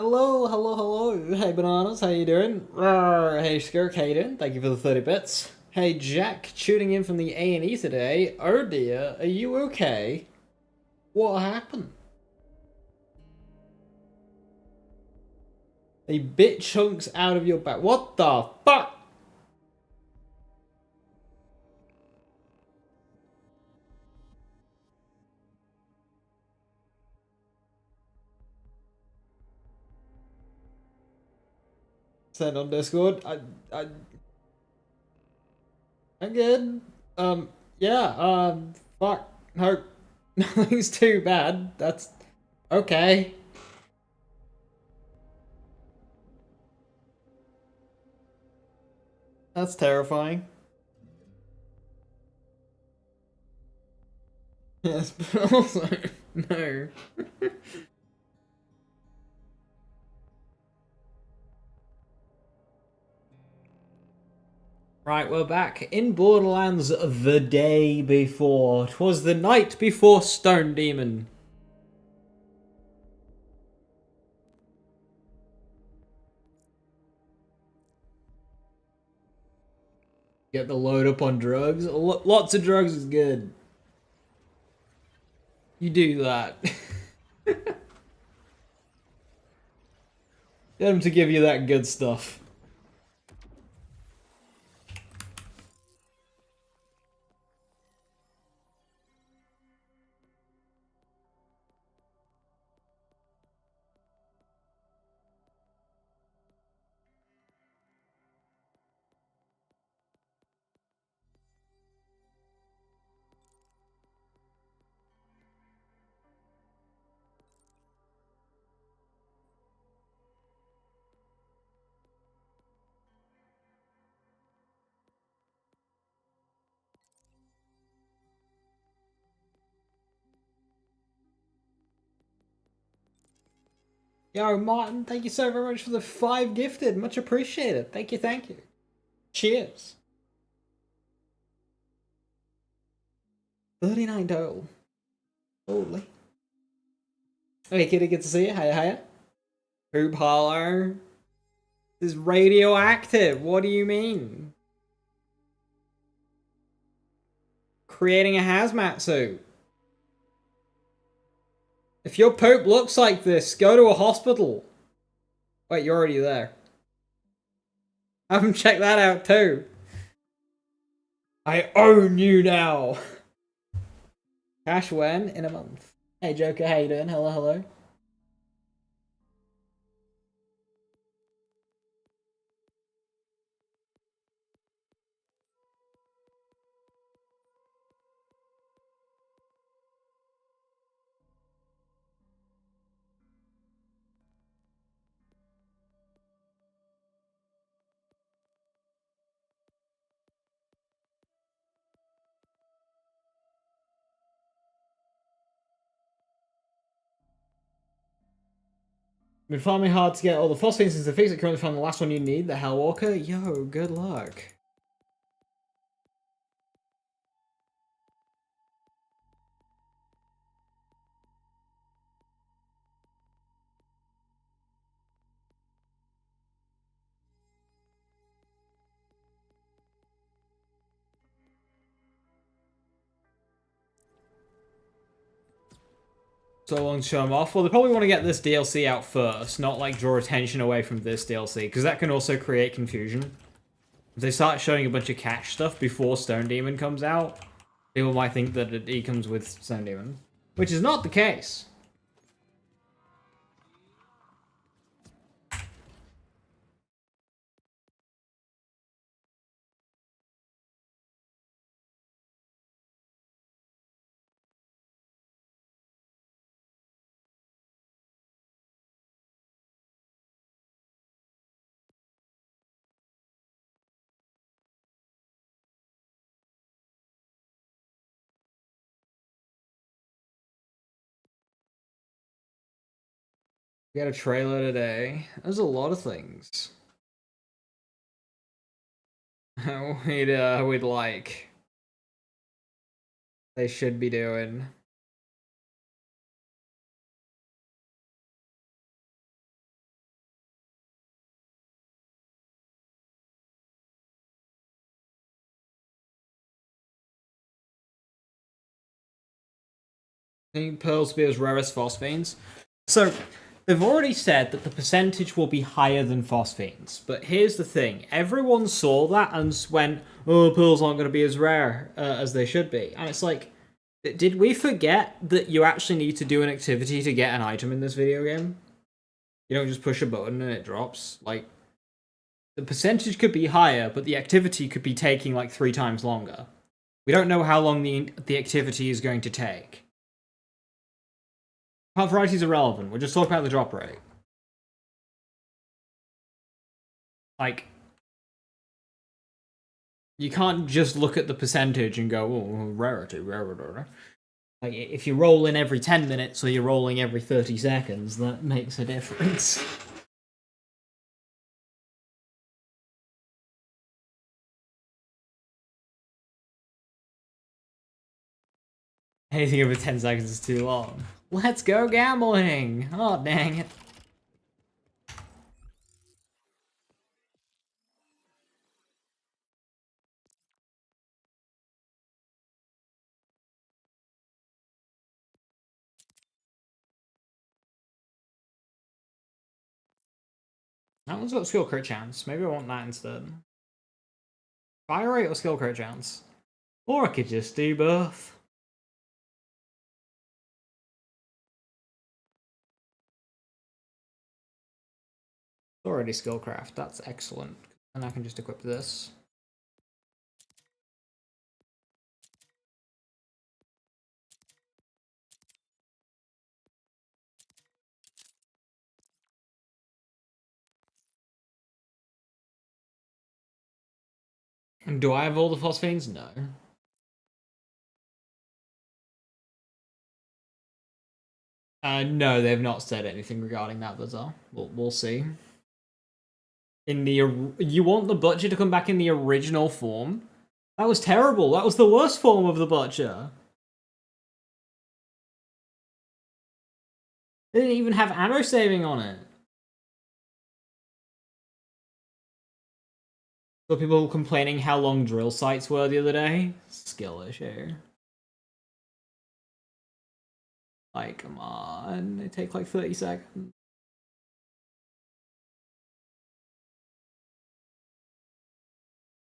Hello, hello, hello. Hey, Bananas, how you doing? Rawr. Hey, Skirk, how you doing? Thank you for the 30 bits. Hey, Jack, tuning in from the A&E today. Oh dear, are you okay? What happened? They bit chunks out of your back. What the fuck? Send on Discord. I, I'm good. Yeah, fuck. No, nothing's too bad. That's okay. That's terrifying. Yes, but also, no. Right, we're back in Borderlands the day before. 'Twas the night before Stone Demon. Get the load up on drugs. Lots of drugs is good. You do that. Get them to give you that good stuff. Yo, Martin, thank you so very much for the 5 gifted. Much appreciated. Thank you, thank you. Cheers. 39 total. Holy. Hey, kitty, good to see you. Hiya, hiya. Hoop holler. This is radioactive. What do you mean? Creating a hazmat suit. If your poop looks like this, go to a hospital. Wait, you're already there. Have them check that out too. I own you now. Cash when? In a month. Hey Joker, how you doing? Hello, hello. Been farming hard to get all the phosphines since the fix it. Currently found the last one you need, the Hellwalker. Yo, good luck. So long to show them off. Well, they probably want to get this DLC out first, not like draw attention away from this DLC, because that can also create confusion. If they start showing a bunch of cash stuff before Stone Demon comes out, people might think that it comes with Stone Demon, which is not the case. We got a trailer today. There's a lot of things. We'd like. They should be doing. I think pearls will be as rare as phosphanes. So they've already said that the percentage will be higher than phosphanes. But here's the thing: everyone saw that and went, "Oh, pearls aren't going to be as rare as they should be." And it's like, did we forget that you actually need to do an activity to get an item in this video game? You don't just push a button and it drops. Like, the percentage could be higher, but the activity could be taking like 3 times longer. We don't know how long the activity is going to take. Part variety is irrelevant. We're just talking about the drop rate. Like, you can't just look at the percentage and go, oh, rarity. Like, if you roll in every 10 minutes or you're rolling every 30 seconds, that makes a difference. Anything over 10 seconds is too long. Let's go gambling! Oh, dang it. That one's got skill crit chance. Maybe I want that instead. Fire rate or skill crit chance? Or I could just do both. Already skillcraft, that's excellent. And I can just equip this. And do I have all the phosphanes? No. No, they've not said anything regarding that, but we'll see. In the you want the butcher to come back in the original form? That was terrible. That was the worst form of the butcher. They didn't even have ammo saving on it. So people complaining how long drill sites were the other day. Skill issue. Like, come on, they take like 30 seconds.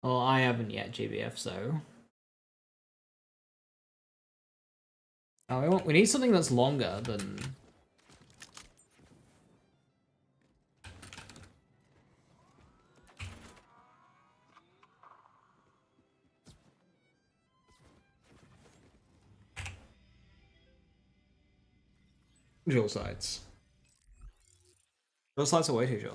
Well, I haven't yet, GBF, so. Oh, we need something that's longer than. Drill sites. Drill sites are way too short.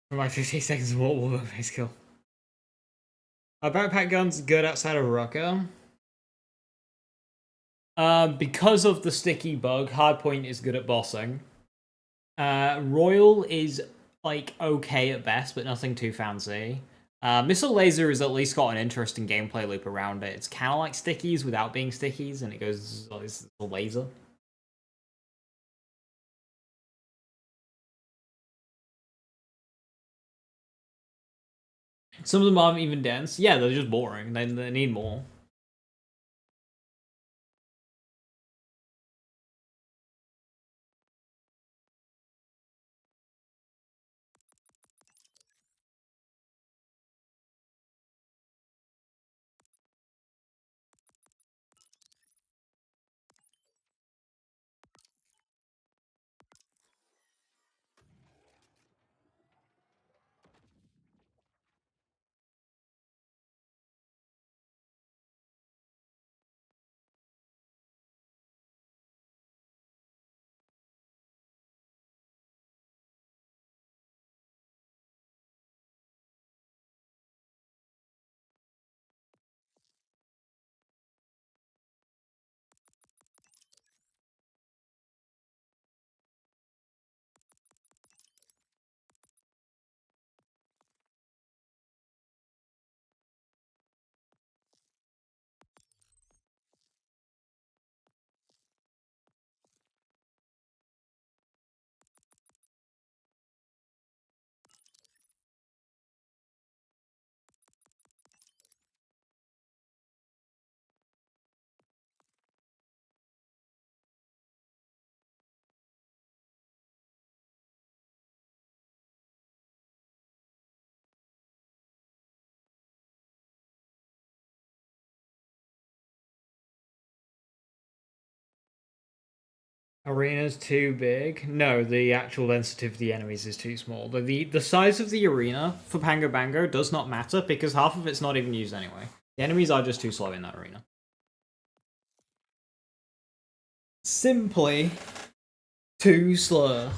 For my 15 seconds of what face kill. A backpack gun's good outside of Rucker. Because of the sticky bug, Hardpoint is good at bossing. Royal is like okay at best, but nothing too fancy. Missile Laser has at least got an interesting gameplay loop around it. It's kind of like stickies without being stickies, and it goes it's a laser. Some of them aren't even dense. Yeah, they're just boring. They need more. Arena's too big. No, the actual density of the enemies is too small. The size of the arena for Pango Bango does not matter because half of it's not even used anyway. The enemies are just too slow in that arena. Simply too slow.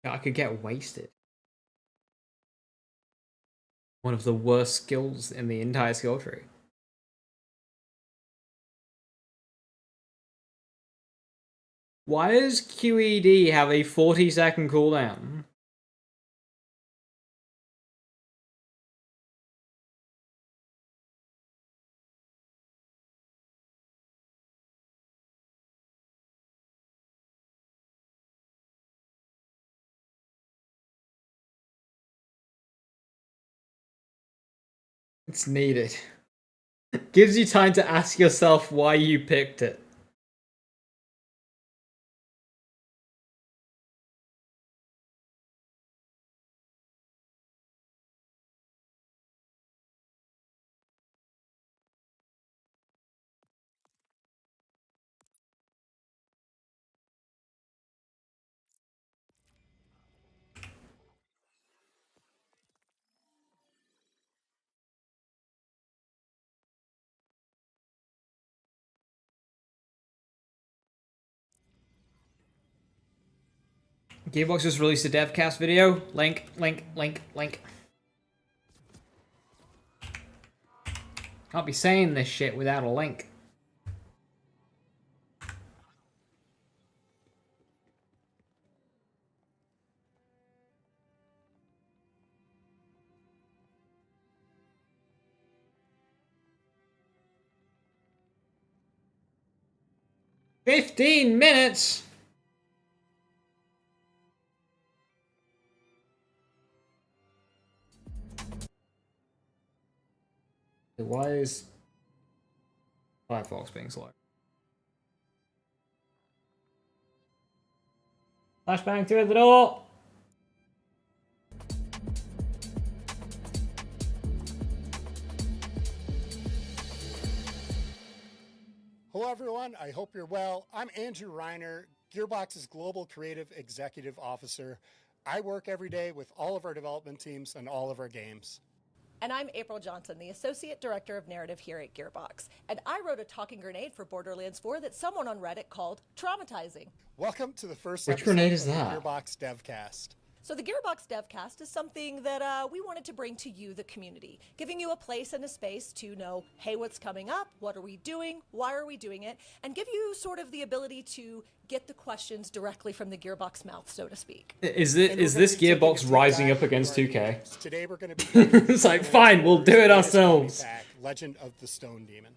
I could get wasted. One of the worst skills in the entire skill tree. Why does QED have a 40-second cooldown? It's needed. Gives you time to ask yourself why you picked it. Gearbox just released a Devcast video. Link. Can't be saying this shit without a link. "15 minutes?" Why is Firefox being slow? Flashbang through the door! Hello everyone, I hope you're well. I'm Andrew Reiner, Gearbox's Global Creative Executive Officer. I work every day with all of our development teams and all of our games. And I'm April Johnson, the Associate Director of Narrative here at Gearbox. And I wrote a talking grenade for Borderlands 4 that someone on Reddit called traumatizing. Welcome to the first Which episode grenade is of the that? Gearbox Devcast. So the Gearbox Devcast is something that we wanted to bring to you, the community, giving you a place and a space to know, hey, what's coming up? What are we doing? Why are we doing it? And give you sort of the ability to get the questions directly from the Gearbox mouth, so to speak. Is this Gearbox rising up against 2K? Today we're going to be It's like, fine, we'll do it ourselves. Legend of the Stone Demon.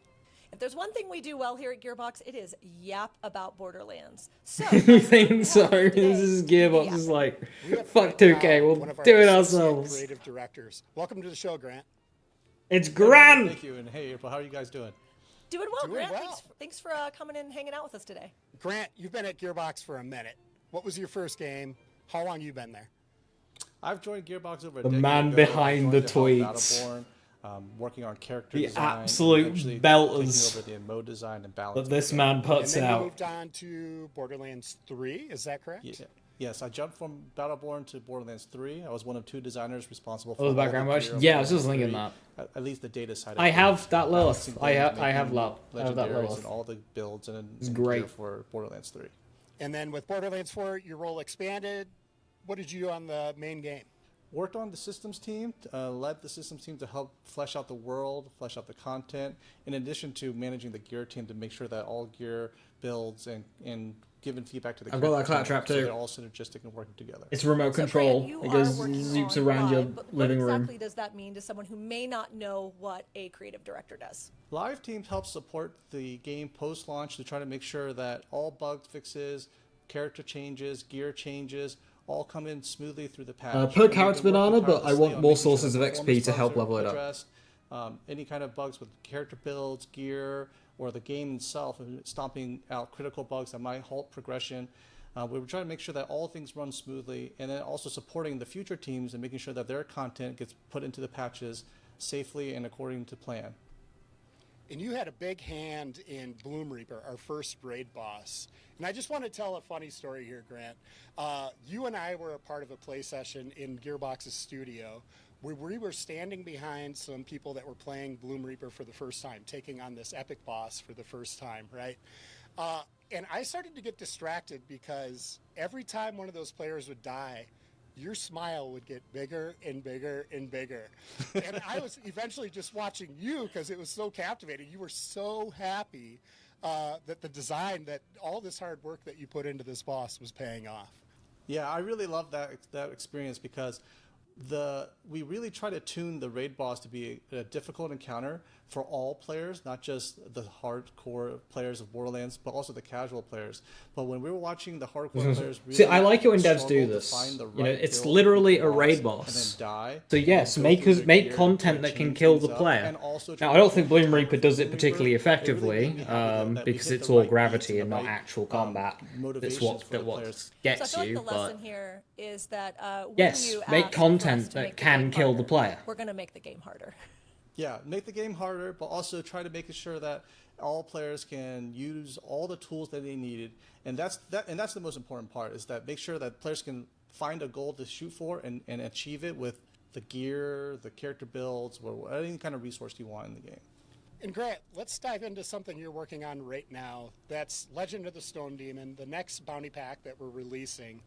If there's one thing we do well here at Gearbox, it is yap about Borderlands. So You think so? This is Gearbox is like, fuck 2K, we'll do it ourselves. Creative directors. Welcome to the show, Grant. It's Gran! Thank you, and hey, April, how are you guys doing? Doing well, Doing Grant. well. Thanks for coming in and hanging out with us today. Grant, you've been at Gearbox for a minute. What was your first game? How long you been there? I've joined Gearbox over a The decade man ago. behind the I joined to help tweets. Battleborn, working on character The design, absolute and eventually belters taking over the mode design and balance. that this of the game. man puts And then you out. moved on to Borderlands 3, is that correct? Yeah. Yes, I jumped from Battleborn to Borderlands 3. I was one of 2 designers responsible for Oh, the all background gear watch? of Yeah, I was just Borderlands linking 3, at least the data side. I have that balancing Lilith. I things, have making that legendaries Lilith. and all the builds and great. gear for Borderlands 3. And then with Borderlands 4, your role expanded. What did you do on the main game? Worked on the systems team, led the systems team to help flesh out the world, flesh out the content, in addition to managing the gear team to make sure that all gear builds and giving feedback to the I've got that character team claptrap so too. they're all synergistic and working together. It's remote So, control. Grant, you It are goes working zoops on around your Live, but living what room. exactly does that mean to someone who may not know what a creative director does? Live teams help support the game post-launch to try to make sure that all bug fixes, character changes, gear changes, all come in smoothly through the patch. Per And we've character been working banana, but I tirelessly want on more making sure sources of that XP performance to help bugs are level it up. addressed. Any kind of bugs with character builds, gear, or the game itself, and stomping out critical bugs that might halt progression. We were trying to make sure that all things run smoothly, and then also supporting the future teams and making sure that their content gets put into the patches safely and according to plan. And you had a big hand in Bloom Reaper, our first raid boss. And I just want to tell a funny story here, Grant. You and I were a part of a play session in Gearbox's studio where we were standing behind some people that were playing Bloom Reaper for the first time, taking on this epic boss for the first time, right? And I started to get distracted because every time one of those players would die, your smile would get bigger and bigger and bigger. And I was eventually just watching you because it was so captivating. You were so happy that the design, that all this hard work that you put into this boss was paying off. Yeah, I really love that experience because we really try to tune the raid boss to be a difficult encounter for all players, not just the hardcore players of Borderlands, but also the casual players. But when we were watching the hardcore players, really See, I like it when devs do struggle to this. find the You know, right it's build literally for a the raid boss boss. and then die. So yes, and go through their make gear content that to can change kill the things up, player. and also Now, try I don't to think build Bloom Reaper does it Bloom particularly Reaper. It really effectively, made me happy that we because hit it's the all right beats gravity and the not right, actual combat. That's motivations what for the players. So I gets feel like you. the lesson But here is that when yes, you make ask for us content to that make the can game kill the harder, player. we're going to make the game harder. Yeah, make the game harder, but also try to make sure that all players can use all the tools that they needed, and that's the most important part, is that make sure that players can find a goal to shoot for and achieve it with the gear, the character builds, or any kind of resource you want in the game. And Grant, let's dive into something you're working on right now. That's Legend of the Stone Demon, the next bounty pack that we're releasing.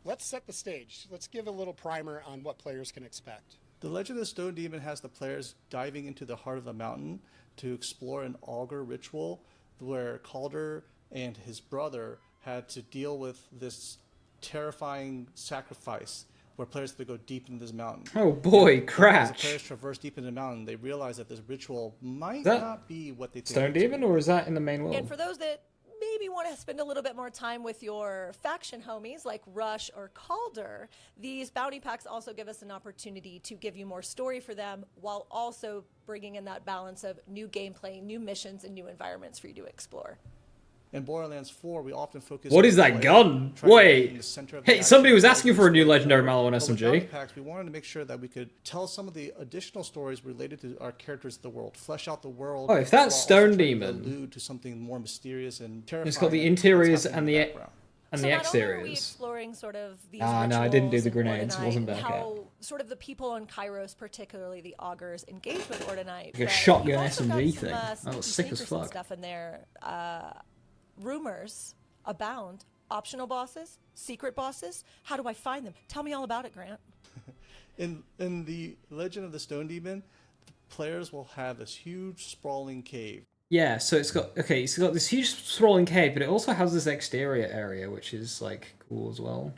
Let's set the stage. Let's give a little primer on what players can expect. The Legend of the Stone Demon has the players diving into the heart of the mountain to explore an augur ritual where Calder and his brother had to deal with this terrifying sacrifice where players have to go deep into this mountain. Oh boy, As the Cratch. players traverse deep into the mountain, they realize that this ritual might that not be what they think. Stone it's Demon, or is that in the main world? And for those that maybe want to spend a little bit more time with your faction homies like Rush or Calder, these bounty packs also give us an opportunity to give you more story for them while also bringing in that balance of new gameplay, new missions, and new environments for you to explore. In Borderlands 4, we often focus What on is that player gun? trying to be in Wait. the center of the Hey, somebody action was asking for a new story. legendary Mallow on But with bounty SMG. packs, we wanted to make sure that we could tell some of the additional stories related to our characters of the world, flesh out the world. Oh, if that's while also Stone trying to Demon. allude to something more mysterious and terrifying. It's got the that's interiors happening and in the background. and So the not only are we exteriors. exploring sort of these Ah, no, I didn't do rituals the in grenades. It Ordinite wasn't and Devcast. how sort of the people in Kairos, particularly the augurs, engage with Ordinite. Like a but shotgun you've also got SMG some, thing. That sneaky was sick as secrets and fuck. stuff in there. Rumors abound. Optional bosses, secret bosses. How do I find them? Tell me all about it, Grant. In the Legend of the Stone Demon, the players will have this huge sprawling cave. Yeah, so it's got this huge sprawling cave, but it also has this exterior area, which is like cool as well.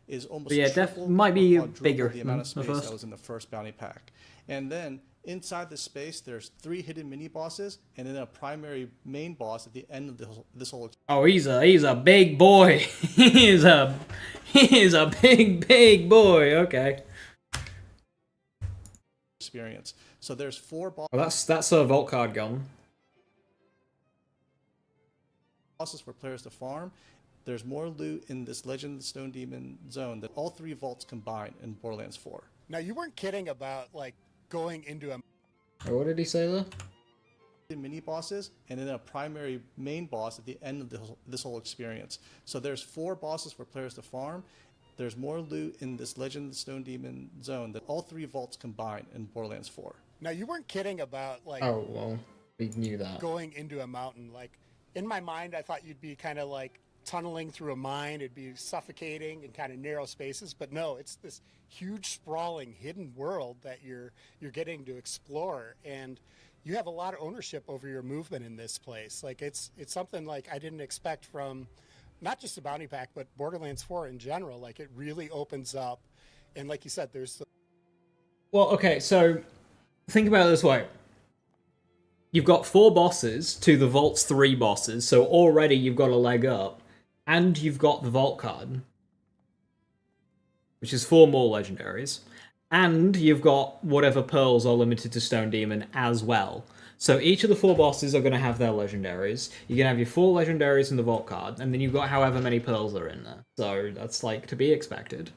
Is almost But yeah, triple might be or quadruple bigger the amount of than the space first. that was in the first bounty pack. And then inside the space, there's 3 hidden mini bosses, and then a primary main boss at the end of this whole Oh, he's a big boy. He's a big boy. Okay. experience. So there's 4 Well, that's a vault card gun. bosses for players to farm. There's more loot in this Legend of the Stone Demon zone than all 3 vaults combined in Borderlands 4. Now, you weren't kidding about like going into a Oh, what did he say there? Mini bosses, and then a primary main boss at the end of this whole experience. So there's 4 bosses for players to farm. There's more loot in this Legend of the Stone Demon zone than all 3 vaults combined in Borderlands 4. Now, you weren't kidding about like Oh, well, we knew that. going into a mountain. Like in my mind, I thought you'd be kind of like tunneling through a mine. It'd be suffocating and kind of narrow spaces, but no, it's this huge, sprawling, hidden world that you're getting to explore, and you have a lot of ownership over your movement in this place. Like it's something like I didn't expect from not just the bounty pack, but Borderlands 4 in general. Like it really opens up, and like you said, there's the Well, okay, so think about it this way. You've got 4 bosses to the Vault's 3 bosses, so already you've got a leg up. And you've got the Vault card, which is 4 more legendaries. And you've got whatever pearls are limited to Stone Demon as well. So each of the 4 bosses are going to have their legendaries. You're going to have your 4 legendaries in the vault card, and then you've got however many pearls are in there. So that's like to be expected.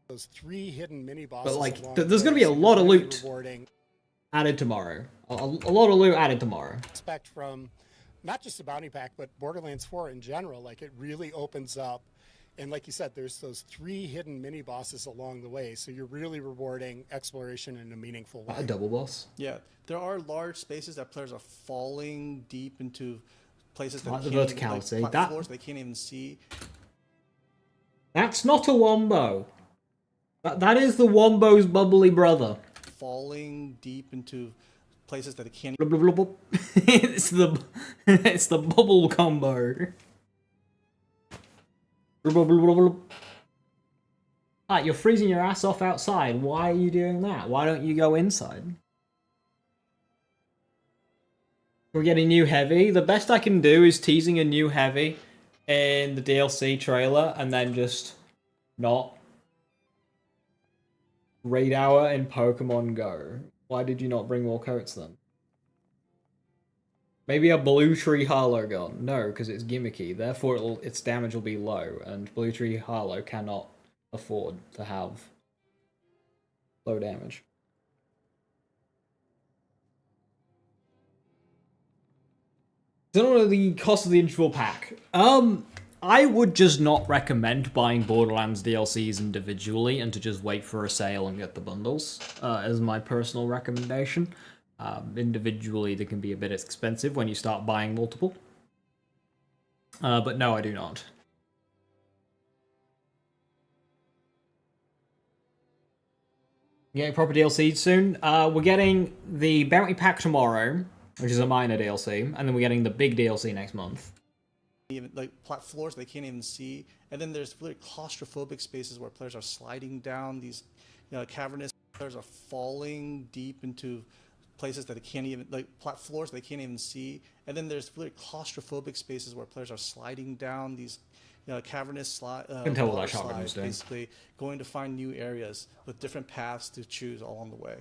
Those 3 hidden mini bosses. But like, along there's the going to way, be a so lot of really loot rewarding. added tomorrow. A lot of loot added tomorrow. Expect from not just the bounty pack, but Borderlands 4 in general. Like, it really opens up. And like you said, there's those 3 hidden mini bosses along the way, so you're really rewarding exploration in a meaningful way. A double boss. Yeah, there are large spaces that players are falling deep into places that Like the can't even, verticality. like, That- floors they can't even see. That's not a wombo. That is the wombo's bubbly brother. Falling deep into places that they can't. Blub, blub, blub, blub. it's the bubble combo. Blub, blub, blub, blub, blub. Ah, you're freezing your ass off outside. Why are you doing that? Why don't you go inside? We're getting new heavy. The best I can do is teasing a new heavy in the DLC trailer and then just not. Raid hour in Pokemon Go. Why did you not bring more coats then? Maybe a Blue Tree Harlow gun. No, because it's gimmicky. Therefore, its damage will be low, and Blue Tree Harlow cannot afford to have low damage. Don't know the cost of the interval pack. I would just not recommend buying Borderlands DLCs individually and to just wait for a sale and get the bundles, as my personal recommendation. Individually, they can be a bit expensive when you start buying multiple. But no, I do not. Getting proper DLC soon. We're getting the Bounty Pack tomorrow, which is a minor DLC, and then we're getting the big DLC next month. Even like floors they can't even see, and then there's really claustrophobic spaces where players are sliding down these, cavernous. Players are falling deep into places that they can't even floors they can't even see, and then there's really claustrophobic spaces where players are sliding down these, cavernous can tell what that shotgun slides, was doing. basically going to find new areas with different paths to choose along the way.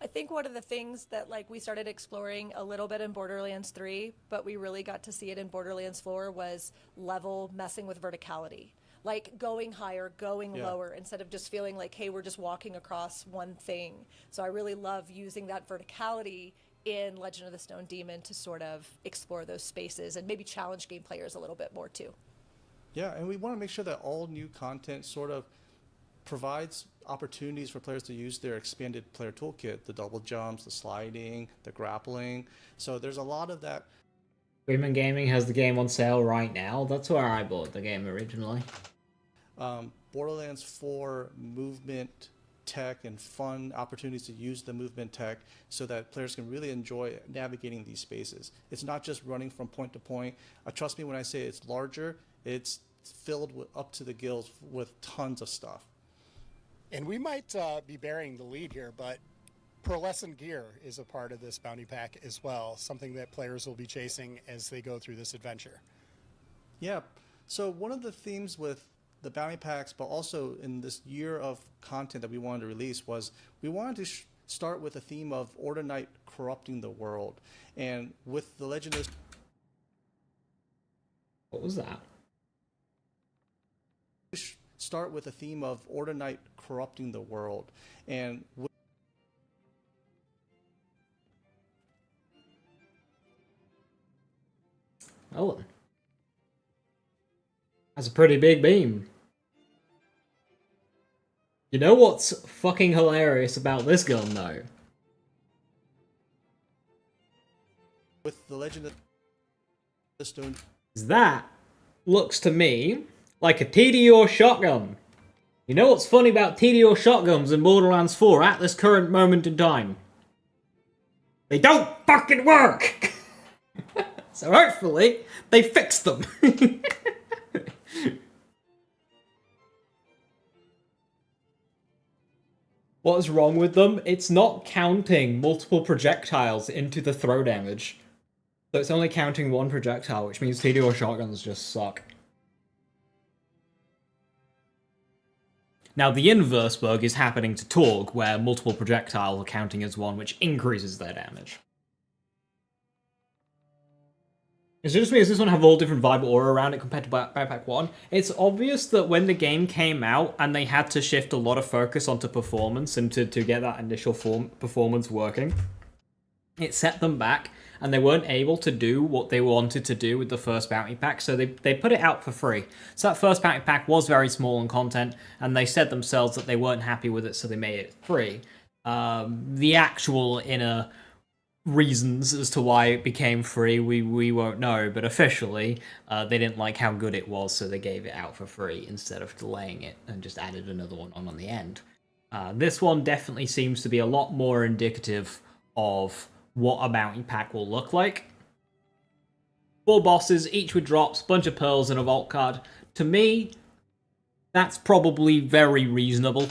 I think one of the things that we started exploring a little bit in Borderlands 3, but we really got to see it in Borderlands 4 was level messing with verticality. Like going higher, going lower, instead of just feeling like, hey, we're just walking across one thing. So I really love using that verticality in Legend of the Stone Demon to sort of explore those spaces and maybe challenge game players a little bit more too. Yeah, and we want to make sure that all new content sort of provides opportunities for players to use their expanded player toolkit, the double jumps, the sliding, the grappling. So there's a lot of that. Women Gaming has the game on sale right now. That's where I bought the game originally. Borderlands 4 movement tech and fun opportunities to use the movement tech so that players can really enjoy navigating these spaces. It's not just running from point to point. Trust me when I say it's larger, it's filled with, up to the gills with tons of stuff. And we might be bearing the lead here, but pearlescent gear is a part of this bounty pack as well, something that players will be chasing as they go through this adventure. Yeah, so one of the themes with the bounty packs, but also in this year of content that we wanted to release, was we wanted to start with a theme of Order Knight corrupting the world. And with the Legend of... What was that? Start with a theme of Order Knight corrupting the world. And Oh. That's a pretty big beam. You know what's fucking hilarious about this gun, though? with the Legend of the Stone... That looks to me like a TDO shotgun. You know what's funny about TDO shotguns in Borderlands 4 at this current moment in time? They don't fucking work! So hopefully, they fix them. What's wrong with them? It's not counting multiple projectiles into the throw damage. So it's only counting one projectile, which means TDO shotguns just suck. Now, the inverse bug is happening to Torg, where multiple projectiles are counting as one, which increases their damage. It's just me, does this one have all different vibe aura around it compared to Backpack 1? It's obvious that when the game came out and they had to shift a lot of focus onto performance and to get that initial performance working, it set them back and they weren't able to do what they wanted to do with the first bounty pack, so they put it out for free. So that first bounty pack was very small in content, and they said themselves that they weren't happy with it, so they made it free. The actual inner reasons as to why it became free, we won't know, but officially, they didn't like how good it was, so they gave it out for free instead of delaying it and just added another one on the end. This one definitely seems to be a lot more indicative of what a bounty pack will look like. 4 bosses, each with drops, bunch of pearls, and a vault card. To me, that's probably very reasonable,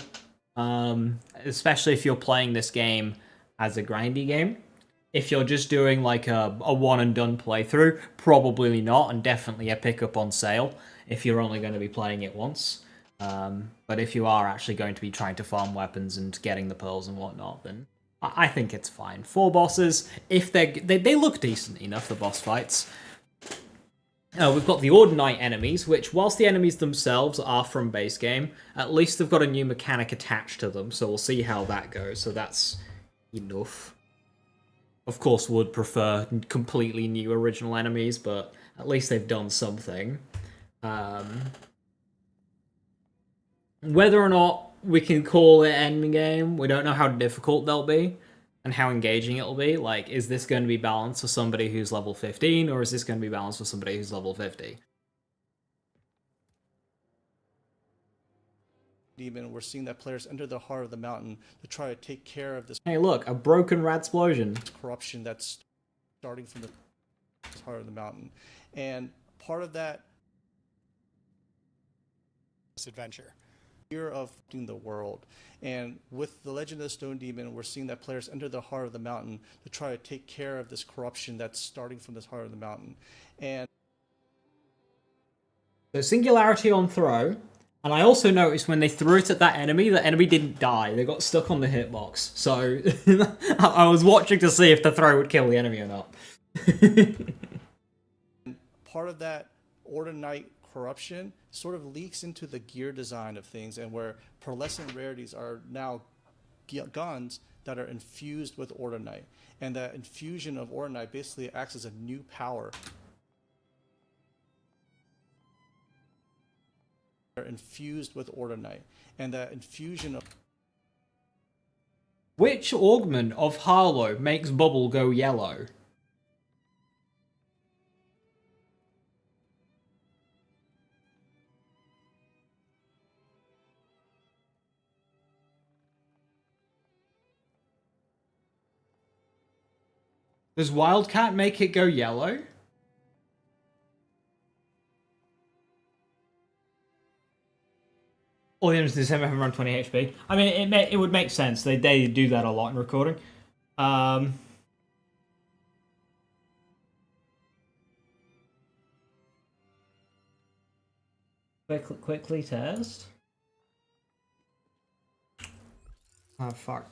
especially if you're playing this game as a grindy game. If you're just doing like a one and done playthrough, probably not, and definitely a pickup on sale if you're only going to be playing it once. But if you are actually going to be trying to farm weapons and getting the pearls and whatnot, then I think it's fine. 4 bosses, if they look decent enough, the boss fights. We've got the Ordinite enemies, which whilst the enemies themselves are from base game, at least they've got a new mechanic attached to them, so we'll see how that goes, so that's enough. Of course, would prefer completely new original enemies, but at least they've done something. Whether or not we can call it endgame, we don't know how difficult they'll be and how engaging it'll be. Like, is this going to be balanced for somebody who's level 15, or is this going to be balanced for somebody who's level 50? Demon, we're seeing that players enter the heart of the mountain to try to take care of this Hey, look, a broken Radsplosion. corruption that's starting from the heart of the mountain. And part of that This adventure. fear of the world. And with the Legend of the Stone Demon, we're seeing that players enter the heart of the mountain to try to take care of this corruption that's starting from this heart of the mountain. And So singularity on throw. And I also noticed when they threw it at that enemy, the enemy didn't die. They got stuck on the hitbox. So I was watching to see if the throw would kill the enemy or not. part of that Ordinite corruption sort of leaks into the gear design of things, and where pearlescent rarities are now guns that are infused with Ordinite. And that infusion of Ordinite basically acts as a new power. Infused with Ordinite, and that infusion of Which augment of Harlow makes Bubble go yellow? Does Wildcat make it go yellow? All the enemies in December have around 20 HP. I mean, it would make sense. They do that a lot in recording. Quickly test. Oh, fuck.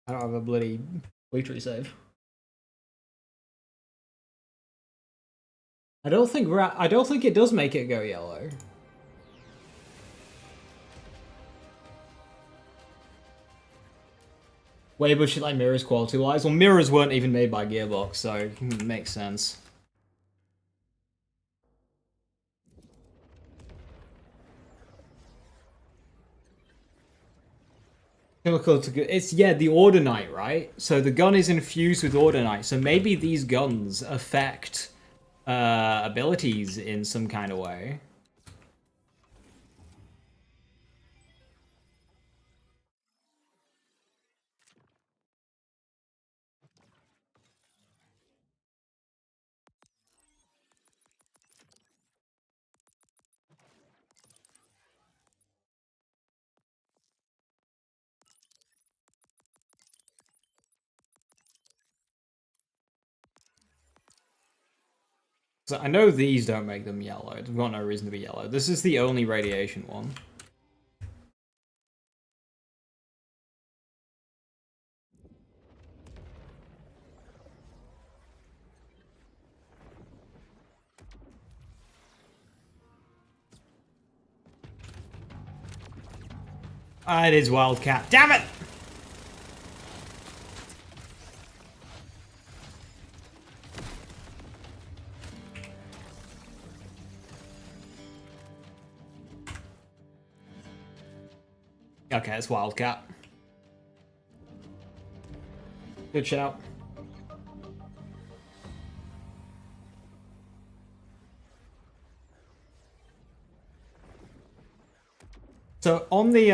I don't have a bloody Wheatery save. I don't think it does make it go yellow. Way but shit like mirrors quality wise. Well, mirrors weren't even made by Gearbox, so it makes sense. Chemical to good. It's the Ordinite, right? So the gun is infused with Ordinite. So maybe these guns affect abilities in some kind of way. So I know these don't make them yellow. They've got no reason to be yellow. This is the only radiation one. Ah, it is Wildcat. Damn it! Okay, it's Wildcat. Good shout. So on the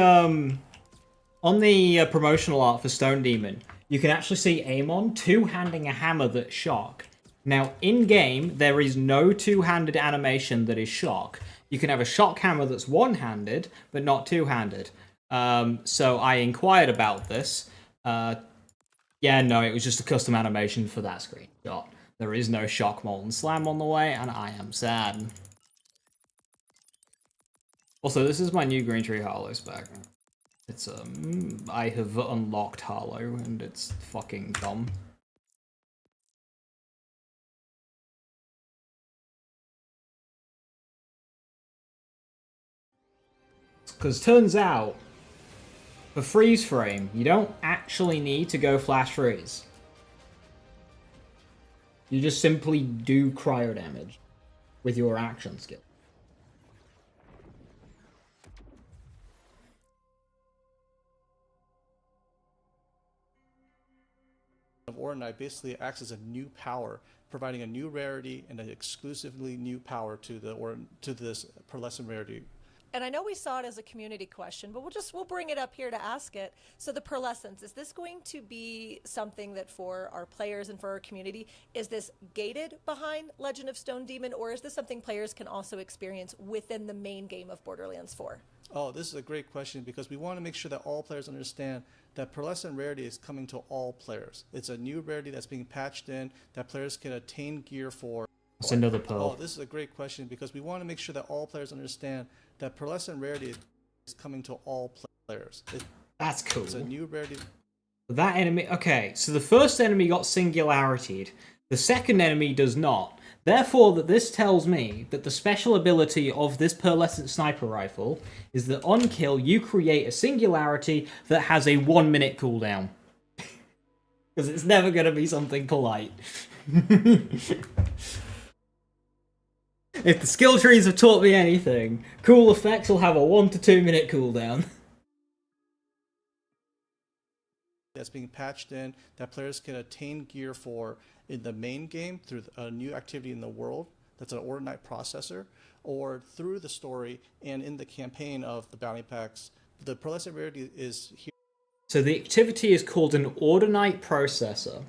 promotional art for Stone Demon, you can actually see Amon two-handing a hammer that's shock. Now, in-game, there is no two-handed animation that is shock. You can have a shock hammer that's one-handed, but not two-handed. So I inquired about this. Yeah, no, it was just a custom animation for that screenshot. There is no shock molten slam on the way, and I am sad. Also, this is my new Green Tree Harlow spec. It's, I have unlocked Harlow, and it's fucking dumb. Because turns out, for freeze frame, you don't actually need to go flash freeze. You just simply do cryo damage with your action skill. Of Ornite basically acts as a new power, providing a new rarity and an exclusively new power to this pearlescent rarity. And I know we saw it as a community question, but we'll bring it up here to ask it. So the pearlescence, is this going to be something that for our players and for our community, is this gated behind Legend of Stone Demon, or is this something players can also experience within the main game of Borderlands 4? Oh, this is a great question because we want to make sure that all players understand that pearlescent rarity is coming to all players. It's a new rarity that's being patched in that players can attain gear for. It's another pearl. Oh, this is a great question because we want to make sure that all players understand that pearlescent rarity is coming to all players. That's cool. It's a new rarity. That enemy... Okay, so the first enemy got singularity'd. The second enemy does not. Therefore, that this tells me that the special ability of this pearlescent sniper rifle is that on kill, you create a singularity that has a 1 minute cooldown. Because it's never going to be something polite. If the skill trees have taught me anything, cool effects will have a 1 to 2 minute cooldown. That's being patched in that players can attain gear for in the main game through a new activity in the world that's an Ordinite processor, or through the story and in the campaign of the bounty packs. The pearlescent rarity is here. So the activity is called an Ordinite processor.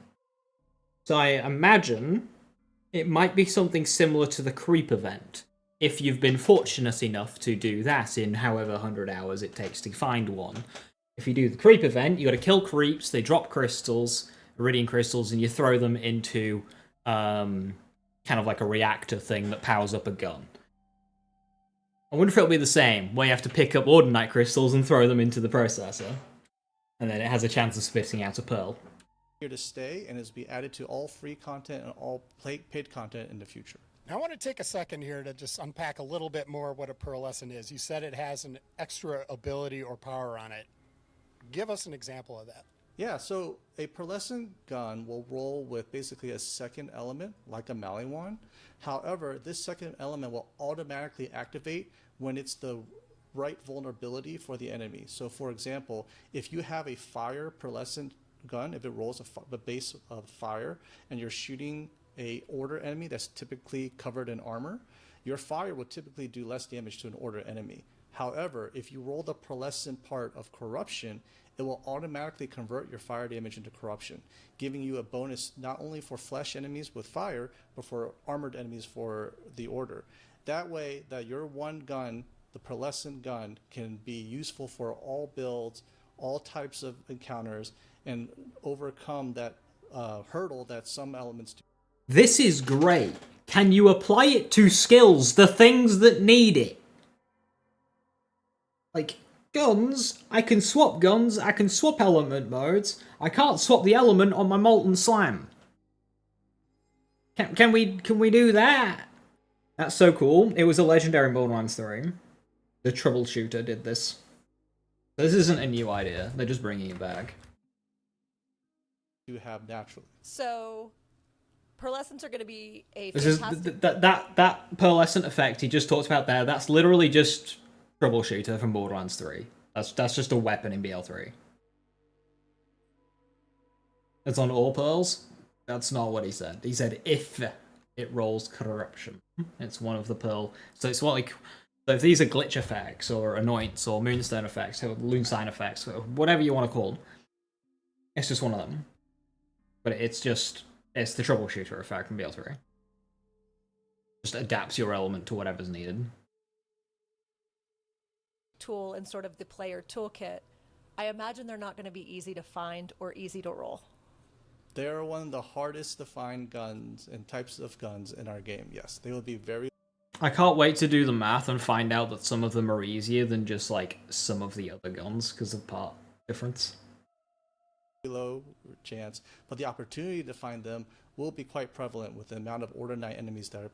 So I imagine it might be something similar to the creep event, if you've been fortunate enough to do that in however 100 hours it takes to find one. If you do the creep event, you got to kill creeps, they drop crystals, iridium crystals, and you throw them into kind of like a reactor thing that powers up a gun. I wonder if it'll be the same, where you have to pick up Ordinite crystals and throw them into the processor. And then it has a chance of spitting out a pearl. Here to stay and is be added to all free content and all paid content in the future. Now, I want to take a second here to just unpack a little bit more what a pearlescent is. You said it has an extra ability or power on it. Give us an example of that. Yeah, so a pearlescent gun will roll with basically a second element, like a Maliwan. However, this second element will automatically activate when it's the right vulnerability for the enemy. So, for example, if you have a fire pearlescent gun, if it rolls a base of fire, and you're shooting a order enemy that's typically covered in armor, your fire will typically do less damage to an order enemy. However, if you roll the pearlescent part of corruption, it will automatically convert your fire damage into corruption, giving you a bonus not only for flesh enemies with fire, but for armored enemies for the order. That way, that your one gun, the pearlescent gun, can be useful for all builds, all types of encounters, and overcome that hurdle that some elements do. This is great, Can you apply it to skills, the things that need it? Like, guns, I can swap guns, I can swap element modes, I can't swap the element on my molten slime. Can we do that? That's so cool. It was a legendary in Borderlands 3. The troubleshooter did this. This isn't a new idea, they're just bringing it back. You have naturally. So, pearlescents are going to be a This is fantastic... that pearlescent effect he just talked about there. That's literally just troubleshooter from Borderlands 3. That's just a weapon in BL3. It's on all pearls. That's not what he said. He said if it rolls corruption. It's one of the pearl. So it's like, so if these are glitch effects or anoints or moonstone effects or lunestone effects or whatever you want to call them, it's just one of them. But it's the troubleshooter effect from BL3. Just adapts your element to whatever's needed. Tool in sort of the player toolkit. I imagine they're not going to be easy to find or easy to roll. They're one of the hardest to find guns and types of guns in our game. Yes, they will be very... I can't wait to do the math and find out that some of them are easier than just like some of the other guns because of part difference. low chance, but the opportunity to find them will be quite prevalent with the amount of Order 9 enemies that are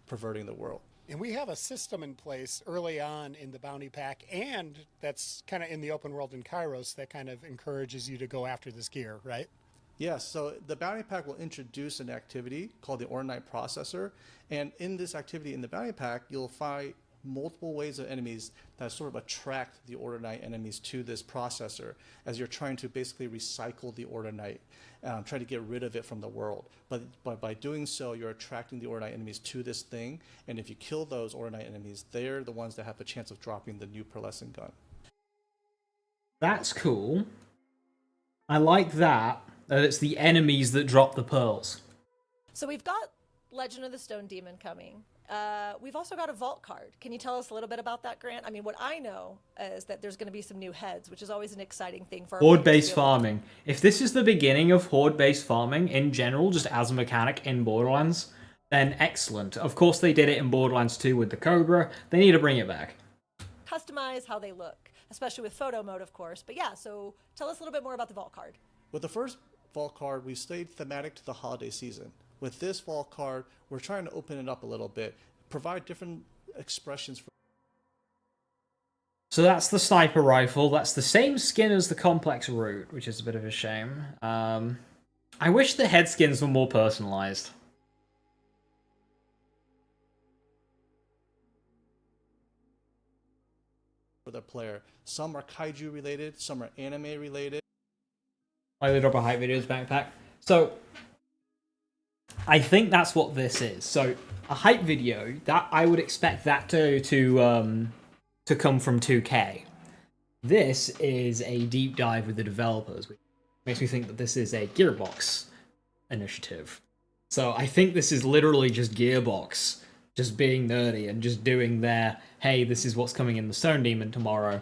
perverting the world. And we have a system in place early on in the bounty pack, and that's kind of in the open world in Kairos that kind of encourages you to go after this gear, right? Yes, so the bounty pack will introduce an activity called the Order 9 processor, and in this activity in the bounty pack, you'll find multiple ways of enemies that sort of attract the Order 9 enemies to this processor as you're trying to basically recycle the Order 9, try to get rid of it from the world. But by doing so, you're attracting the Order 9 enemies to this thing, and if you kill those Order 9 enemies, they're the ones that have a chance of dropping the new pearlescent gun. That's cool. I like that. That it's the enemies that drop the pearls. So we've got Legend of the Stone Demon coming. We've also got a vault card. Can you tell us a little bit about that, Grant? I mean, what I know is that there's going to be some new heads, which is always an exciting thing for our Horde-based farming. If this is the beginning of horde-based farming in general, just as a mechanic in Borderlands, then excellent. Of course they did it in Borderlands 2 with the Cobra. They need to bring it back. Customize how they look, especially with photo mode, of course. But yeah, so tell us a little bit more about the vault card. With the first vault card, we stayed thematic to the holiday season. With this vault card, we're trying to open it up a little bit, provide different expressions for... So that's the sniper rifle. That's the same skin as the complex root, which is a bit of a shame. I wish the head skins were more personalized. for the player. Some are kaiju related, some are anime related. Like the drop of hype videos backpack. So I think that's what this is. So a hype video, that I would expect that to come from 2K. This is a deep dive with the developers, which makes me think that this is a Gearbox initiative. So I think this is literally just Gearbox just being nerdy and just doing their, hey, this is what's coming in the Stone Demon tomorrow.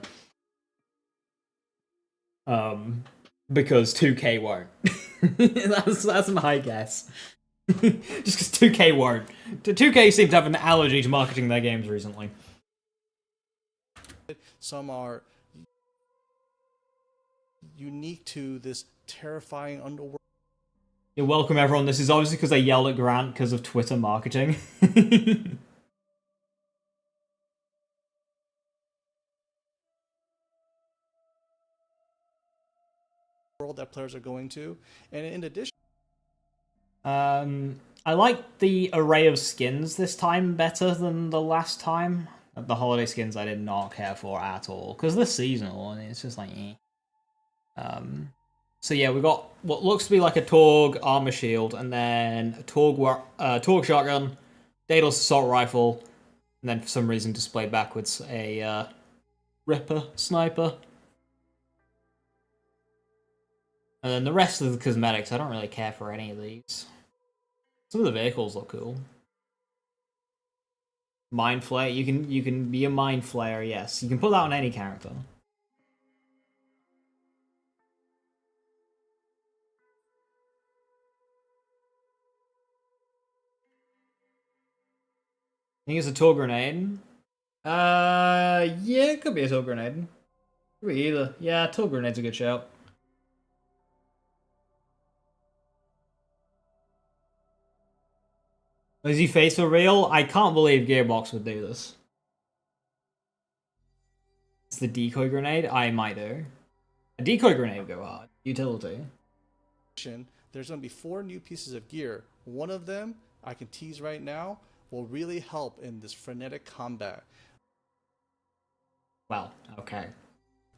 Because 2K won't. that's my guess. Just because 2K won't. 2K seems to have an allergy to marketing their games recently. Some are unique to this terrifying underworld. You're welcome, everyone. This is obviously because I yelled at Grant because of Twitter marketing. World that players are going to, and in addition, I like the array of skins this time better than the last time. The holiday skins I did not care for at all because they're seasonal and it's just like, eh. So yeah, we got what looks to be like a Torg armor shield, and then a Torg shotgun, Daedalus assault rifle, and then for some reason displayed backwards a Ripper sniper. And then the rest of the cosmetics, I don't really care for any of these. Some of the vehicles look cool. Mind Flayer, you can be a Mind Flayer, yes. You can put that on any character. think it's a tool grenade. Yeah, it could be a tool grenade. Could be either. Yeah, tool grenade's a good shout. Is he face for real? I can't believe Gearbox would do this. It's the decoy grenade? I might do. A decoy grenade would go hard. Utility. There's going to be 4 new pieces of gear. One of them, I can tease right now, will really help in this frenetic combat. Well, okay.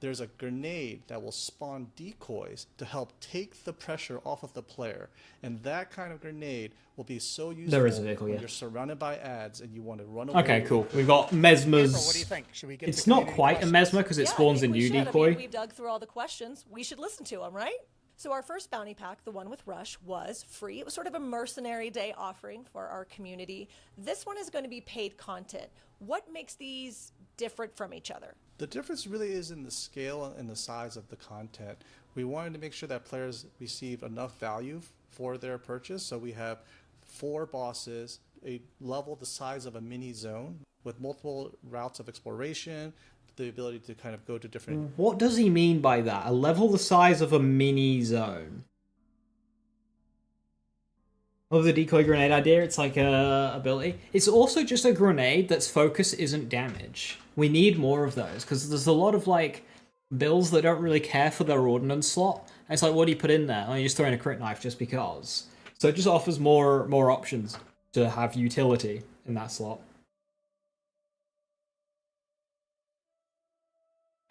There's a grenade that will spawn decoys to help take the pressure off of the player. And that kind of grenade will be so useful There is a vehicle, when yeah. you're surrounded by ads and you want to run away. Okay, cool. We've got Mesmer's... April, what do you think? Should we get It's to not community quite a questions? Mesmer because it Yeah, I spawns a think we new should. I decoy. mean, we've dug through all the questions. We should listen to them, right? So our first bounty pack, the one with Rush, was free. It was sort of a mercenary day offering for our community. This one is going to be paid content. What makes these different from each other? The difference really is in the scale and the size of the content. We wanted to make sure that players receive enough value for their purchase. So we have 4 bosses, a level the size of a mini zone with multiple routes of exploration, the ability to kind of go to different... What does he mean by that? A level the size of a mini zone? Of the decoy grenade idea, it's like a ability. It's also just a grenade that's focus isn't damage. We need more of those, because there's a lot of, like, builds that don't really care for their ordnance slot. And it's like, what do you put in there? Oh, you just throw in a crit knife just because. So it just offers more options to have utility in that slot.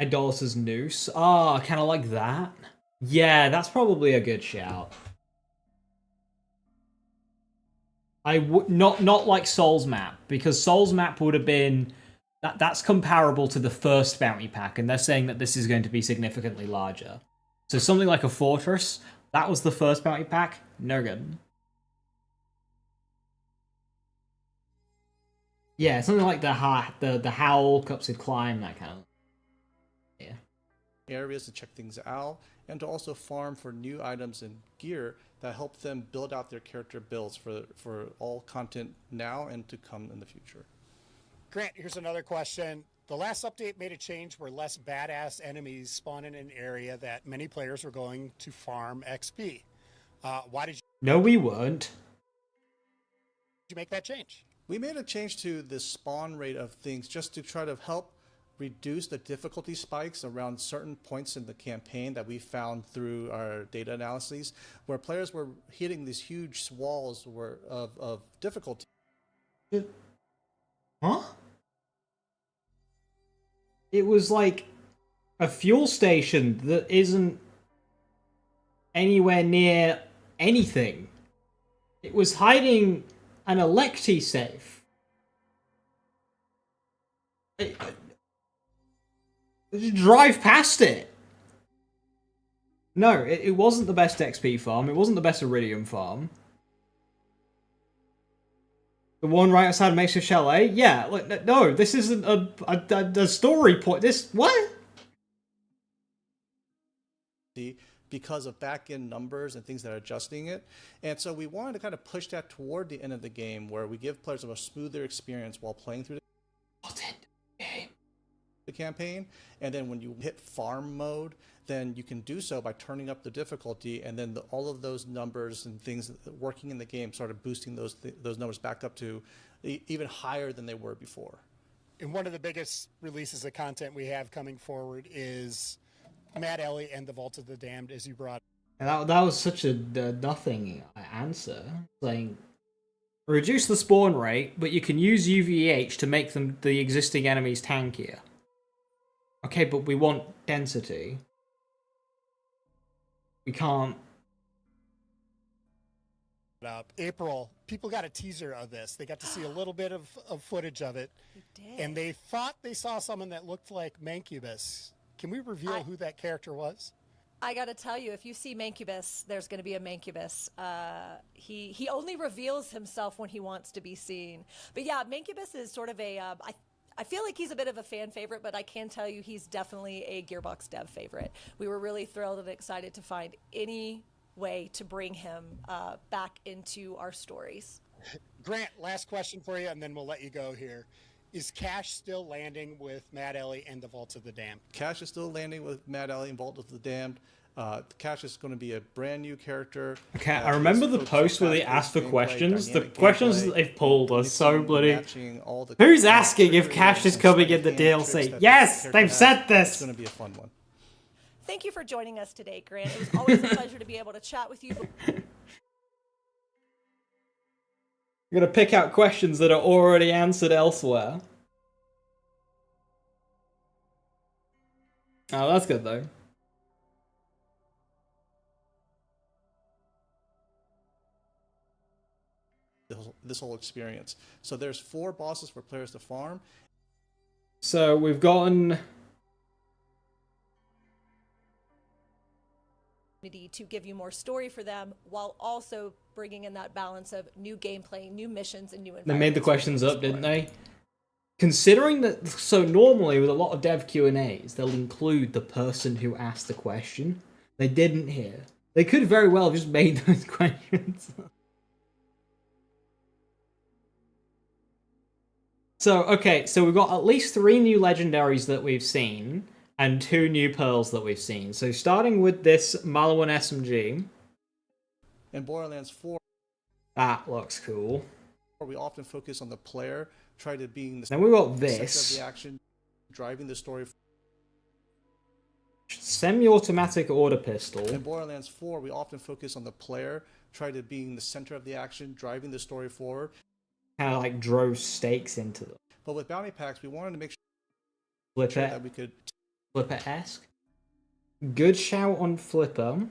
Idolater's Noose. Ah, kind of like that. Yeah, that's probably a good shout. I would not like Soul's Map, because Soul's Map would have been that's comparable to the first bounty pack, and they're saying that this is going to be significantly larger. So something like a Fortress, that was the first bounty pack, no good. Yeah, something like the Howl, Cupsid Climb, that kind of. Yeah. areas to check things out and to also farm for new items and gear that help them build out their character builds for all content now and to come in the future. Grant, here's another question. The last update made a change where less badass enemies spawn in an area that many players were going to farm XP. Why did No, we weren't. you make that change? We made a change to the spawn rate of things just to try to help reduce the difficulty spikes around certain points in the campaign that we found through our data analyses, where players were hitting these huge walls of difficulty. Huh? It was like a fuel station that isn't anywhere near anything. It was hiding an Electi safe. Drive past it. No, it wasn't the best XP farm. It wasn't the best Iridium farm. The one right outside Makeshift Chalet? Yeah, like, no, this isn't a story point. This, what? Because of back-end numbers and things that are adjusting it. And so we wanted to kind of push that toward the end of the game where we give players a smoother experience while playing through the campaign. And then when you hit farm mode, then you can do so by turning up the difficulty, and then all of those numbers and things working in the game started boosting those numbers back up to even higher than they were before. And one of the biggest releases of content we have coming forward is Mad Ellie and the Vault of the Damned, as you brought. And that was such a nothing answer. Saying, reduce the spawn rate, but you can use UVH to make the existing enemies tankier. Okay, but we want density. We can't. April, people got a teaser of this. They got to see a little bit of footage of it. did. And they thought they saw someone that looked like Mancubus. Can we reveal who that character was? I gotta tell you, if you see Mancubus, there's gonna be a Mancubus. He only reveals himself when he wants to be seen. But yeah, Mancubus is sort of a. I feel like he's a bit of a fan favorite, but I can tell you he's definitely a Gearbox dev favorite. We were really thrilled and excited to find any way to bring him back into our stories. Grant, last question for you, and then we'll let you go here. Is Cash still landing with Mad Ellie and the Vaults of the Damned? Cash is still landing with Mad Alley and Vault of the Damned. Cash is going to be a brand new character. Okay, I remember the post where they asked for questions. The questions that they've pulled are so bloody... Who's asking if Cash is coming in the DLC? Yes, they've said this! It's going to be a fun one. Thank you for joining us today, Grant. It was always a pleasure to be able to chat with you. I'm gonna pick out questions that are already answered elsewhere. Oh, that's good though. This whole experience. So there's 4 bosses for players to farm. So we've gotten... to give you more story for them while also bringing in that balance of new gameplay, new missions, and new environments. They made the questions up, didn't they? Considering that, so normally with a lot of dev Q&As, they'll include the person who asked the question. They didn't here. They could very well have just made those questions. So, okay, so we've got at least 3 new legendaries that we've seen, and 2 new pearls that we've seen. So starting with this Malawan SMG. In Borderlands 4, That looks cool. we often focus on the player, try to being the Then we got center of this. the action, driving the story. Semi-automatic order pistol. In Borderlands 4, we often focus on the player, try to being the center of the action, driving the story forward. Kind of like drove stakes into them. But with bounty packs, we wanted to make sure Flipper. that we could... Flipper-esque. Good shout on Flipper.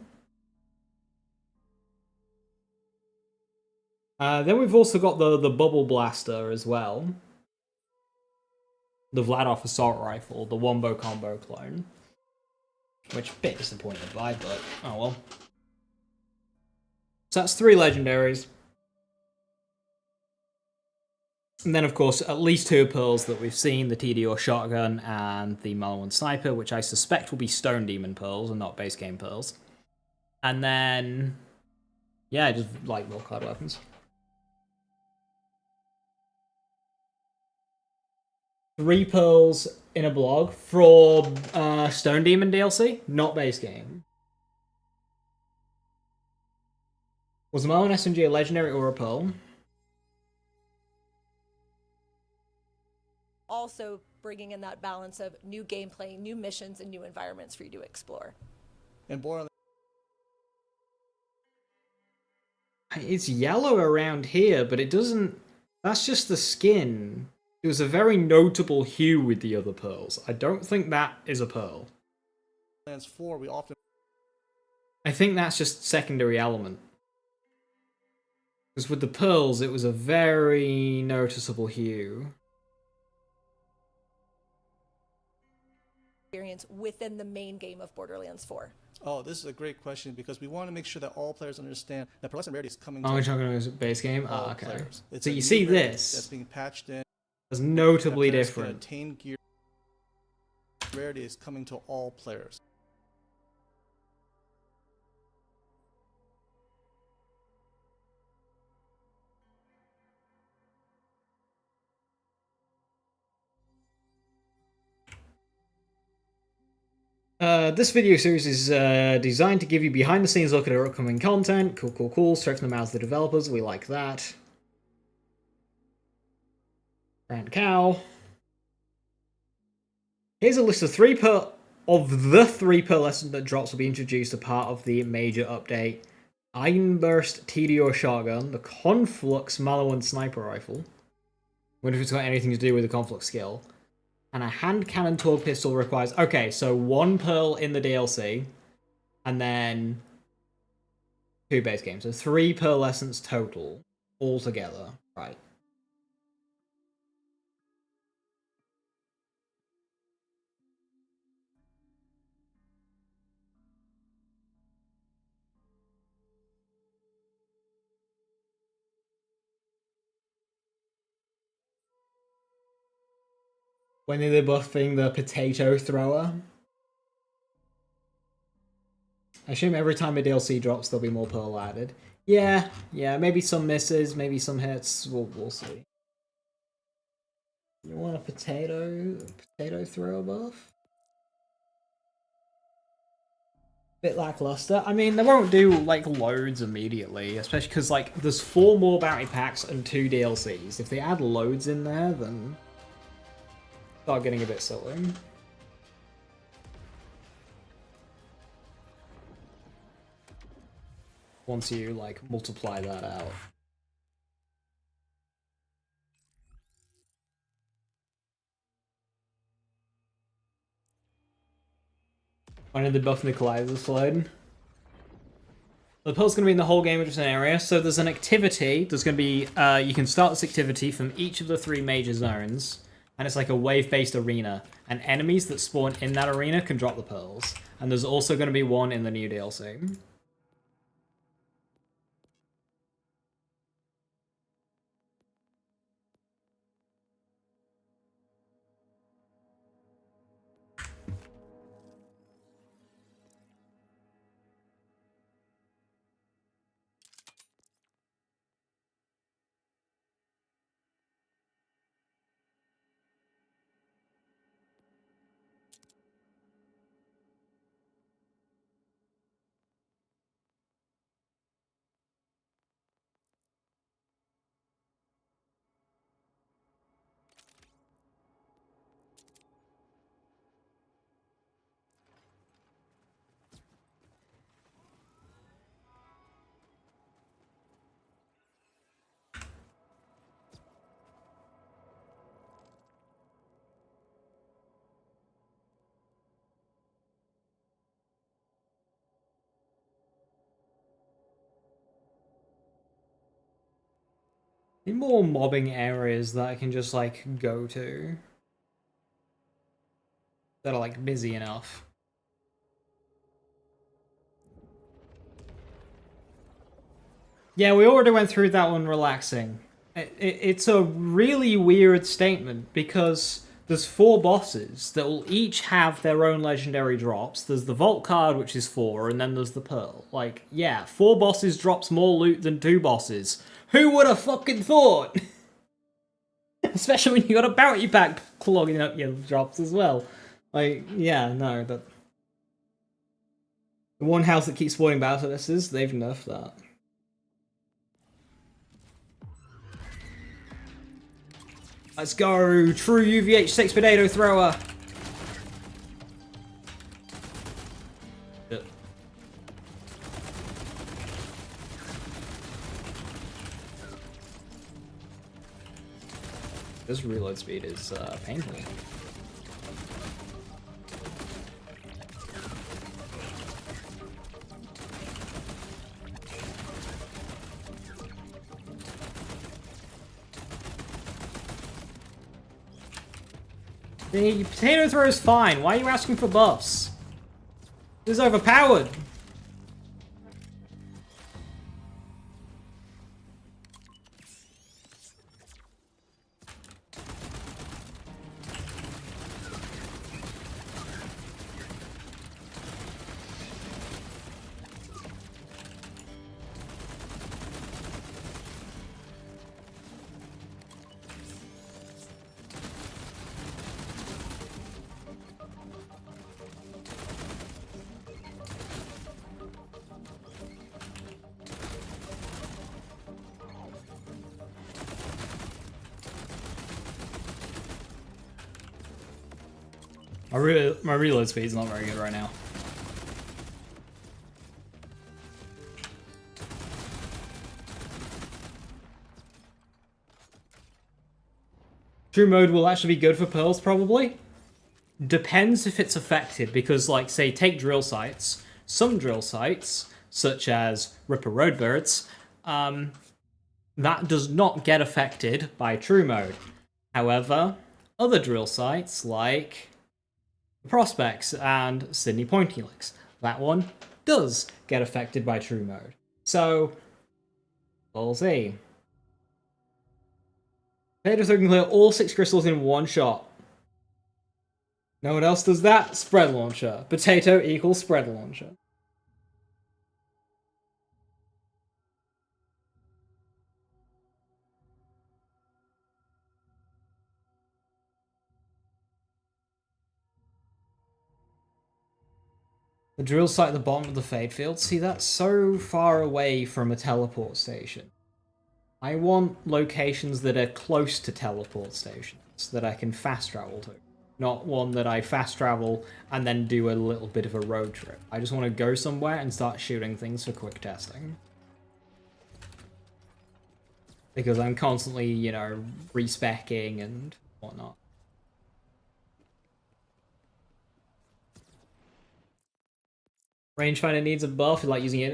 Then we've also got the Bubble Blaster as well. The Vladov Assault Rifle, the Wombo Combo clone. Which, a bit disappointed by, but oh well. So that's 3 legendaries. And then, of course, at least 2 pearls that we've seen, the TDO Shotgun and the Malawan Sniper, which I suspect will be Stone Demon pearls and not base game pearls. And then, yeah, just like roll card weapons. 3 pearls in a blog for Stone Demon DLC, not base game. Was the Malawan SMG a legendary or a pearl? Also bringing in that balance of new gameplay, new missions, and new environments for you to explore. In Borderlands, It's yellow around here, but it doesn't... That's just the skin. It was a very notable hue with the other pearls. I don't think that is a pearl. 4, we often... I think that's just secondary element. Because with the pearls, it was a very noticeable hue. Experience within the main game of Borderlands 4. Oh, this is a great question because we want to make sure that all players understand that pearlescent rarity is coming Oh, to we're talking about base game? all Oh, okay. players. It's So a you new see rarity this. that's being patched in. It's notably that players can different. attain gear. Rarity is coming to all players. This video series is designed to give you behind-the-scenes look at our upcoming content. Cool, cool, cool. Straight from the mouths of the developers. We like that. Grant Cow. Here's a list of the 3 pearlescent that drops will be introduced as part of the major update. Ironburst TDO Shotgun, the Conflux Malawan Sniper Rifle. Wonder if it's got anything to do with the Conflux skill. And a hand cannon torque pistol requires... Okay, so 1 pearl in the DLC. And then 2 base games. So 3 pearlescents total. Altogether. Right. When are they buffing the potato thrower? I assume every time a DLC drops, there'll be more pearl added. Yeah, maybe some misses, maybe some hits. We'll see. You want a potato thrower buff? Bit lackluster. I mean, they won't do like loads immediately, especially because like there's 4 more bounty packs and 2 DLCs. If they add loads in there, then start getting a bit silly. Once you like multiply that out. When did the buff Nikolai's flood? The pearl's going to be in the whole game of just an area. So there's an activity. There's going to be you can start this activity from each of the 3 major zones, and it's like a wave-based arena. And enemies that spawn in that arena can drop the pearls. And there's also going to be one in the new DLC. Need more mobbing areas that I can just like go to. That are like busy enough. Yeah, we already went through that one relaxing. It's a really weird statement because there's 4 bosses that will each have their own legendary drops. There's the Vault card, which is 4, and then there's the Pearl. Like, yeah, 4 bosses drops more loot than 2 bosses. Who would have fucking thought? Especially when you got a bounty pack clogging up your drops as well. Like, yeah, no, that... The one house that keeps spawning Battlefists, they've nerfed that. Let's go! True UVH 6 potato thrower! This reload speed is painful. The potato thrower is fine. Why are you asking for buffs? This is overpowered. My reload speed is not very good right now. True mode will actually be good for pearls, probably. Depends if it's affected, because, like, say, take drill sites. Some drill sites, such as Ripper Roadbirds, that does not get affected by true mode. However, other drill sites, like Prospects and Sydney Point Helix, that one does get affected by true mode. So, we'll see. Potato Thrower can clear all 6 crystals in one shot. No one else does that? Spread launcher. Potato equals spread launcher. The drill site at the bottom of the Fade Field. See, that's so far away from a teleport station. I want locations that are close to teleport stations that I can fast travel to. Not one that I fast travel and then do a little bit of a road trip. I just want to go somewhere and start shooting things for quick testing. Because I'm constantly, you know, respecking and whatnot. Rangefinder needs a buff. You like using it,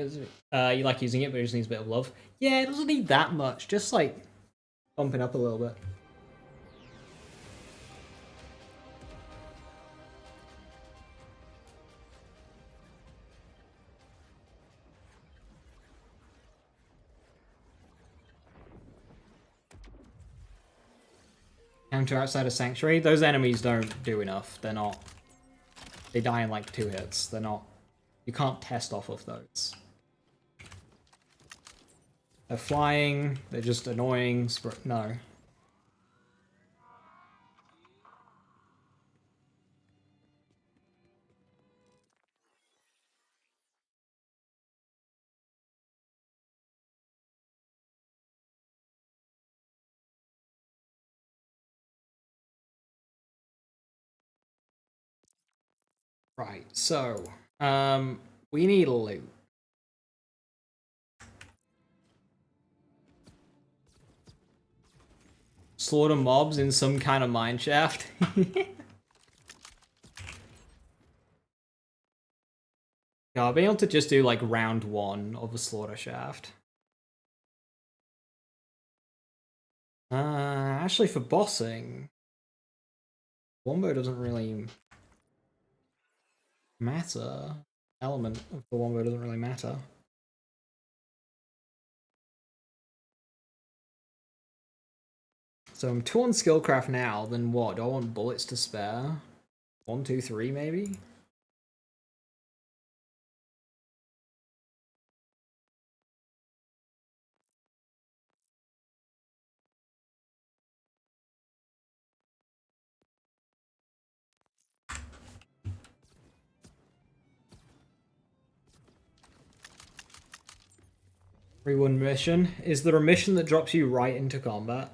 but it just needs a bit of love. Yeah, it doesn't need that much. Just like bumping up a little bit. Counter outside of Sanctuary. Those enemies don't do enough. They're not. They die in like 2 hits. They're not. You can't test off of those. They're flying. They're just annoying. No. Right, so, we need loot. Slaughter mobs in some kind of mine shaft. Yeah, I'll be able to just do like round 1 of a slaughter shaft. Actually for bossing, Wombo doesn't really matter. Element of the Wombo doesn't really matter. So I'm 2 on Skillcraft now, then what? Do I want bullets to spare? 1, 2, 3 maybe? Rewon mission. Is there a mission that drops you right into combat?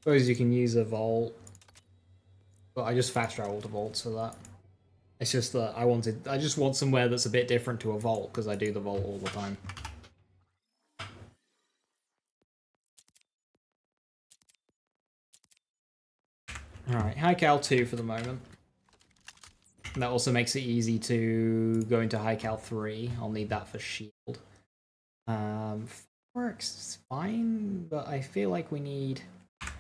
Suppose you can use a vault, but I just fast traveled to vaults for that. It's just that I just want somewhere that's a bit different to a vault because I do the vault all the time. Alright, High Cal 2 for the moment. And that also makes it easy to go into High Cal 3. I'll need that for shield. Works fine, but I feel like we need...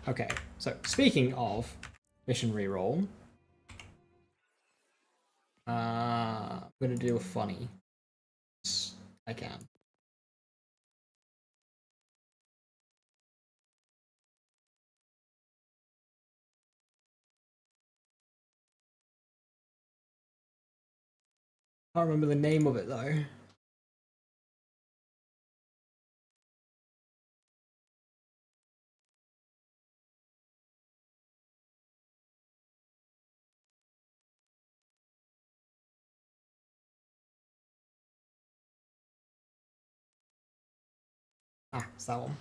Okay, so speaking of mission reroll, I'm gonna do a funny. I can. Can't remember the name of it though. Ah, it's that one.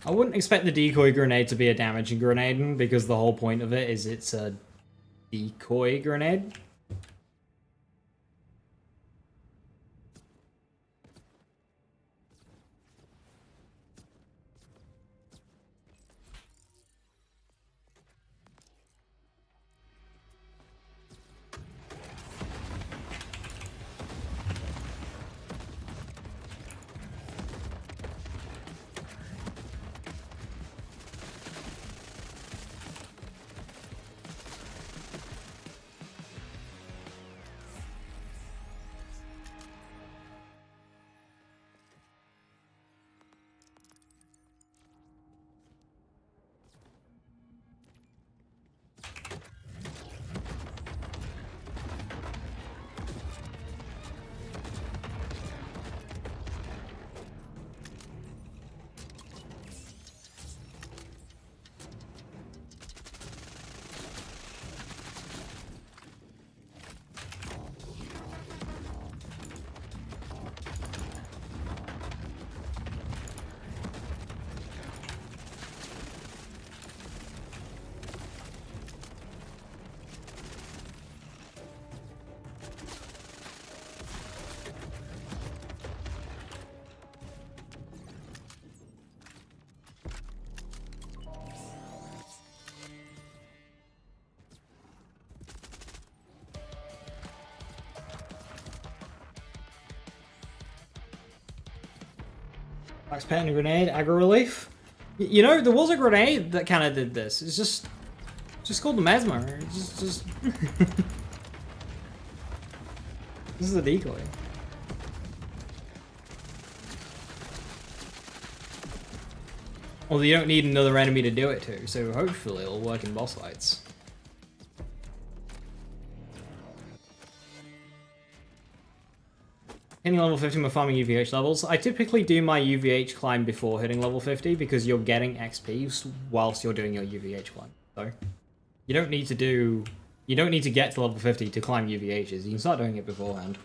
I wouldn't expect the decoy grenade to be a damaging grenade because the whole point of it is it's a decoy grenade. Max Pen grenade, aggro relief. You know, there was a grenade that kind of did this. It's just called the Mesmer. It's just this is a decoy. Well, you don't need another enemy to do it to, so hopefully it'll work in boss fights. Hitting level 50 when farming UVH levels. I typically do my UVH climb before hitting level 50 because you're getting XP whilst you're doing your UVH climb. So you don't need to get to level 50 to climb UVHs. You can start doing it beforehand.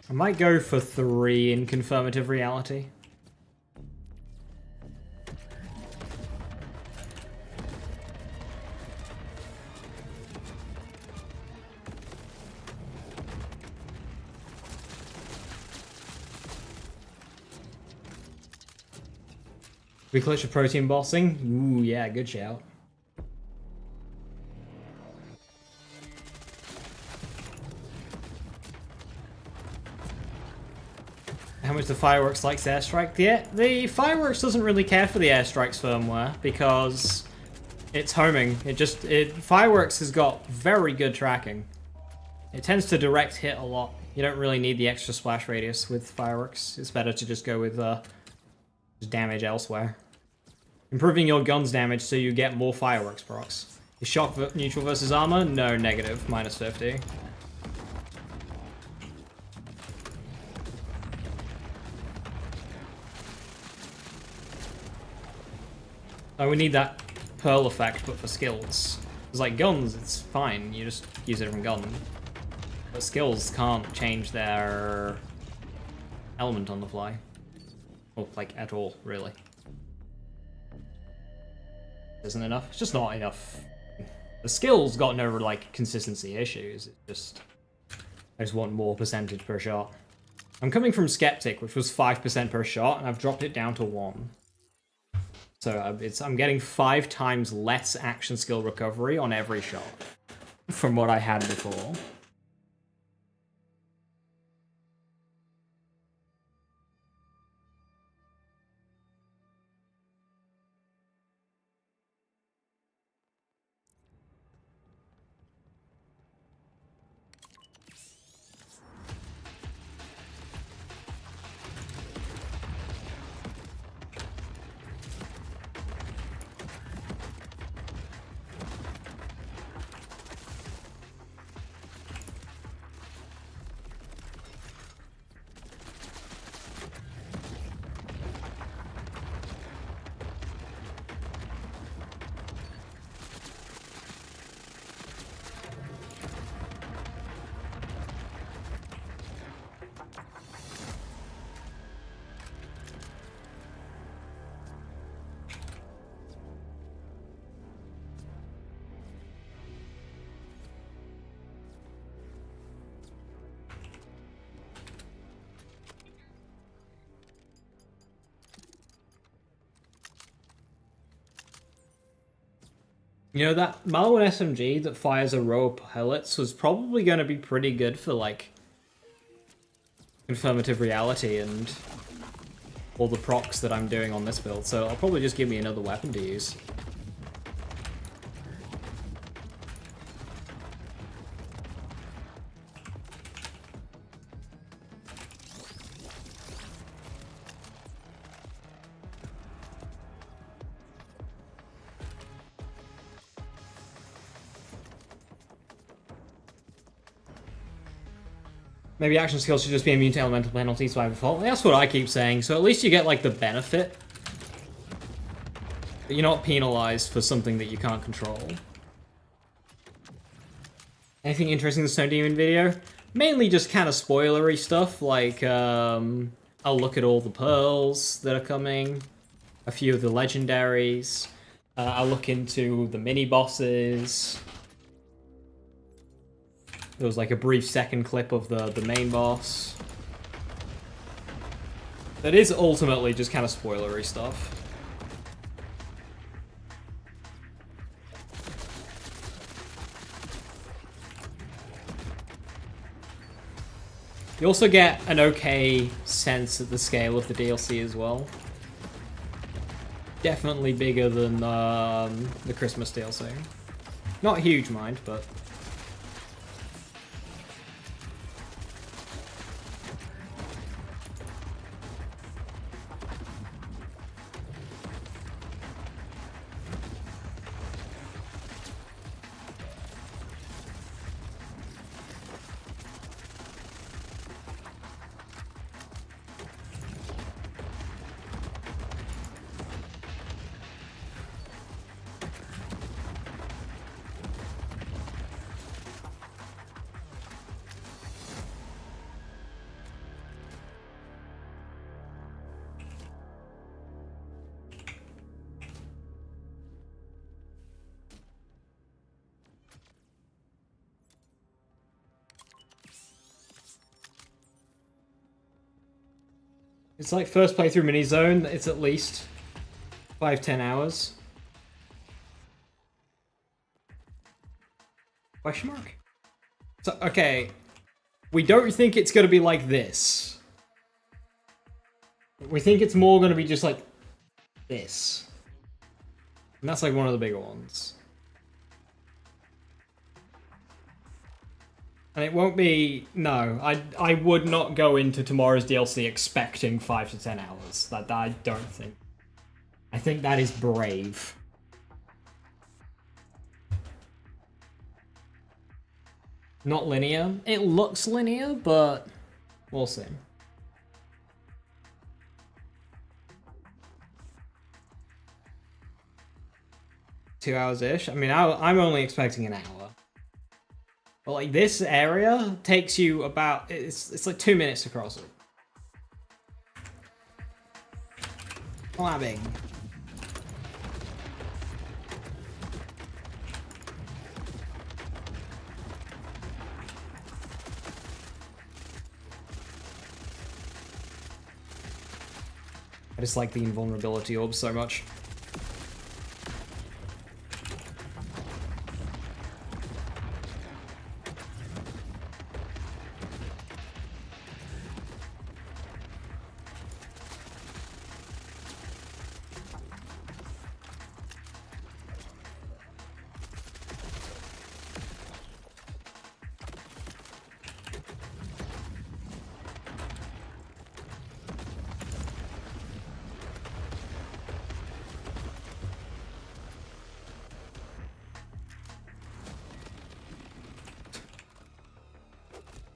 I might go for 3 in confirmative reality. We clutch a protein bossing? Ooh, yeah, good shout. How much the fireworks likes airstrike? The fireworks doesn't really care for the airstrikes firmware because it's homing. Fireworks has got very good tracking. It tends to direct hit a lot. You don't really need the extra splash radius with fireworks. It's better to just go with just damage elsewhere. Improving your gun's damage so you get more fireworks procs. Is shock neutral versus armor? No, negative, -50. Oh, we need that pearl effect, but for skills. It's like guns, it's fine. You just use a different gun. But skills can't change their element on the fly. Or, like, at all, really. Isn't enough? It's just not enough. The skills got no, like, consistency issues. It's just... I just want more percentage per shot. I'm coming from Skeptic, which was 5% per shot, and I've dropped it down to 1. So I'm getting 5 times less action skill recovery on every shot from what I had before. You know, that Malwin SMG that fires a row of pellets was probably going to be pretty good for, like, confirmative reality and all the procs that I'm doing on this build, so I'll probably just give me another weapon to use. Maybe action skills should just be immune to elemental penalties by default. That's what I keep saying, so at least you get, like, the benefit But you're not penalized for something that you can't control. Anything interesting in the Stone Demon video? Mainly just kind of spoilery stuff, like, I'll look at all the pearls that are coming, a few of the legendaries, I'll look into the mini-bosses. There was like a brief second clip of the main boss. That is ultimately just kind of spoilery stuff. You also get an okay sense of the scale of the DLC as well. Definitely bigger than the Christmas DLC. Not huge, mind, but... It's like first playthrough mini zone, it's at least 5-10 hours. Question mark? So, okay. We don't think it's gonna be like this. We think it's more gonna be just like this. And that's like one of the bigger ones. And it won't be... No, I would not go into tomorrow's DLC expecting 5 to 10 hours. That I don't think. I think that is brave. Not linear. It looks linear, but we'll see. Two hours-ish? I mean, I'm only expecting an hour. But like this area takes you about it's like 2 minutes to cross it. Clabbing. I just like the invulnerability orb so much.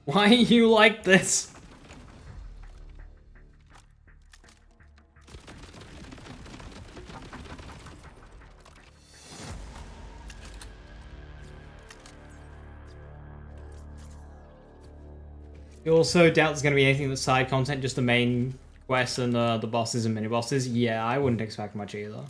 Why are you like this? You also doubt there's going to be anything that's side content, just the main quests and the bosses and mini-bosses? Yeah, I wouldn't expect much either.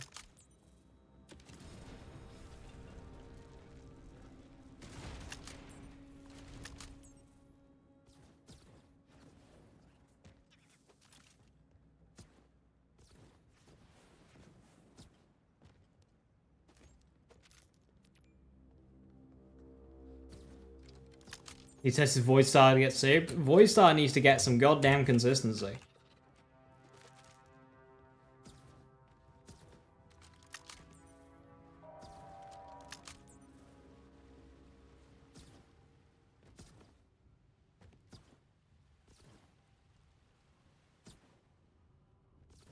He tested Void Star to get saved. Void Star needs to get some goddamn consistency.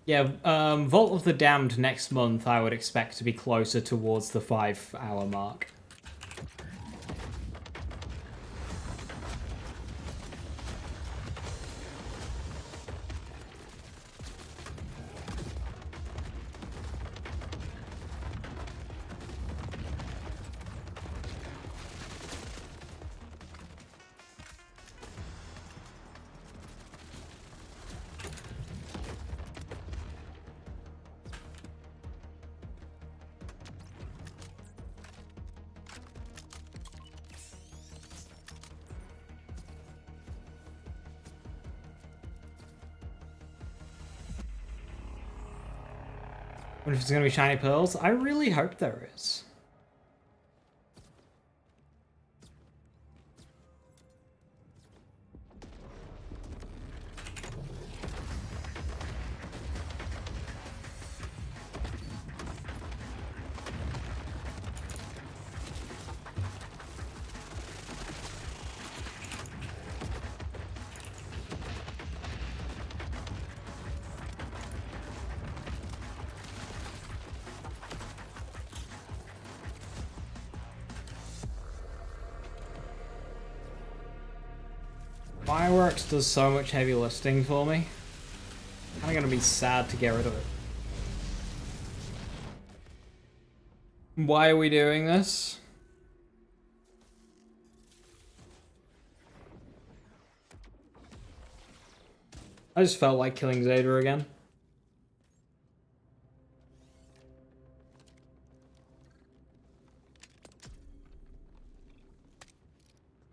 Yeah, Vault of the Damned next month I would expect to be closer towards the 5-hour mark. And if it's gonna be shiny pearls, I really hope there is. Fireworks does so much heavy lifting for me. I'm gonna be sad to get rid of it. Why are we doing this? I just felt like killing Zeta again.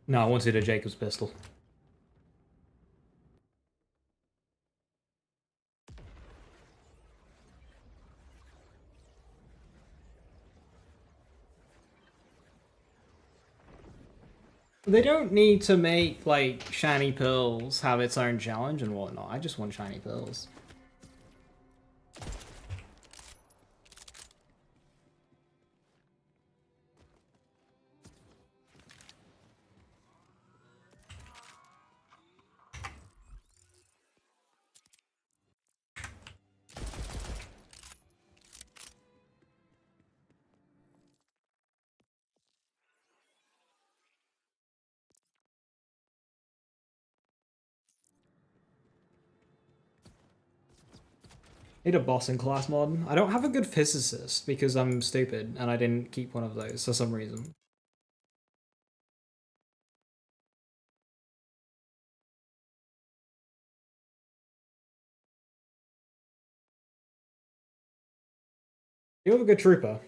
No, I wanted a Jacob's pistol. They don't need to make, like, shiny pearls have its own challenge and whatnot. I just want shiny pearls. Need a boss in class mod. I don't have a good physicist because I'm stupid and I didn't keep one of those for some reason. You have a good trooper.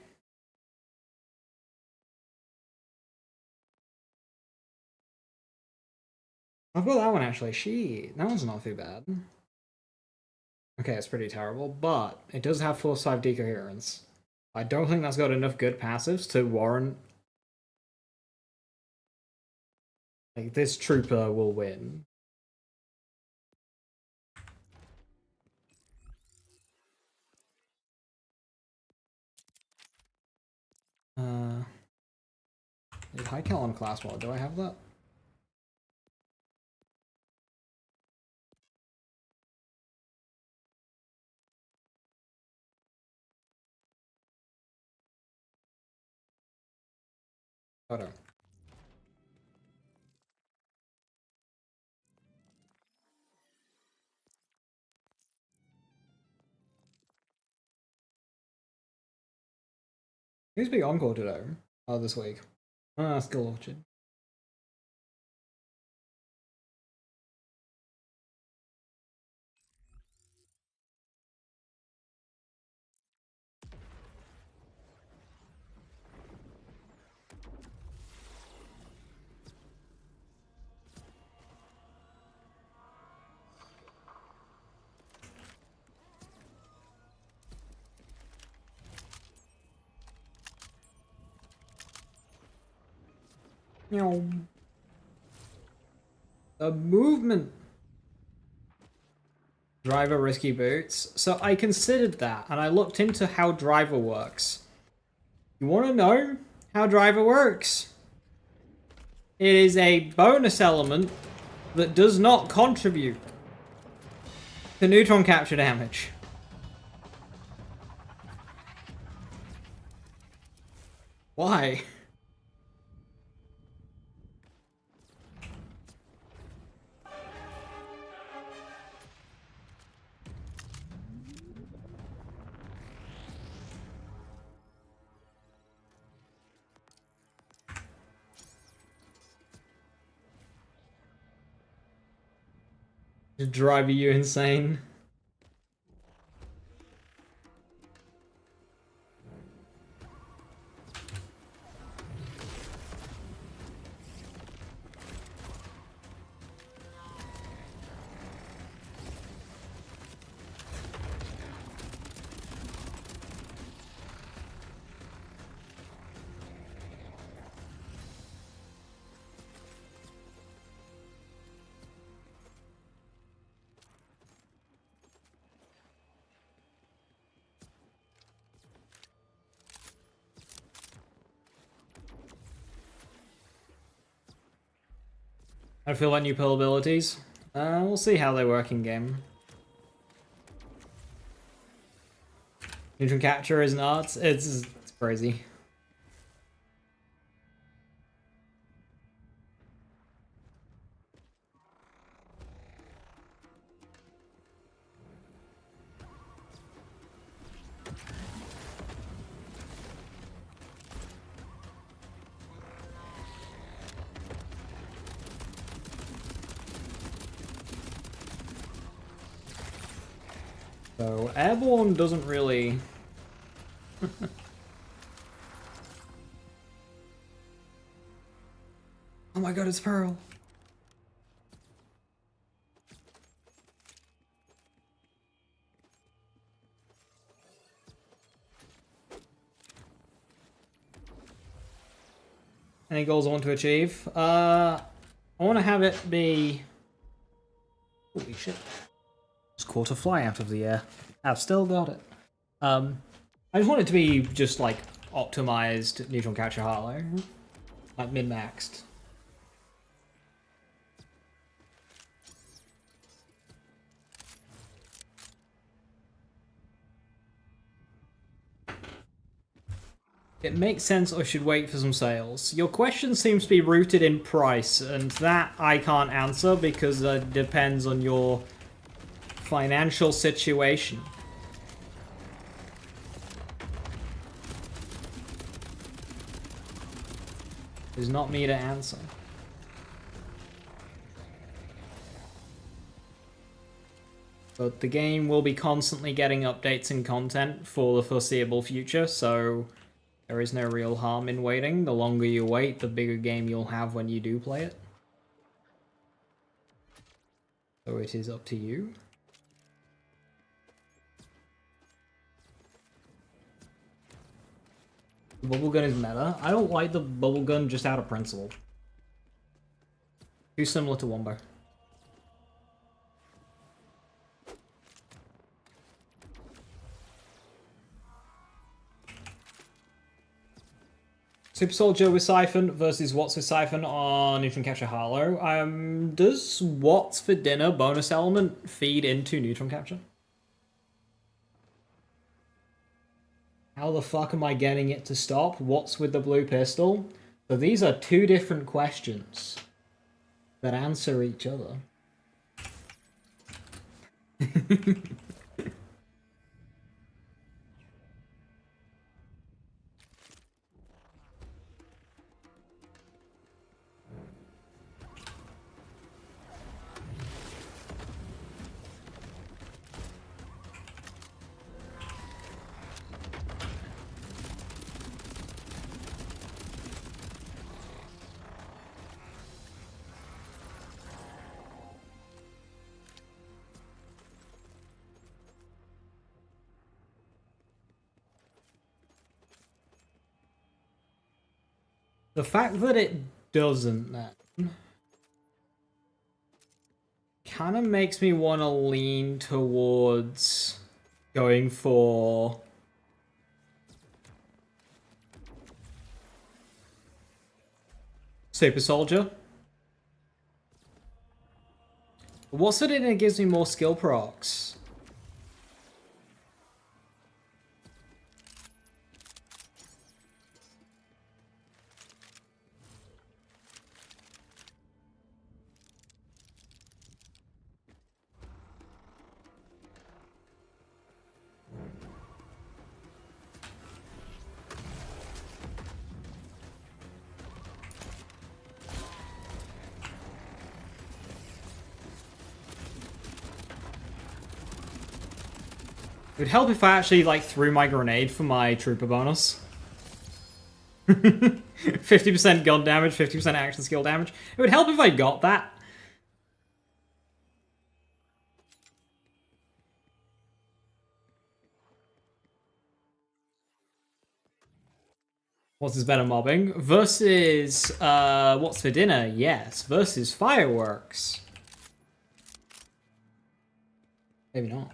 I've got that one actually. That one's not too bad. Okay, it's pretty terrible, but it does have force 5 decoherence. I don't think that's got enough good passives to warrant... Like, this trooper will win. High cal on class mod, do I have that? Oh no. Who's big encore today? Oh, this week. Ah, Skill Orchard. The movement. Driver risky boots. So I considered that and I looked into how driver works. You want to know how driver works? It is a bonus element that does not contribute to neutron capture damage. Why? Driver, you insane? I feel like new pull abilities. We'll see how they work in game. Neutron capture is nuts. It's crazy. So airborne doesn't really. Oh my god, it's Pearl. Any goals I want to achieve? I want to have it be. Holy shit. Just caught a fly out of the air. I've still got it. I just want it to be just like optimized neutron capture hardware. Like min-maxed. It makes sense or should wait for some sales. Your question seems to be rooted in price, and that I can't answer because it depends on your financial situation. It's not me to answer. But the game will be constantly getting updates and content for the foreseeable future, so there is no real harm in waiting. The longer you wait, the bigger game you'll have when you do play it. So it is up to you. The bubble gun is meta. I don't like the bubble gun just out of principle. Too similar to Wombo. Super Soldier with Siphon versus What's with Siphon on Neutron Capture Harlow. Does What's for Dinner bonus element feed into Neutron Capture? How the fuck am I getting it to stop? What's with the blue pistol? So these are two different questions that answer each other. The fact that it doesn't then kind of makes me want to lean towards going for Super Soldier. What's it in it gives me more skill procs? It would help if I actually, like, threw my grenade for my trooper bonus. 50% gun damage, 50% action skill damage. It would help if I got that. What's his better mobbing? Versus, What's for Dinner? Yes. Versus Fireworks. Maybe not.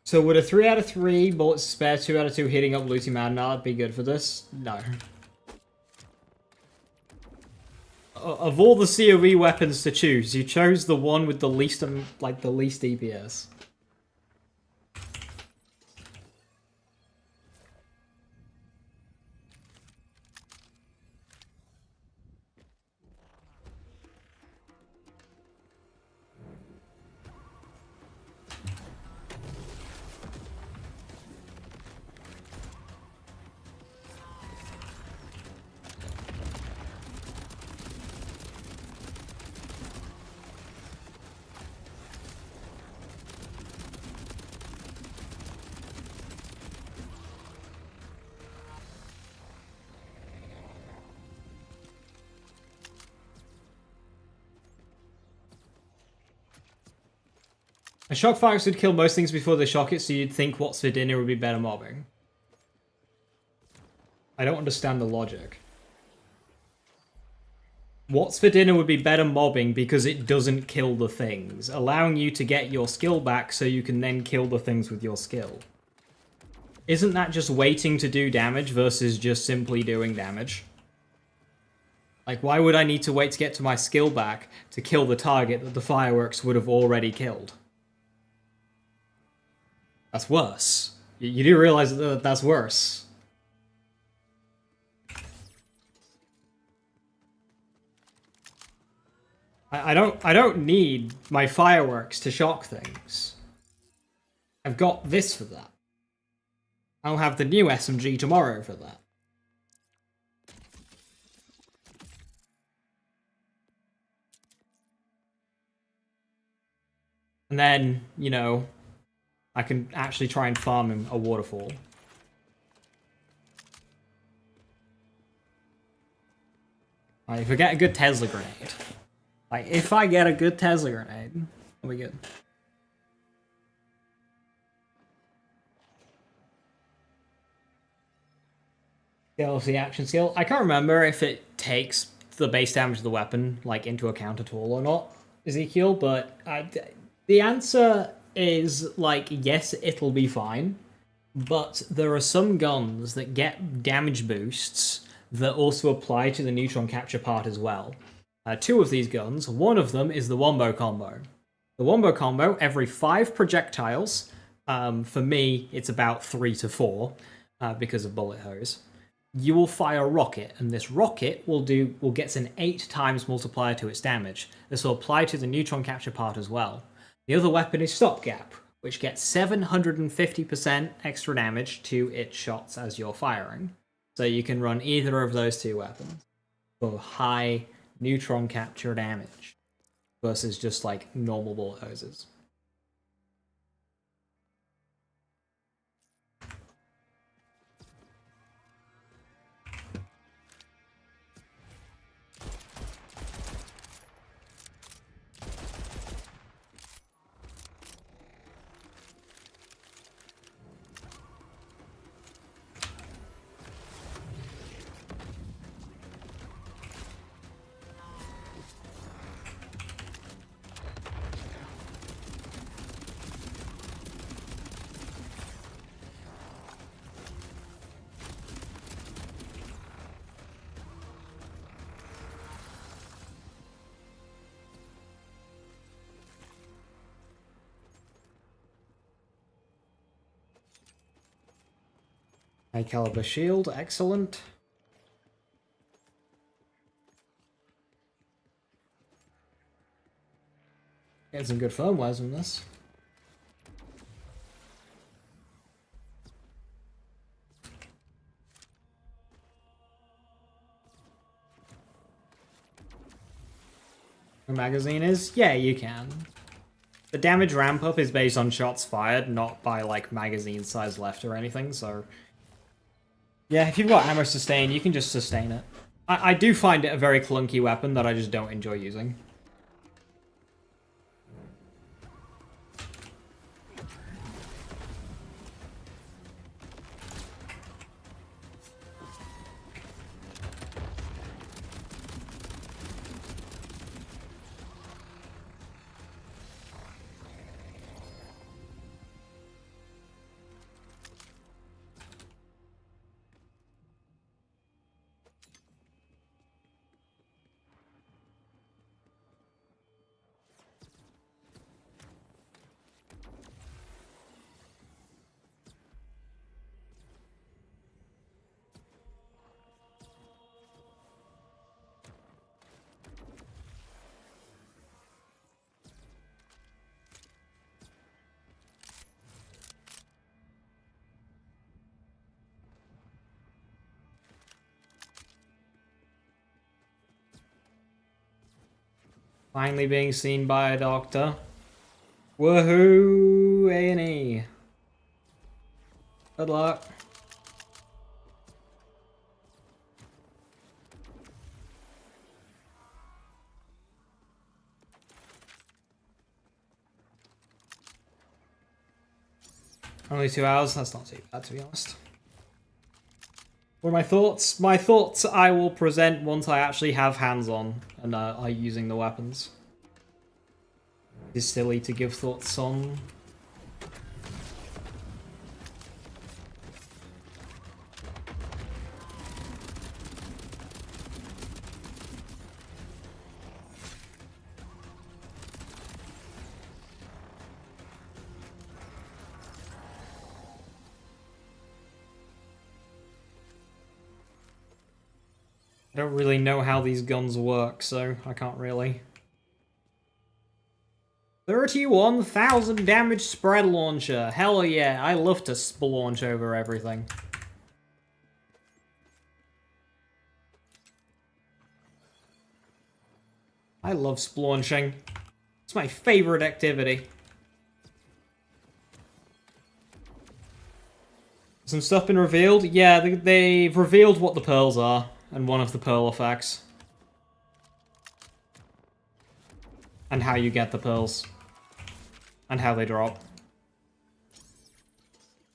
So would a 3 out of 3 bullets spare 2 out of 2 hitting up Lucy Madnard be good for this? No. Of all the COV weapons to choose, you chose the one with the least, the least DPS. A shock virus would kill most things before they shock it, so you'd think what's for dinner would be better mobbing. I don't understand the logic. What's for dinner would be better mobbing because it doesn't kill the things, allowing you to get your skill back so you can then kill the things with your skill. Isn't that just waiting to do damage versus just simply doing damage? Like, why would I need to wait to get to my skill back to kill the target that the fireworks would have already killed? That's worse. You do realize that that's worse. I don't need my fireworks to shock things. I've got this for that. I'll have the new SMG tomorrow for that. And then, you know, I can actually try and farm him a waterfall. Like, if I get a good Tesla grenade. Like, if I get a good Tesla grenade, I'll be good. Scale of the action skill. I can't remember if it takes the base damage of the weapon, like, into account at all or not, Ezekiel, but the answer is, like, yes, it'll be fine, but there are some guns that get damage boosts that also apply to the neutron capture part as well. Two of these guns, one of them is the Wombo combo. The Wombo combo, every 5 projectiles, for me, it's about 3 to 4, because of bullet hose, you will fire a rocket, and this rocket will get an 8 times multiplier to its damage. This will apply to the neutron capture part as well. The other weapon is Stopgap, which gets 750% extra damage to its shots as you're firing. So you can run either of those two weapons for high neutron capture damage versus just like normal bullet hoses. High caliber shield, excellent. Get some good firmwares on this. The magazine is? Yeah, you can. The damage ramp up is based on shots fired, not by like magazine size left or anything, so yeah, if you've got ammo sustain, you can just sustain it. I do find it a very clunky weapon that I just don't enjoy using. Finally being seen by a doctor. Woohoo! A&E. Good luck. Only 2 hours? That's not too bad, to be honest. What are my thoughts? My thoughts I will present once I actually have hands on and are using the weapons. It is silly to give thoughts on. I don't really know how these guns work, so I can't really. 31,000 damage spread launcher. Hell yeah, I love to splaunch over everything. I love splaunching. It's my favorite activity. Some stuff been revealed? Yeah, they've revealed what the pearls are. And one of the pearl effects. And how you get the pearls. And how they drop.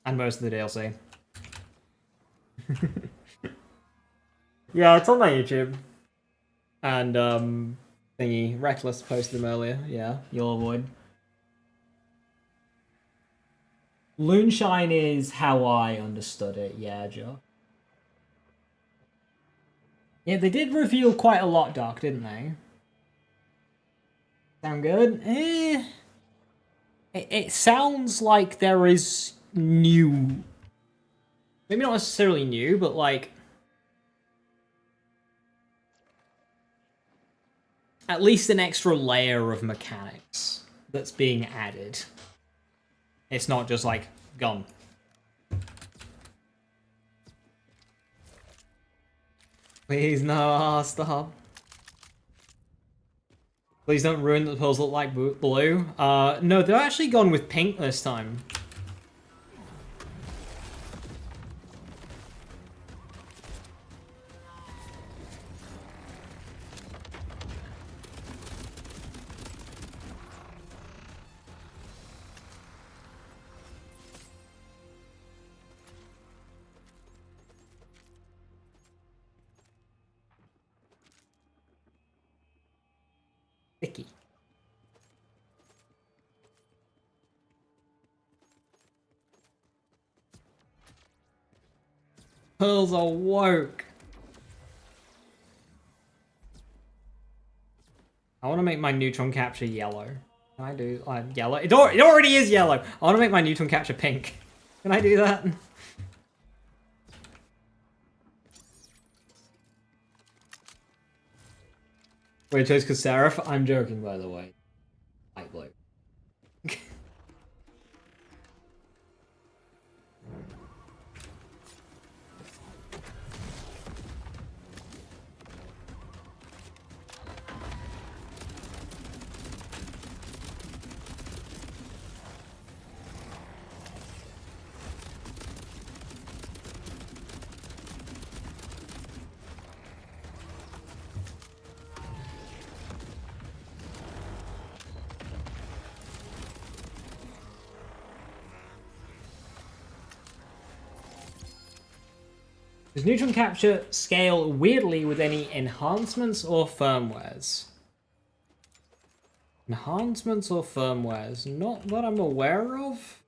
And most of the DLC. Yeah, it's on my YouTube. And, thingy, Reckless posted them earlier. Yeah, you'll avoid. Moonshine is how I understood it, yeah, Joe. Yeah, they did reveal quite a lot, Doc, didn't they? Sound good? It sounds like there is new... Maybe not necessarily new, but like... At least an extra layer of mechanics that's being added. It's not just like, gone. Please, no, stop. Please don't ruin that the pearls look like blue. No, they're actually gone with pink this time. Sticky. Pearls are woke. I want to make my neutron capture yellow. Can I do yellow? It already is yellow. I want to make my neutron capture pink. Can I do that? Wait, chose Seraph? I'm joking, by the way. Light blue. Does neutron capture scale weirdly with any enhancements or firmwares? Enhancements or firmwares? Not that I'm aware of.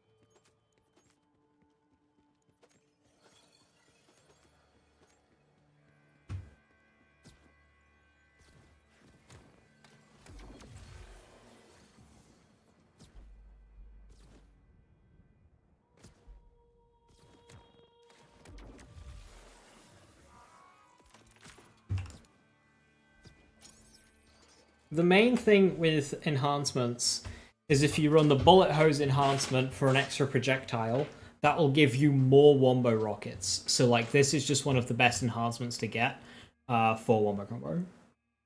The main thing with enhancements is if you run the bullet hose enhancement for an extra projectile, that will give you more wombo rockets. So like this is just one of the best enhancements to get for wombo combo.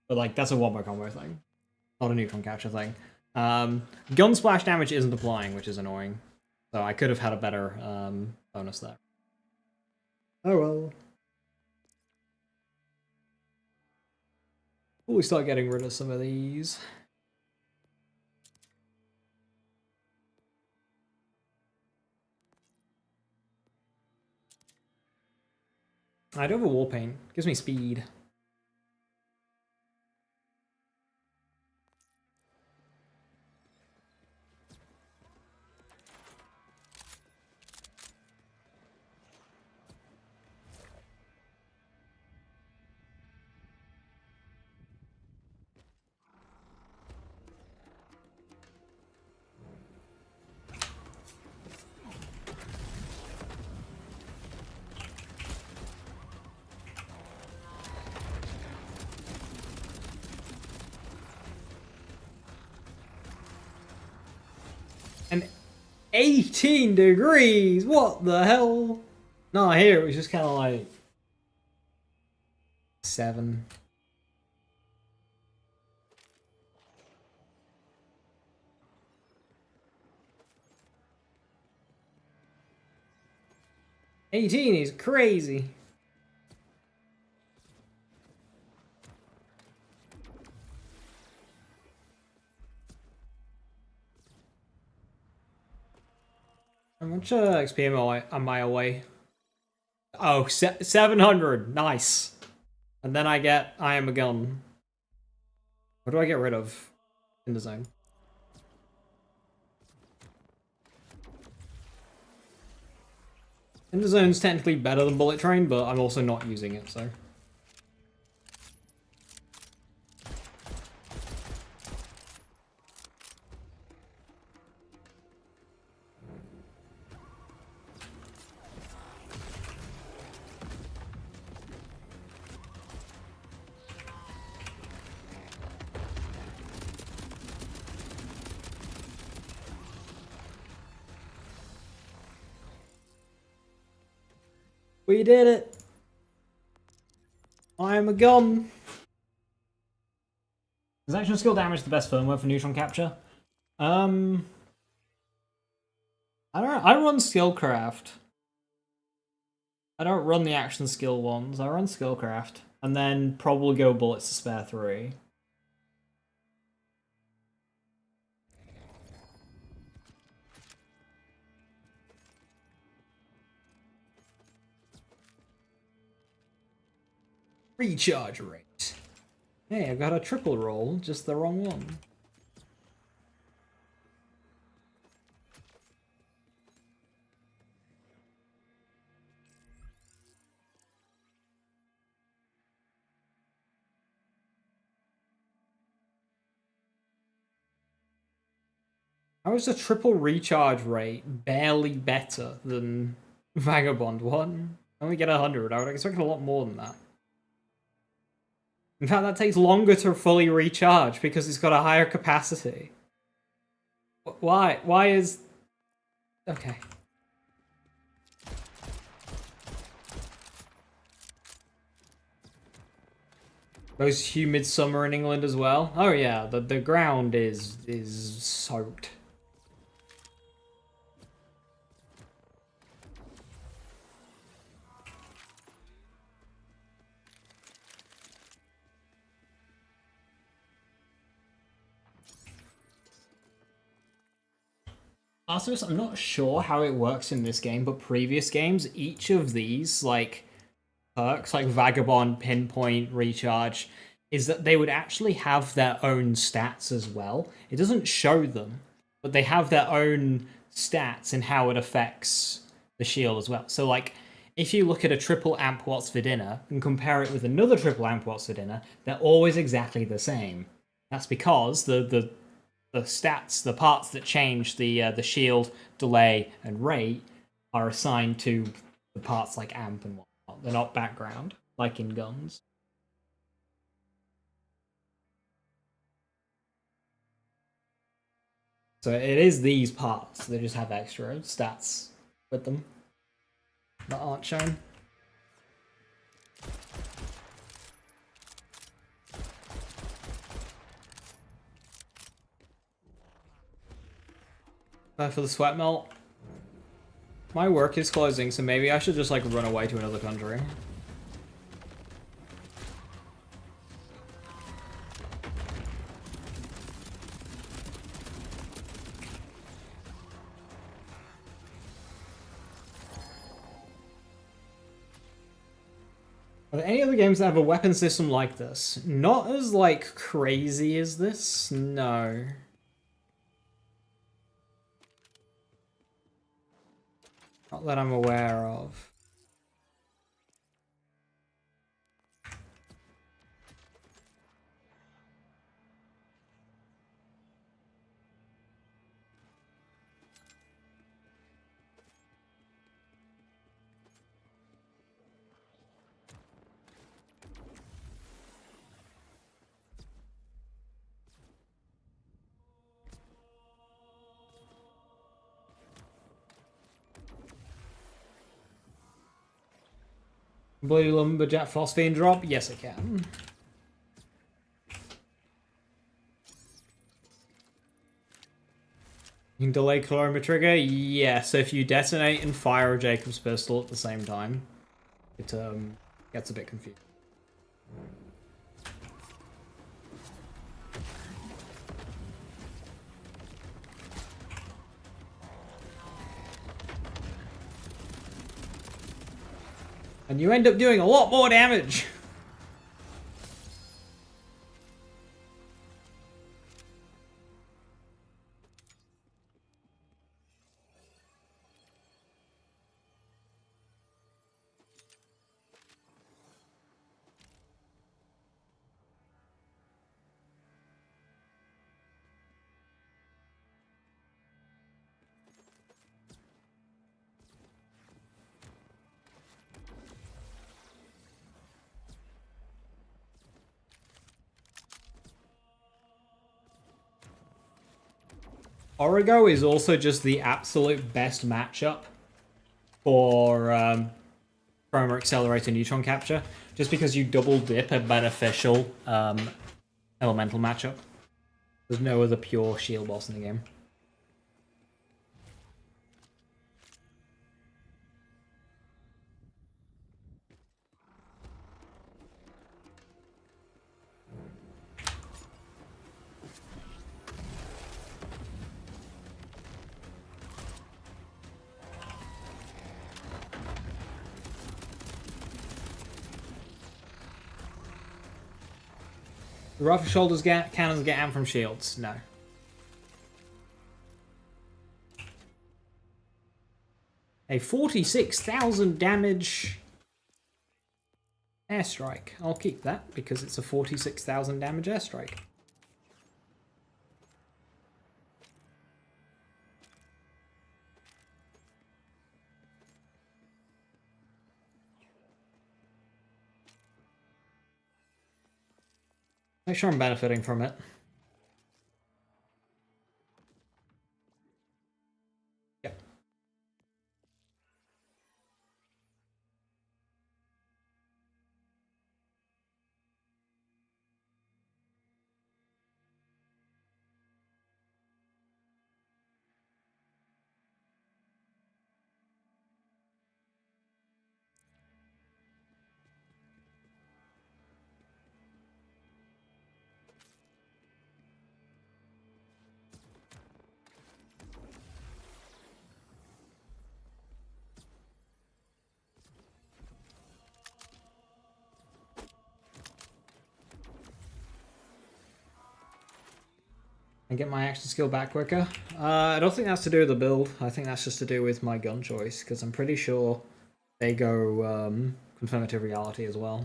But like that's a wombo combo thing. Not a neutron capture thing. Gun splash damage isn't applying, which is annoying. So I could have had a better bonus there. Oh well. We start getting rid of some of these. I do have a war paint. Gives me speed. And 18 degrees! What the hell? No, here it was just kind of like 7. $18 is crazy. How much XP am I away? Oh, 700. Nice. And then I get I am a gun. What do I get rid of in the zone? In the zone's technically better than bullet train, but I'm also not using it, so. We did it! I am a gun! Is action skill damage the best firmware for neutron capture? I don't know. I run Skillcraft. I don't run the action skill ones. I run Skillcraft. And then probably go bullets to spare 3. Recharge rate. Hey, I got a triple roll, just the wrong one. How is a triple recharge rate barely better than Vagabond 1? I only get 100. I would expect a lot more than that. In fact, that takes longer to fully recharge because it's got a higher capacity. Why? Why is... Okay. Most humid summer in England as well. Oh yeah, the ground is soaked. Also, I'm not sure how it works in this game, but previous games, each of these, like, perks, like Vagabond, Pinpoint, Recharge, is that they would actually have their own stats as well. It doesn't show them, but they have their own stats and how it affects the shield as well. So, like, if you look at a triple amp watts for dinner and compare it with another triple amp watts for dinner, they're always exactly the same. That's because the stats, the parts that change the shield, delay, and rate are assigned to the parts like amp and whatnot. They're not background, like in guns. So it is these parts. They just have extra stats with them that aren't shown. For the sweat melt. My work is closing, so maybe I should just like run away to another country. Are there any other games that have a weapon system like this? Not as, like, crazy as this? No. Not that I'm aware of. Bloody Lumberjack Phosphine drop? Yes, it can. You can delay Chloroma trigger? Yeah, so if you detonate and fire a Jacob's pistol at the same time, it gets a bit confusing. And you end up doing a lot more damage. Origo is also just the absolute best matchup for Chroma Accelerator Neutron Capture, just because you double dip a beneficial elemental matchup. There's no other pure shield boss in the game. The rifle shoulders cannons get amp from shields? No. A 46,000 damage airstrike. I'll keep that because it's a 46,000 damage airstrike. Make sure I'm benefiting from it. Yep. And get my action skill back quicker. I don't think that's to do with the build. I think that's just to do with my gun choice, because I'm pretty sure they go confirmative reality as well.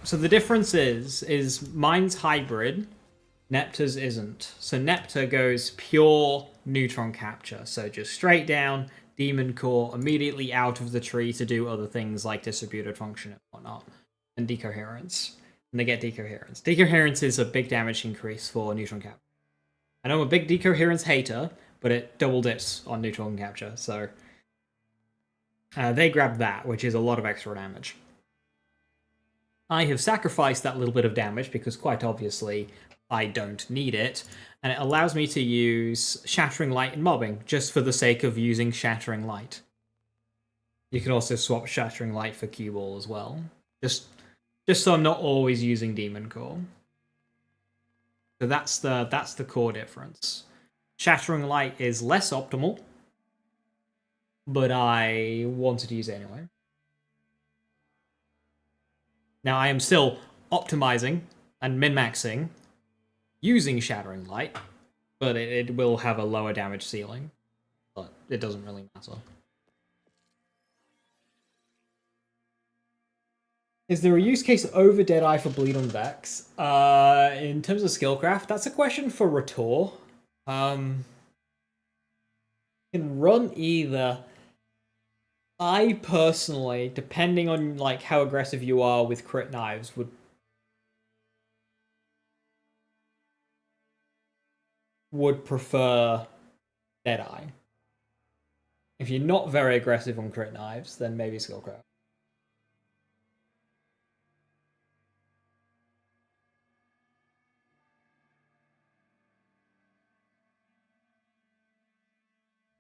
So the difference is mine's hybrid, Nepta's isn't. So Nepta goes pure neutron capture. So just straight down, demon core, immediately out of the tree to do other things like distributed function and whatnot. And decoherence. And they get decoherence. Decoherence is a big damage increase for neutron capture. I know I'm a big decoherence hater, but it double dips on neutron capture, so they grab that, which is a lot of extra damage. I have sacrificed that little bit of damage because quite obviously I don't need it, and it allows me to use Shattering Light and Mobbing just for the sake of using Shattering Light. You can also swap Shattering Light for Cue Ball as well, just so I'm not always using Demon Core. So that's the core difference. Shattering Light is less optimal, but I wanted to use it anyway. Now I am still optimizing and min-maxing using Shattering Light, but it will have a lower damage ceiling. But it doesn't really matter. Is there a use case over Deadeye for Bleed on Vex? In terms of skillcraft, that's a question for Retour. Can run either. I personally, depending on like how aggressive you are with crit knives, would prefer Deadeye. If you're not very aggressive on crit knives, then maybe skillcraft.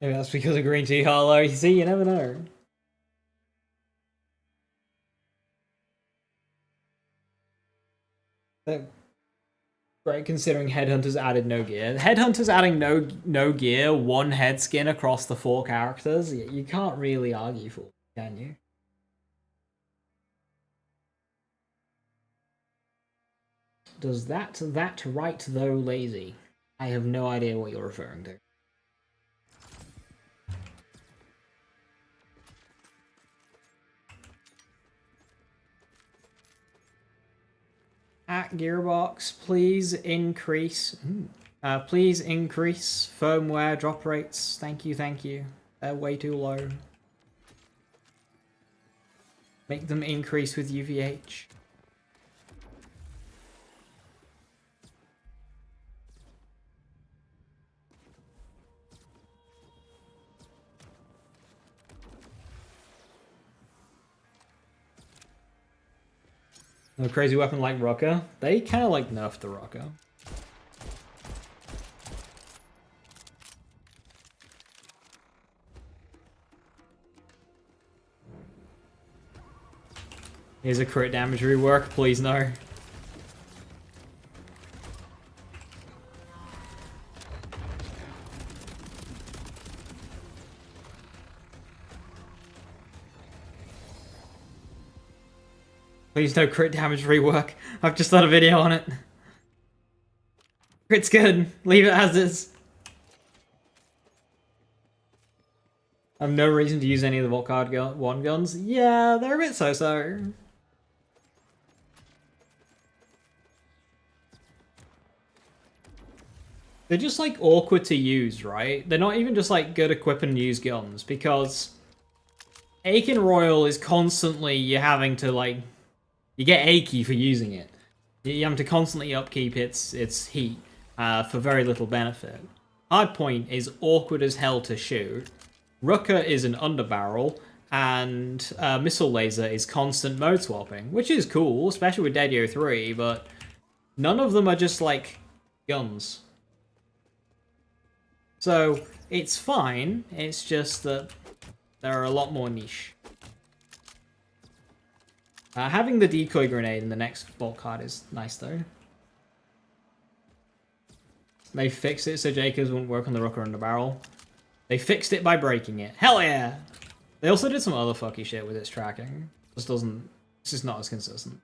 Maybe that's because of Green Tea Hollow. You see, you never know. Right, considering Headhunters added no gear. Headhunters adding no gear, one head skin across the 4 characters, you can't really argue for it, can you? Does that right though lazy? I have no idea what you're referring to. At Gearbox, please increase firmware drop rates. Thank you. They're way too low. Make them increase with UVH. A crazy weapon like Rocker. They kind of like nerfed the Rocker. Here's a crit damage rework, please no. Please no crit damage rework. I've just done a video on it. Crit's good. Leave it as is. I have no reason to use any of the Vault Card 1 guns. Yeah, they're a bit so-so. They're just like awkward to use, right? They're not even just like good equip and use guns, because Aiken Royal is constantly you're having to like you get achy for using it. You have to constantly upkeep its heat for very little benefit. Hardpoint is awkward as hell to shoot. Rucker is an underbarrel, and Missile Laser is constant mode swapping, which is cool, especially with Dedio 3, but none of them are just like guns. So it's fine, it's just that there are a lot more niche. Having the decoy grenade in the next vault card is nice though. They fixed it so Jacobs wouldn't work on the Rucker underbarrel. They fixed it by breaking it. Hell yeah! They also did some other fucky shit with its tracking. It's just not as consistent.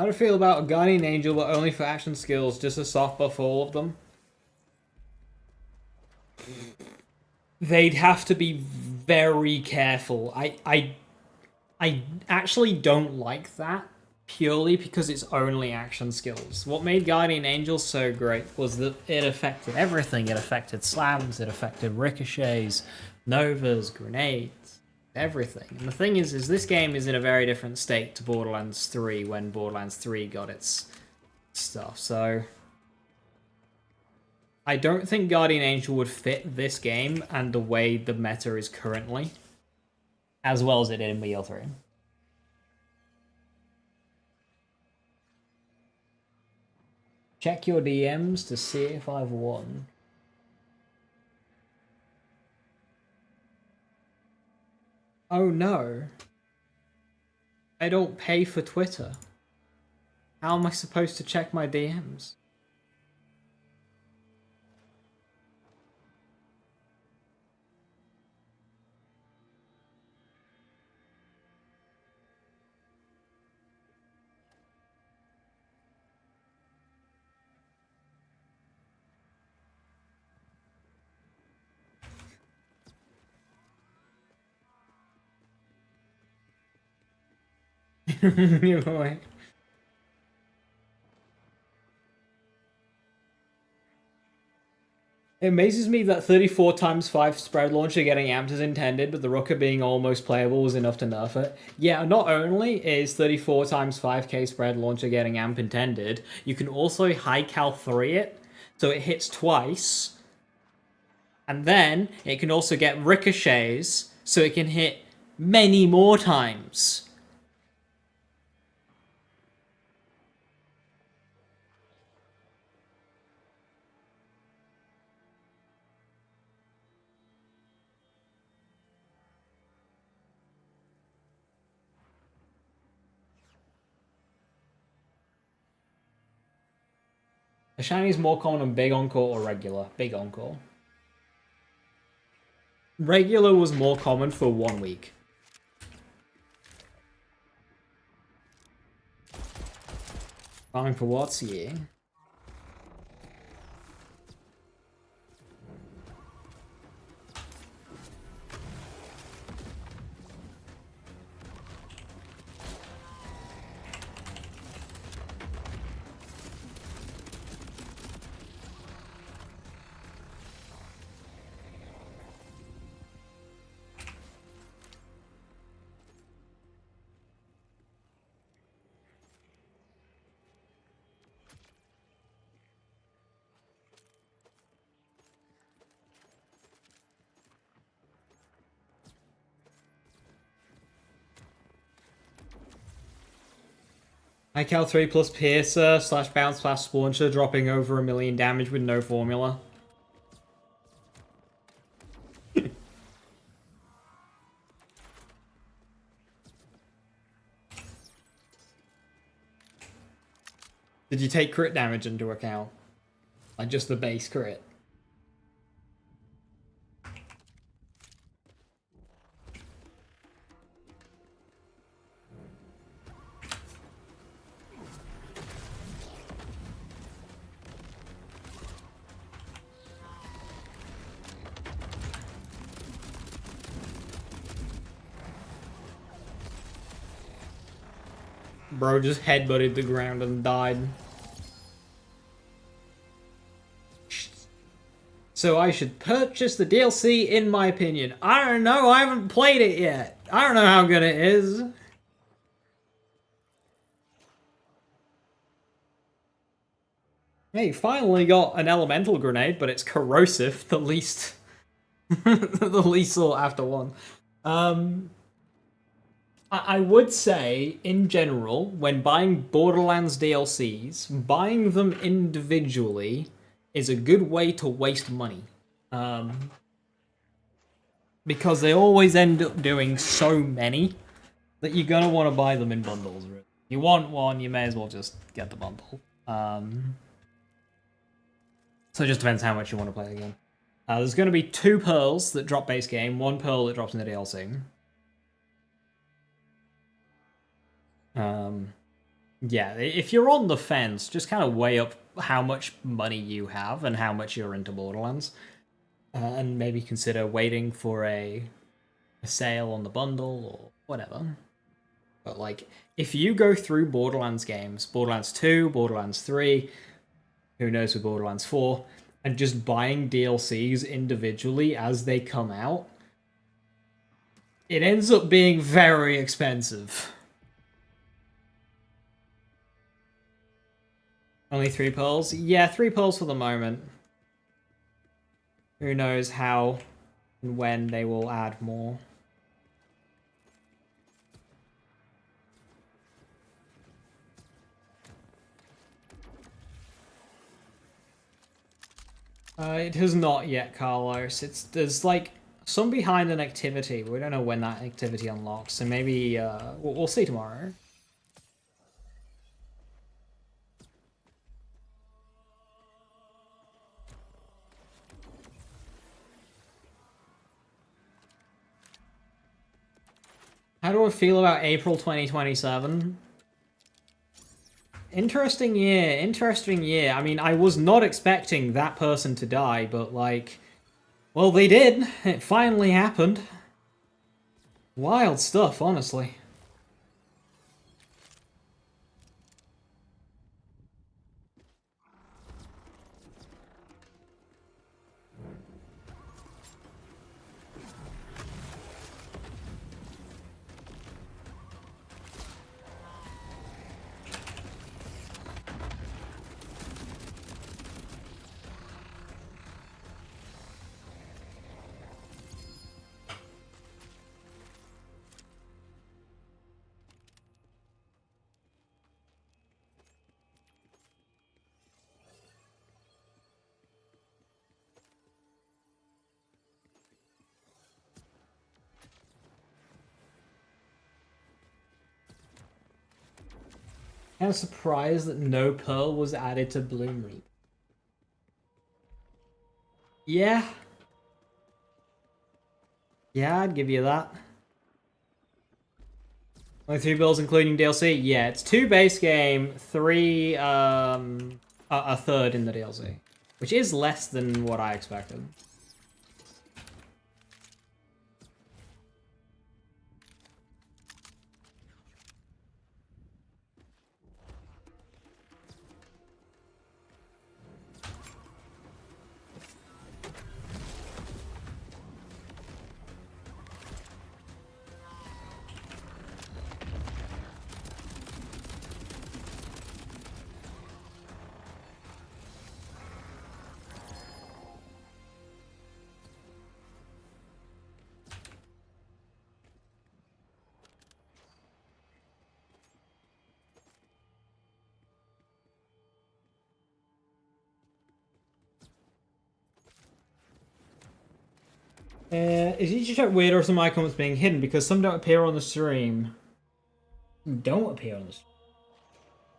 How do you feel about a Guardian Angel, but only for action skills, just a soft buff for all of them? They'd have to be very careful. I actually don't like that, purely because it's only action skills. What made Guardian Angel so great was that it affected everything. It affected slams, it affected ricochets, novas, grenades, everything. And the thing is this game is in a very different state to Borderlands 3 when Borderlands 3 got its stuff, so I don't think Guardian Angel would fit this game and the way the meta is currently, as well as it did in BL3. Check your DMs to see if I've won. Oh no. I don't pay for Twitter. How am I supposed to check my DMs? Boy. It amazes me that 34 times 5 spread launcher getting amped as intended, but the Rooker being almost playable was enough to nerf it. Yeah, not only is 34 times 5k spread launcher getting amp intended, you can also high cal 3 it, so it hits twice. And then it can also get ricochets, so it can hit many more times. The shiny is more common on Big Encore or regular? Big Encore. Regular was more common for 1 week. Farming for what's yeah? High Cal 3 plus Piercer slash Bounce Flash Launcher dropping over 1 million damage with no formula. Did you take crit damage into account? Like just the base crit? Bro just headbutted the ground and died. So I should purchase the DLC, in my opinion. I don't know, I haven't played it yet. I don't know how good it is. Hey, finally got an elemental grenade, but it's corrosive, the least... the least sought after one. I would say, in general, when buying Borderlands DLCs, buying them individually is a good way to waste money. Because they always end up doing so many that you're gonna want to buy them in bundles. Really. You want one, you may as well just get the bundle. So it just depends how much you want to play the game. There's going to be 2 pearls that drop base game, 1 pearl that drops in the DLC. Yeah, if you're on the fence, just kind of weigh up how much money you have and how much you're into Borderlands. And maybe consider waiting for a sale on the bundle or whatever. But like, if you go through Borderlands games, Borderlands 2, Borderlands 3, who knows with Borderlands 4, and just buying DLCs individually as they come out, it ends up being very expensive. Only 3 pearls? Yeah, 3 pearls for the moment. Who knows how and when they will add more. It has not yet, Carlos. There's like some behind an activity. We don't know when that activity unlocks, so maybe we'll see tomorrow. How do I feel about April 2027? Interesting year, interesting year. I mean, I was not expecting that person to die, but like, well, they did. It finally happened. Wild stuff, honestly. I'm surprised that no pearl was added to Bloom Reap. Yeah. Yeah, I'd give you that. Only 3 bills including DLC? Yeah, it's 2 base game, 3, a third in the DLC. Which is less than what I expected. Is YouTube chat weird or some my comments being hidden because some don't appear on the stream? Don't appear on the stream.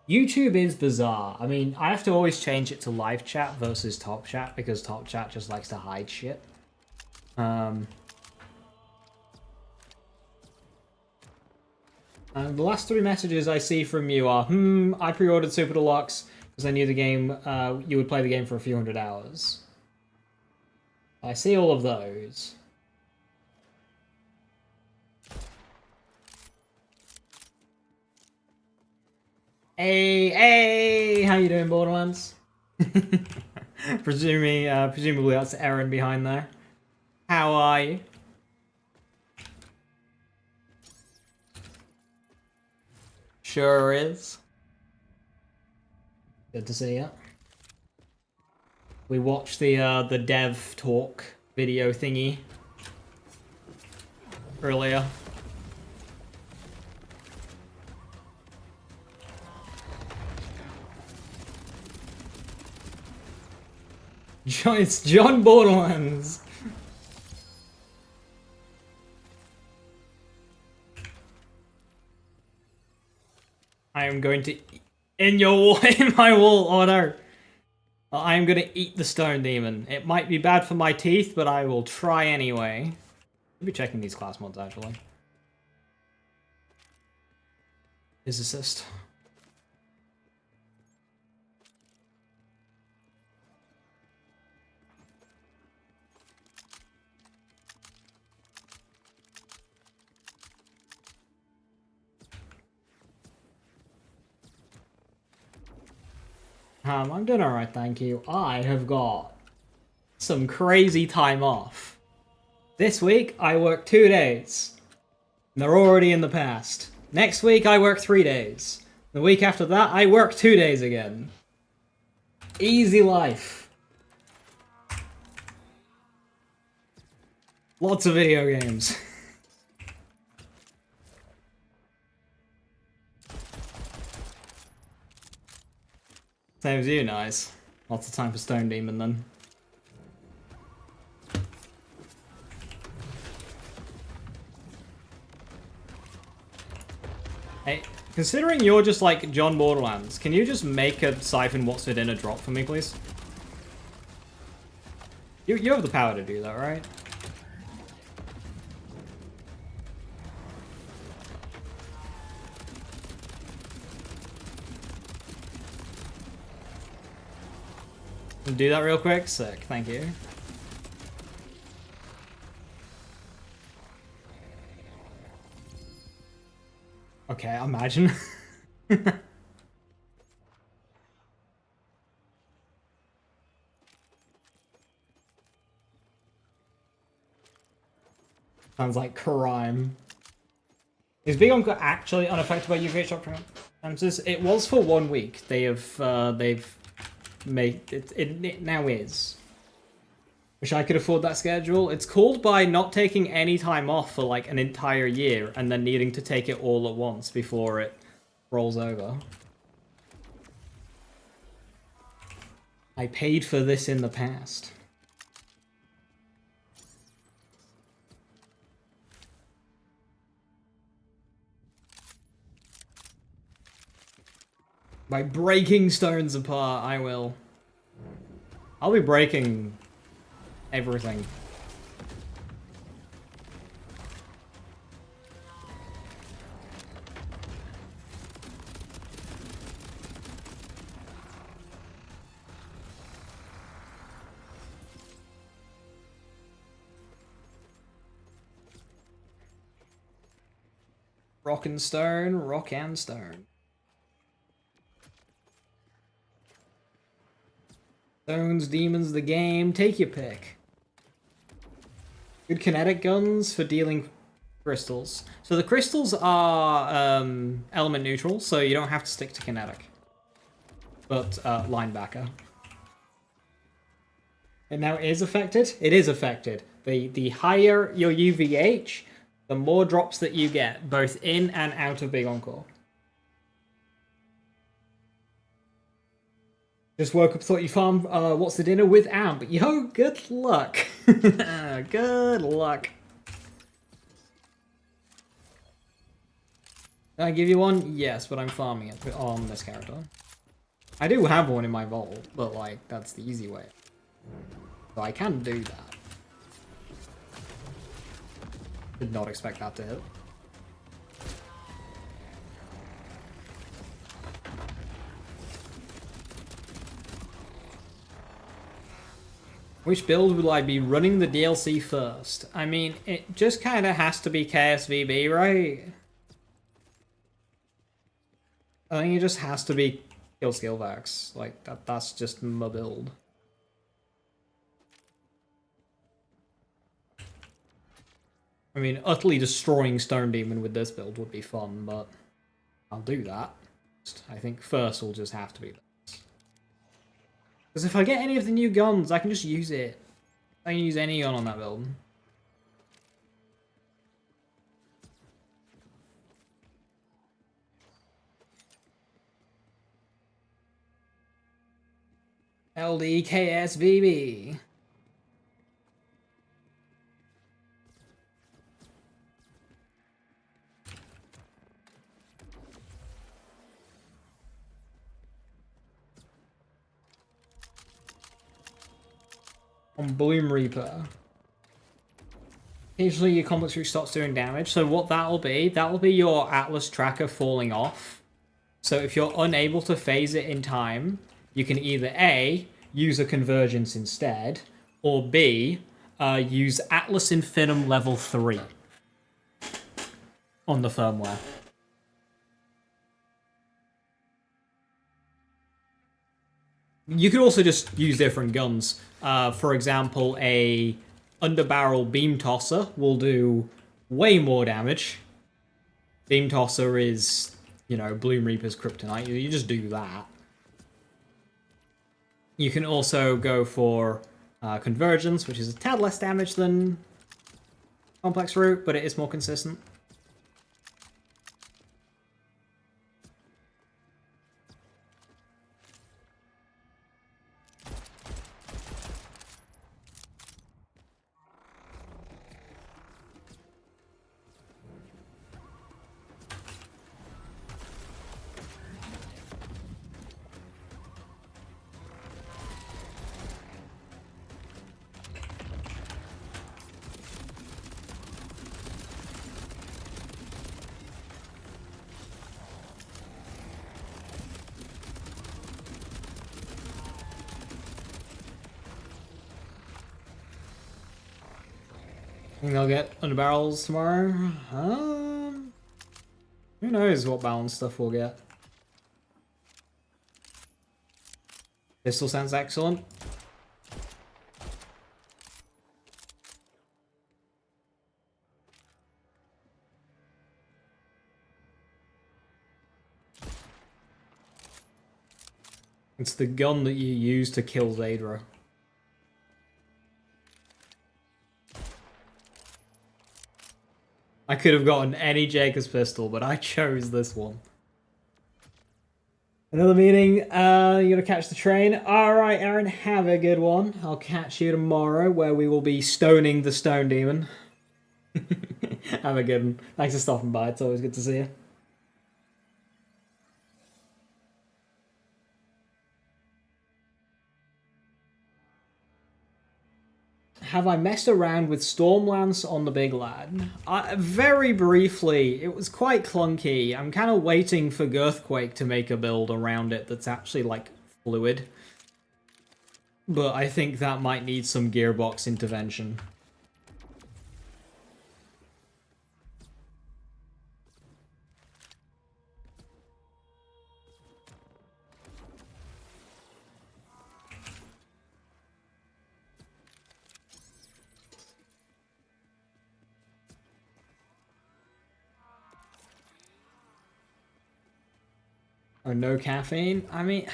YouTube is bizarre. I mean, I have to always change it to live chat versus top chat because top chat just likes to hide shit. And the last 3 messages I see from you are, I pre-ordered Super Deluxe because I knew the game, you would play the game for a few hundred hours. I see all of those. Hey, how you doing, Borderlands? Presumably that's Aaron behind there. How are you? Sure is. Good to see you. We watched the dev talk video thingy earlier. It's John Borderlands. I am going to in my wall order. I am going to eat the stone demon. It might be bad for my teeth, but I will try anyway. I'll be checking these class mods actually. Physicist. I'm doing alright, thank you. I have got some crazy time off. This week, I work 2 days. They're already in the past. Next week, I work 3 days. The week after that, I work 2 days again. Easy life. Lots of video games. Same as you, nice. Lots of time for Stone Demon then. Hey, considering you're just like John Borderlands, can you just make a Siphon What's for Dinner drop for me, please? You have the power to do that, right? Do that real quick? Sick, thank you. Okay, imagine. Sounds like crime. Is Big Uncle actually unaffected by UVH shock transfers? It was for 1 week. They've made it. It now is. Wish I could afford that schedule. It's called by not taking any time off for like an entire year and then needing to take it all at once before it rolls over. I paid for this in the past. By breaking stones apart, I will. I'll be breaking everything. Rock and stone, rock and stone. Stones, demons, the game, take your pick. Good kinetic guns for dealing crystals. So the crystals are element neutral, so you don't have to stick to kinetic. But linebacker. It now is affected? It is affected. The higher your UVH, the more drops that you get, both in and out of Big Encore. Just woke up, thought you farmed What's the Dinner with Amp. Yo, good luck. Good luck. Can I give you one? Yes, but I'm farming it on this character. I do have one in my vault, but like, that's the easy way. So I can do that. Did not expect that to hit. Which build will I be running the DLC first? I mean, it just kind of has to be KSVB, right? I think it just has to be Kill Skillvax. Like, that's just my build. I mean, utterly destroying Stone Demon with this build would be fun, but I'll do that. I think first will just have to be this. Because if I get any of the new guns, I can just use it. I can use any gun on that build. LDKSVB. On Bloom Reaper. Occasionally your complex route stops doing damage, so what that'll be your Atlas tracker falling off. So if you're unable to phase it in time, you can either A, use a convergence instead, or B, use Atlas Infinum level 3 on the firmware. You could also just use different guns. For example, a underbarrel beam tosser will do way more damage. Beam tosser is, you know, Bloom Reaper's kryptonite. You just do that. You can also go for convergence, which is a tad less damage than complex root, but it is more consistent. Think they'll get underbarrels tomorrow? Who knows what balance stuff we'll get. Pistol sounds excellent. It's the gun that you use to kill Zadra. I could have gotten any Jacob's pistol, but I chose this one. Another meeting. You gotta catch the train. Alright, Aaron, have a good one. I'll catch you tomorrow, where we will be stoning the Stone Demon. Have a good one. Thanks for stopping by. It's always good to see you. Have I messed around with Stormlance on the Big Lad? Very briefly. It was quite clunky. I'm kind of waiting for Girthquake to make a build around it that's actually, like, fluid. But I think that might need some gearbox intervention. Oh, no caffeine? I mean,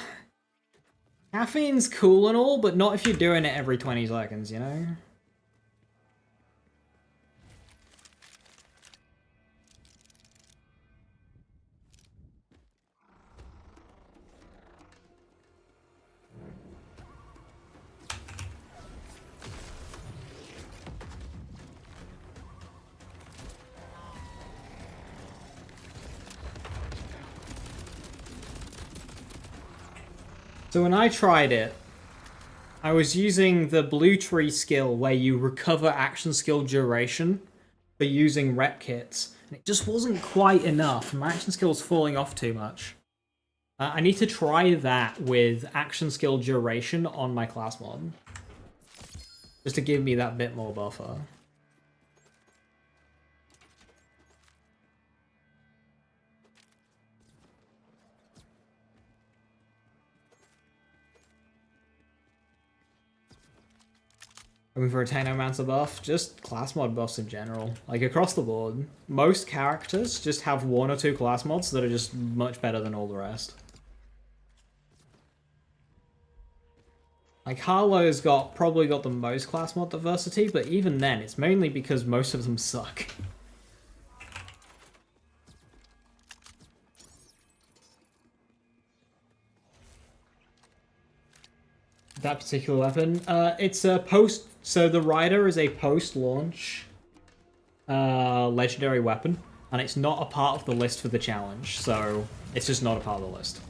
caffeine's cool and all, but not if you're doing it every 20 seconds, you know? So when I tried it, I was using the blue tree skill where you recover action skill duration for using rep kits. And it just wasn't quite enough. My action skill was falling off too much. I need to try that with action skill duration on my class mod. Just to give me that bit more buffer. Looking for a Technomancer buff? Just class mod buffs in general. Like, across the board. Most characters just have 1 or 2 class mods that are just much better than all the rest. Like, Harlow's probably got the most class mod diversity, but even then, it's mainly because most of them suck. That particular weapon? It's a post... So the Rider is a post-launch legendary weapon, and it's not a part of the list for the challenge, so it's just not a part of the list.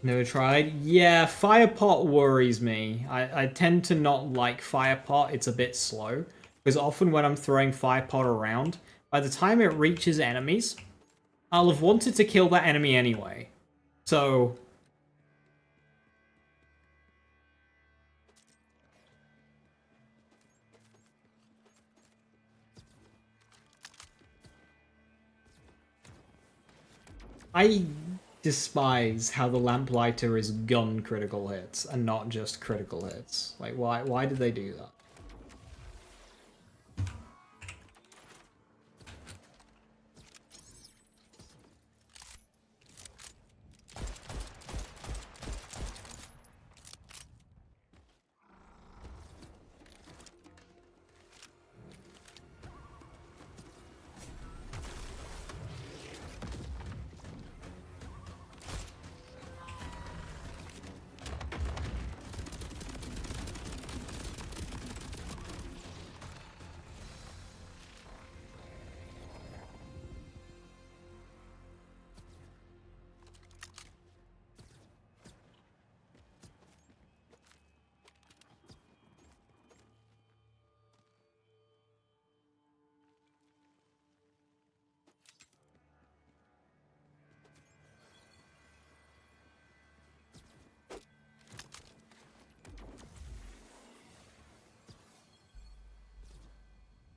Never tried? Yeah, Firepot worries me. I tend to not like Firepot. It's a bit slow. Because often when I'm throwing Firepot around, by the time it reaches enemies, I'll have wanted to kill that enemy anyway. So... I despise how the lamplighter is gun critical hits and not just critical hits. Like, why did they do that?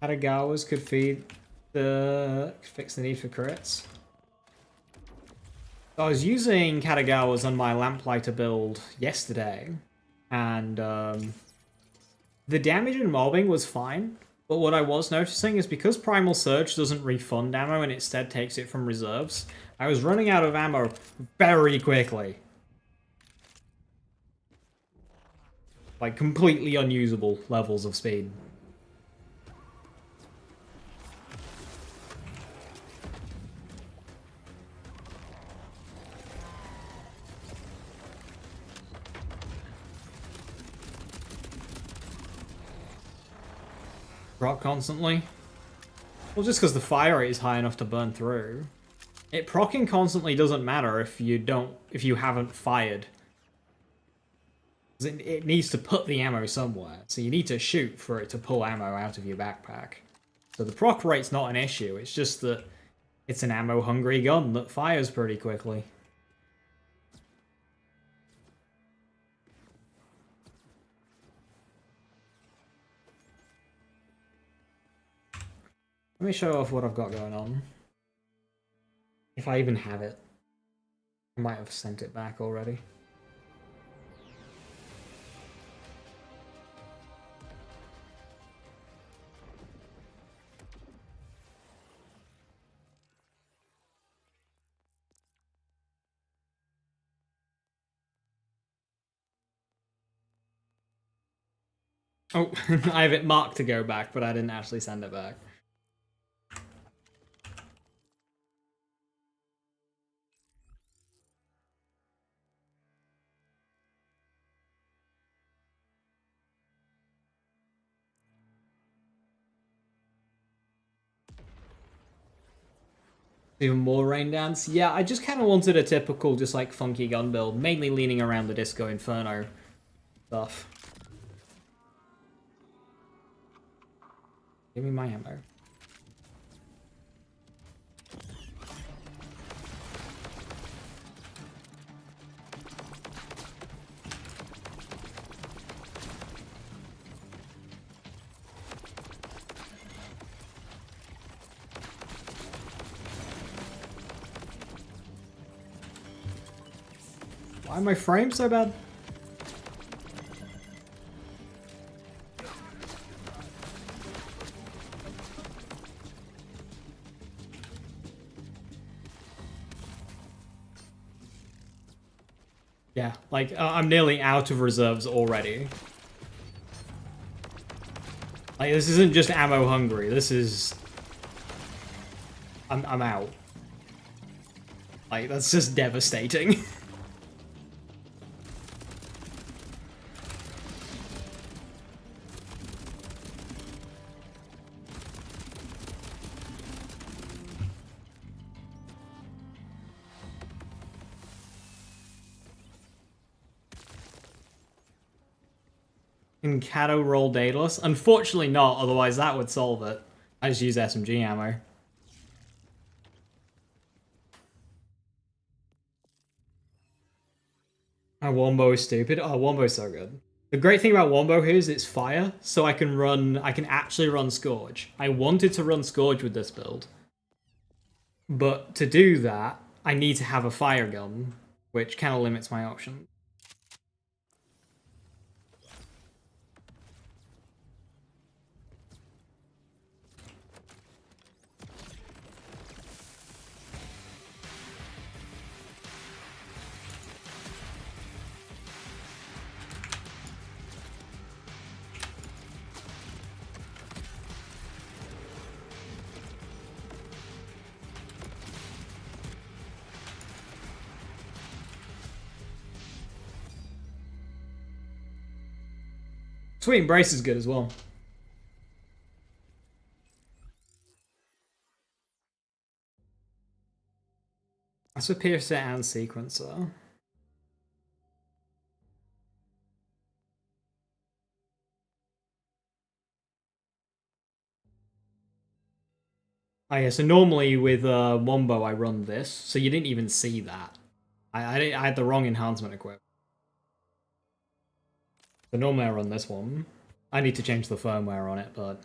Katagawas could fix the need for crits. I was using Katagawas on my Lamplighter build yesterday, and the damage and mobbing was fine, but what I was noticing is because Primal Surge doesn't refund ammo and instead takes it from reserves, I was running out of ammo very quickly. Like, completely unusable levels of speed. Proc constantly? Well, just because the fire rate is high enough to burn through. It proccing constantly doesn't matter if you haven't fired. It needs to put the ammo somewhere, so you need to shoot for it to pull ammo out of your backpack. So the proc rate's not an issue, it's just that it's an ammo-hungry gun that fires pretty quickly. Let me show off what I've got going on. If I even have it. I might have sent it back already. Oh, I have it marked to go back, but I didn't actually send it back. Even more Rain Dance? Yeah, I just kind of wanted a typical, just like, funky gun build, mainly leaning around the Disco Inferno stuff. Give me my ammo. Why are my frames so bad? Yeah, like, I'm nearly out of reserves already. Like, this isn't just ammo hungry, this is... I'm out. Like, that's just devastating. Can Cato roll Daedalus? Unfortunately not, otherwise that would solve it. I just use SMG ammo. Oh, Wombo is stupid. Oh, Wombo's so good. The great thing about Wombo here is it's fire, so I can actually run Scourge. I wanted to run Scourge with this build. But to do that, I need to have a fire gun, which kind of limits my options. Sweet Embrace is good as well. That's a Piercer and Sequencer. Oh yeah, so normally with Wombo I run this, so you didn't even see that. I had the wrong enhancement equipped. So normally I run this one. I need to change the firmware on it, but...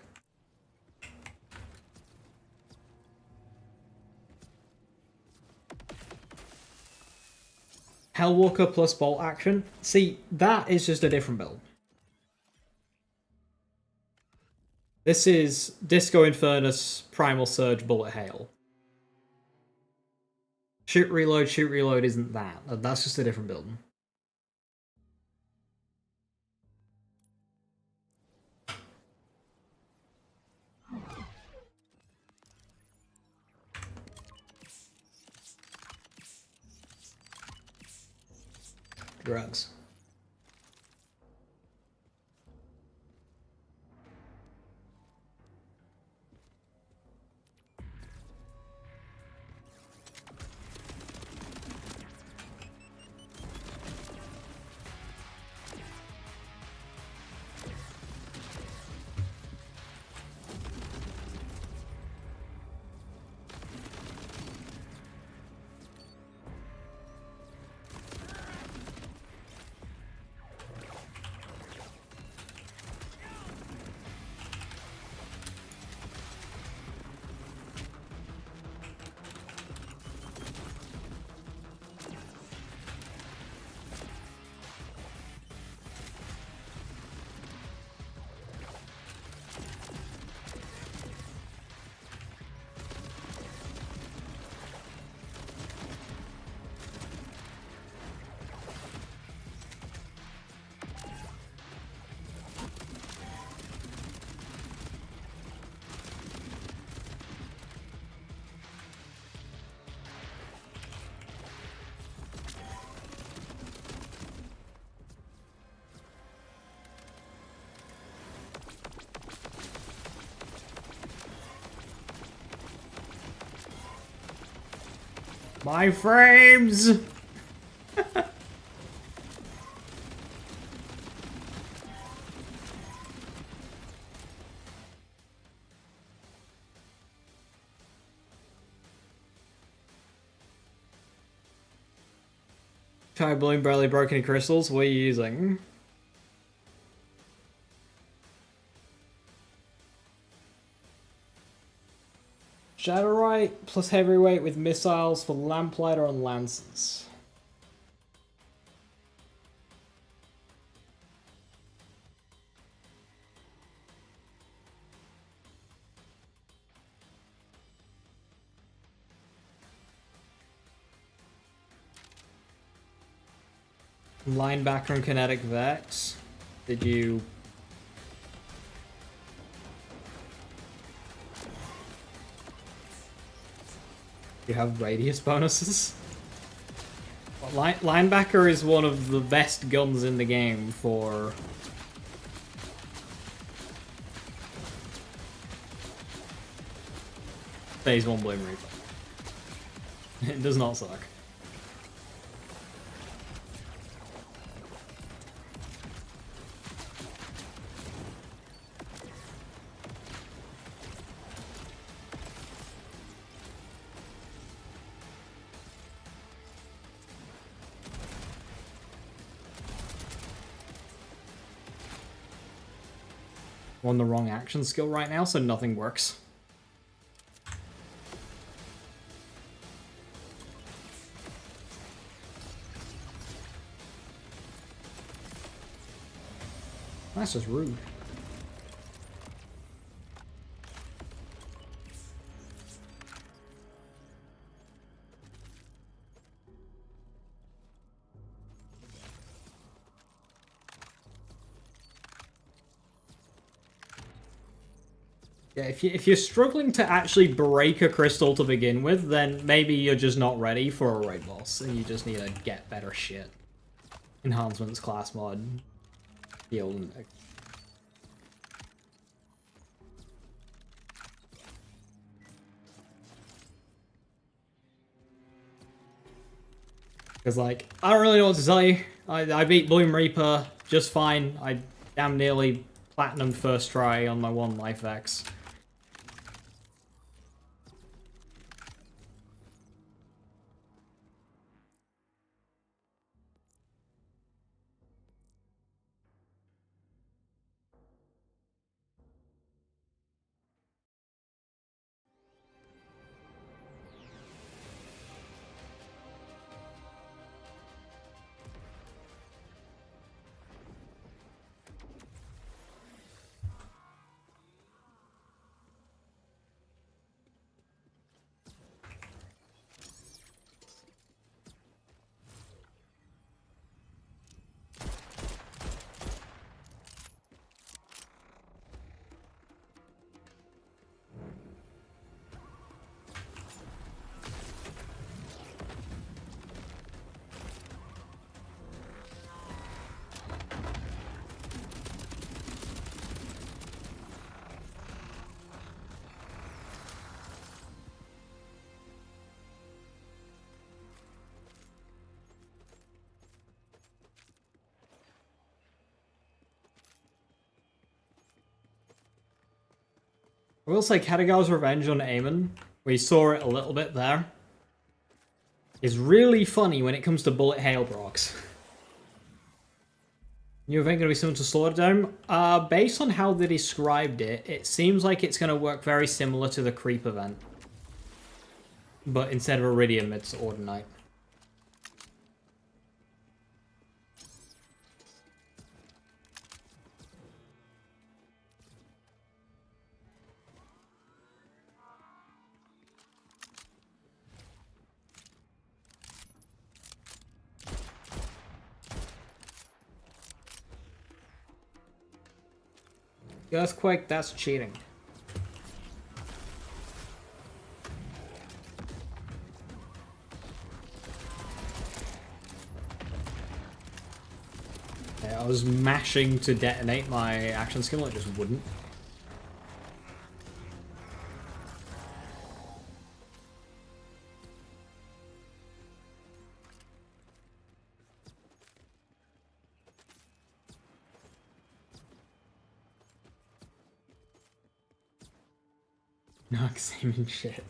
Hellwalker plus bolt action? See, that is just a different build. This is Disco Infernus, Primal Surge, Bullet Hail. Shoot reload isn't that. That's just a different build. Drugs. My frames! Fire balloon barely broken crystals. What are you using? Shadowrite plus heavyweight with missiles for lamplighter and lances. Linebacker and kinetic vex. Did you... You have radius bonuses? Linebacker is one of the best guns in the game for... Phase 1 Bloom Reaper. It does not suck. On the wrong action skill right now, so nothing works. That's just rude. Yeah, if you're struggling to actually break a crystal to begin with, then maybe you're just not ready for a raid boss, and you just need to get better shit. Enhancements, class mod, heal, and... Because, like, I don't really know what to tell you. I beat Bloom Reaper just fine. I damn nearly platinum first try on my 1 life X. I will say Khadgar's Revenge on Aemon, we saw it a little bit there, is really funny when it comes to bullet hail procs. New event going to be similar to Slaughterdome? Based on how they described it, it seems like it's going to work very similar to the Creep event. But instead of Iridium, it's Ordinite. Earthquake, that's cheating. Yeah, I was mashing to detonate my action skill, it just wouldn't. No, same shit.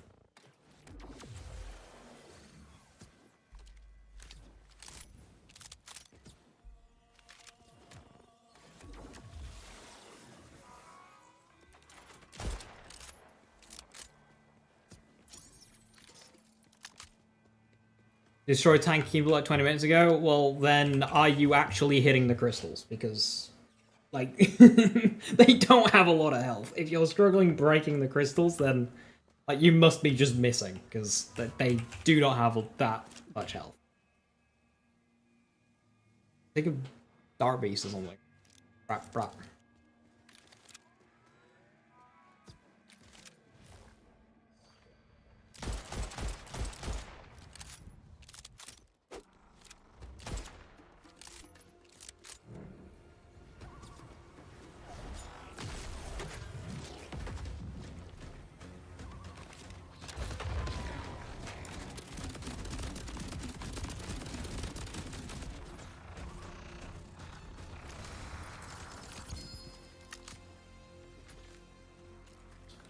Destroy tank keyboard like 20 minutes ago? Well, then are you actually hitting the crystals? Because, like, they don't have a lot of health. If you're struggling breaking the crystals, then, like, you must be just missing, because they do not have that much health. Think of Dark Beast or something. Brap.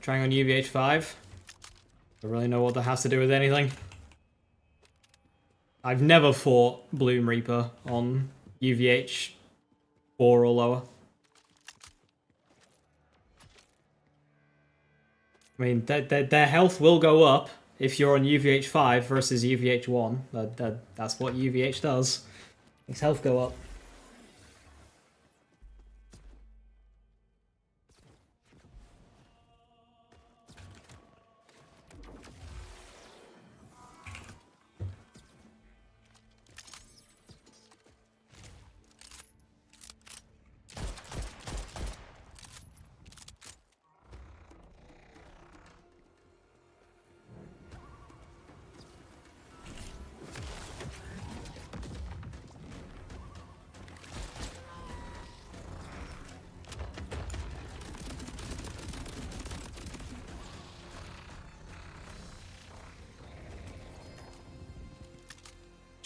Trying on UVH5. Don't really know what that has to do with anything. I've never fought Bloom Reaper on UVH 4 or lower. I mean, their health will go up if you're on UVH 5 versus UVH 1. That's what UVH does. Makes health go up.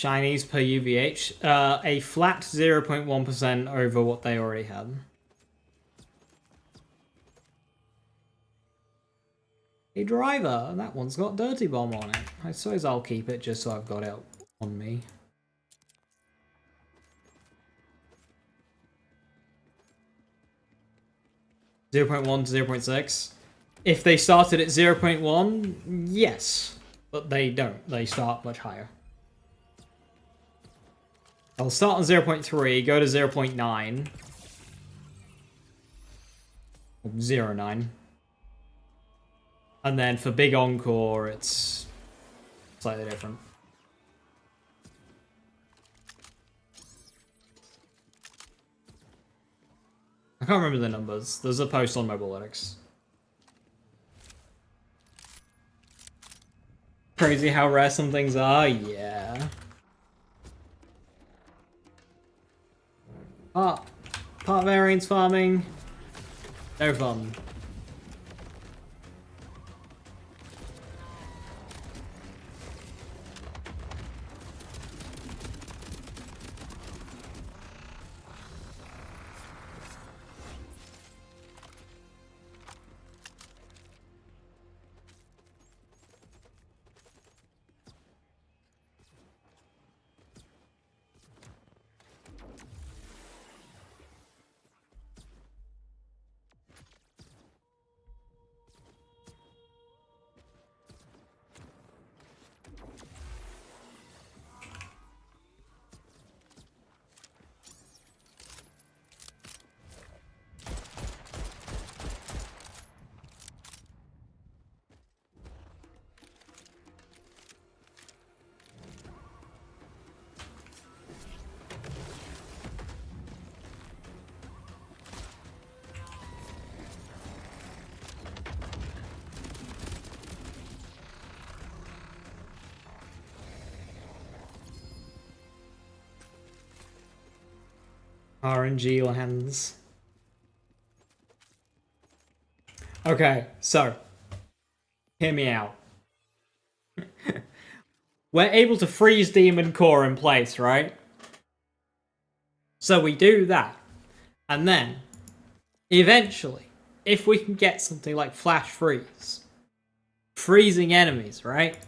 Chinese per UVH. A flat 0.1% over what they already had. A driver. That one's got Dirty Bomb on it. I suppose I'll keep it just so I've got it on me. (0.1 to 0.6). If they started at 0.1, yes. But they don't. They start much higher. I'll start on 0.3, go to 0.9. 0.9. And then for Big Encore, it's slightly different. I can't remember the numbers. There's a post on Mobalytics. Crazy how rare some things are, yeah. Part variance farming, no fun. RNG lands. Okay, so hear me out. We're able to freeze Demon Core in place, right? So we do that. And then, eventually, if we can get something like Flash Freeze, freezing enemies, right?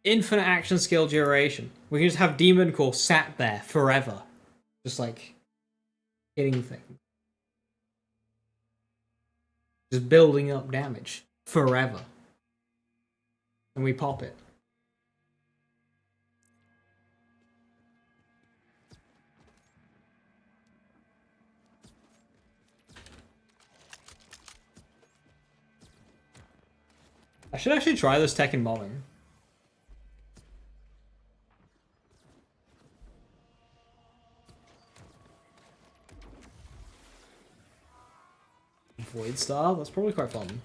Infinite action skill duration. We can just have Demon Core sat there forever. Just like hitting things. Just building up damage forever. And we pop it. I should actually try this tech in modding. Void Star? That's probably quite fun.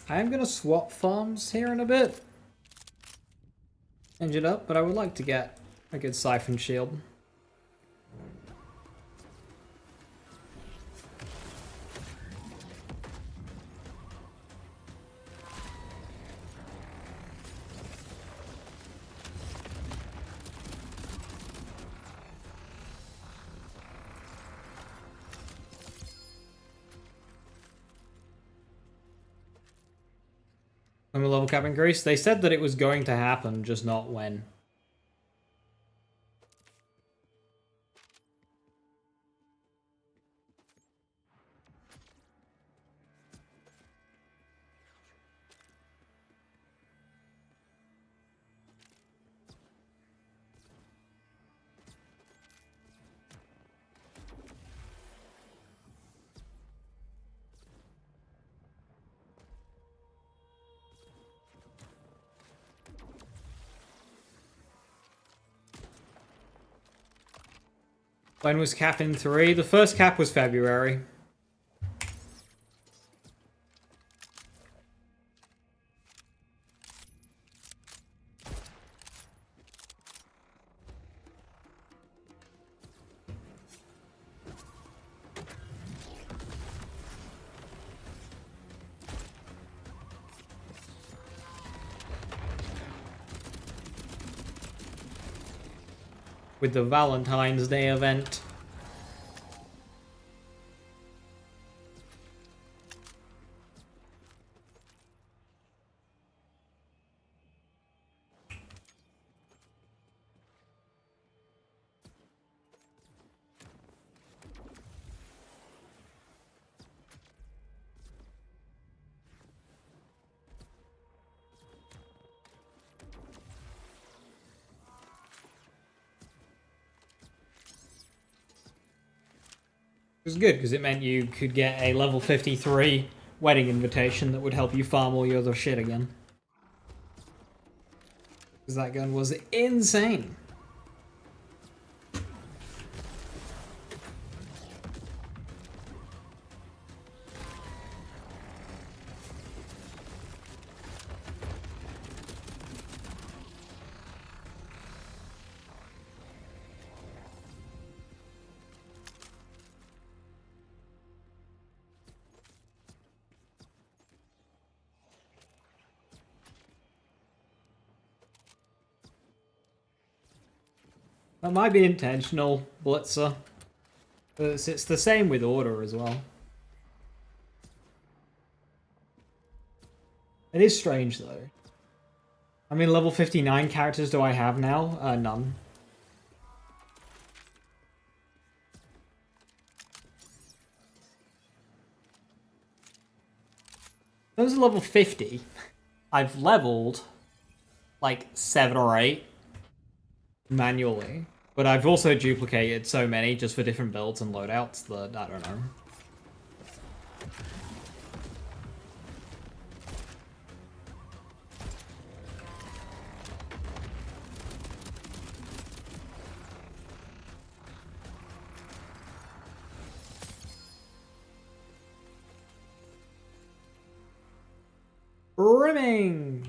I am going to swap farms here in a bit. Change it up, but I would like to get a good Siphon Shield. When the level cap increase? They said that it was going to happen, just not when. When was cap in 3? The first cap was February. With the Valentine's Day event. It was good because it meant you could get a level 53 wedding invitation that would help you farm all your other shit again. Because that gun was insane. That might be intentional, Blitzer. But it's the same with Order as well. It is strange, though. I mean, level 59 characters do I have now? None. Those are level 50. I've leveled like 7 or 8 manually. But I've also duplicated so many just for different builds and loadouts that I don't know. Rimming!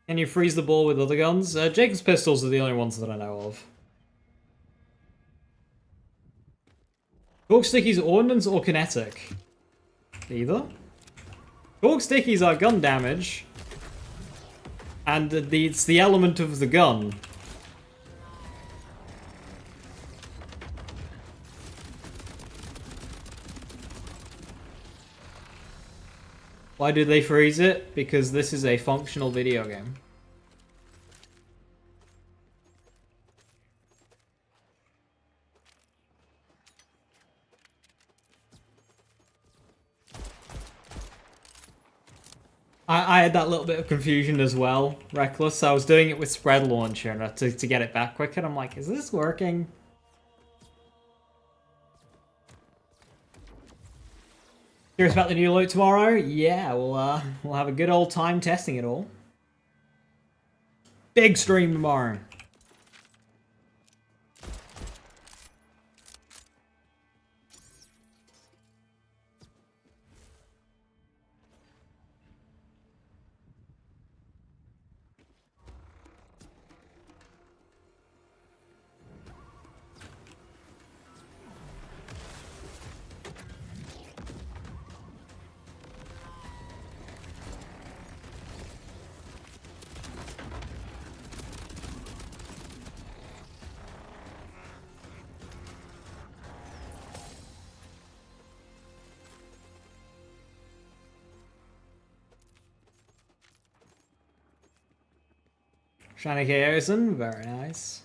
Can you freeze the ball with other guns? Jacob's pistols are the only ones that I know of. Cork stickies ordnance or kinetic? Either. Cork stickies are gun damage. And it's the element of the gun. Why did they freeze it? Because this is a functional video game. I had that little bit of confusion as well, Reckless. I was doing it with spread launcher to get it back quicker, and I'm like, is this working? Curious about the new loot tomorrow? Yeah, we'll have a good old time testing it all. Big stream tomorrow. Shiny Chaosen, very nice.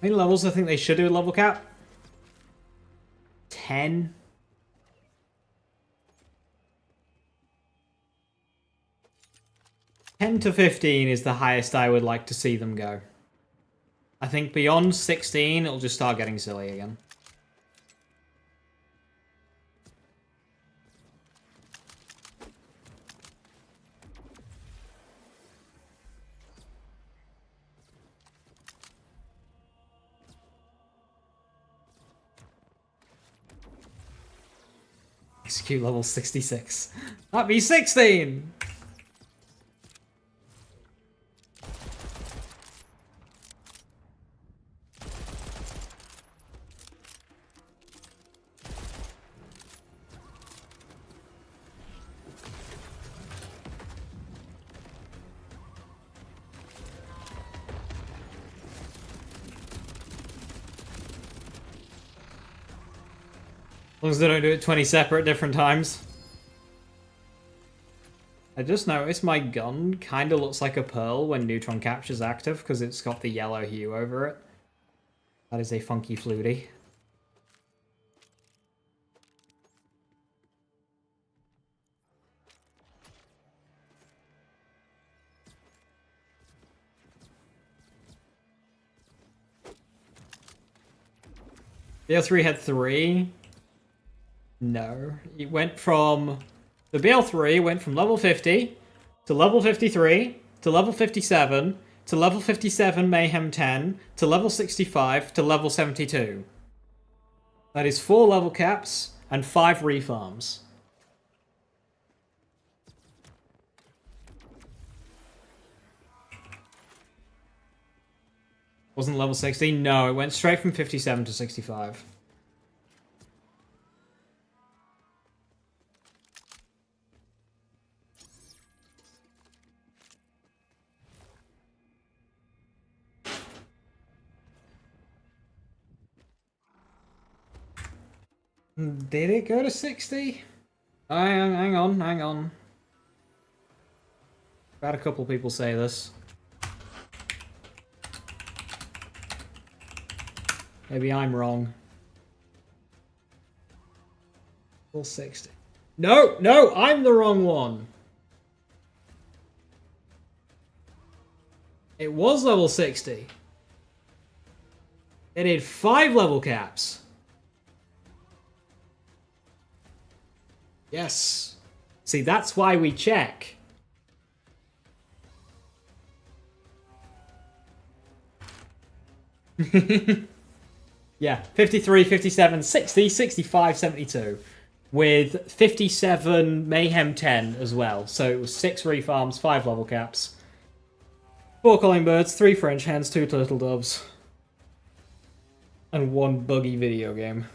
How many levels I think they should do a level cap? 10? $10 to 15 is the highest I would like to see them go. I think beyond 16, it'll just start getting silly again. Execute level 66. That'd be 16! As long as they don't do it 20 separate different times. I just noticed my gun kind of looks like a pearl when neutron capture's active because it's got the yellow hue over it. That is a funky flutie. BL3 had 3. No. It went from... The BL3 went from level 50 to level 53 to level 57 to level 57 Mayhem 10 to level 65 to level 72. That is 4 level caps and 5 refarms. Wasn't level 16? No, it went straight from 57 to 65. Did it go to 60? Hang on. I've had a couple people say this. Maybe I'm wrong. Level 60. No, no, I'm the wrong one. It was level 60. It had 5 level caps. Yes. See, that's why we check. Yeah, 53, 57, 60, 65, 72. With 57 Mayhem 10 as well. So it was 6 refarms, 5 level caps. 4 calling birds, 3 French hens, 2 turtle doves. And 1 buggy video game.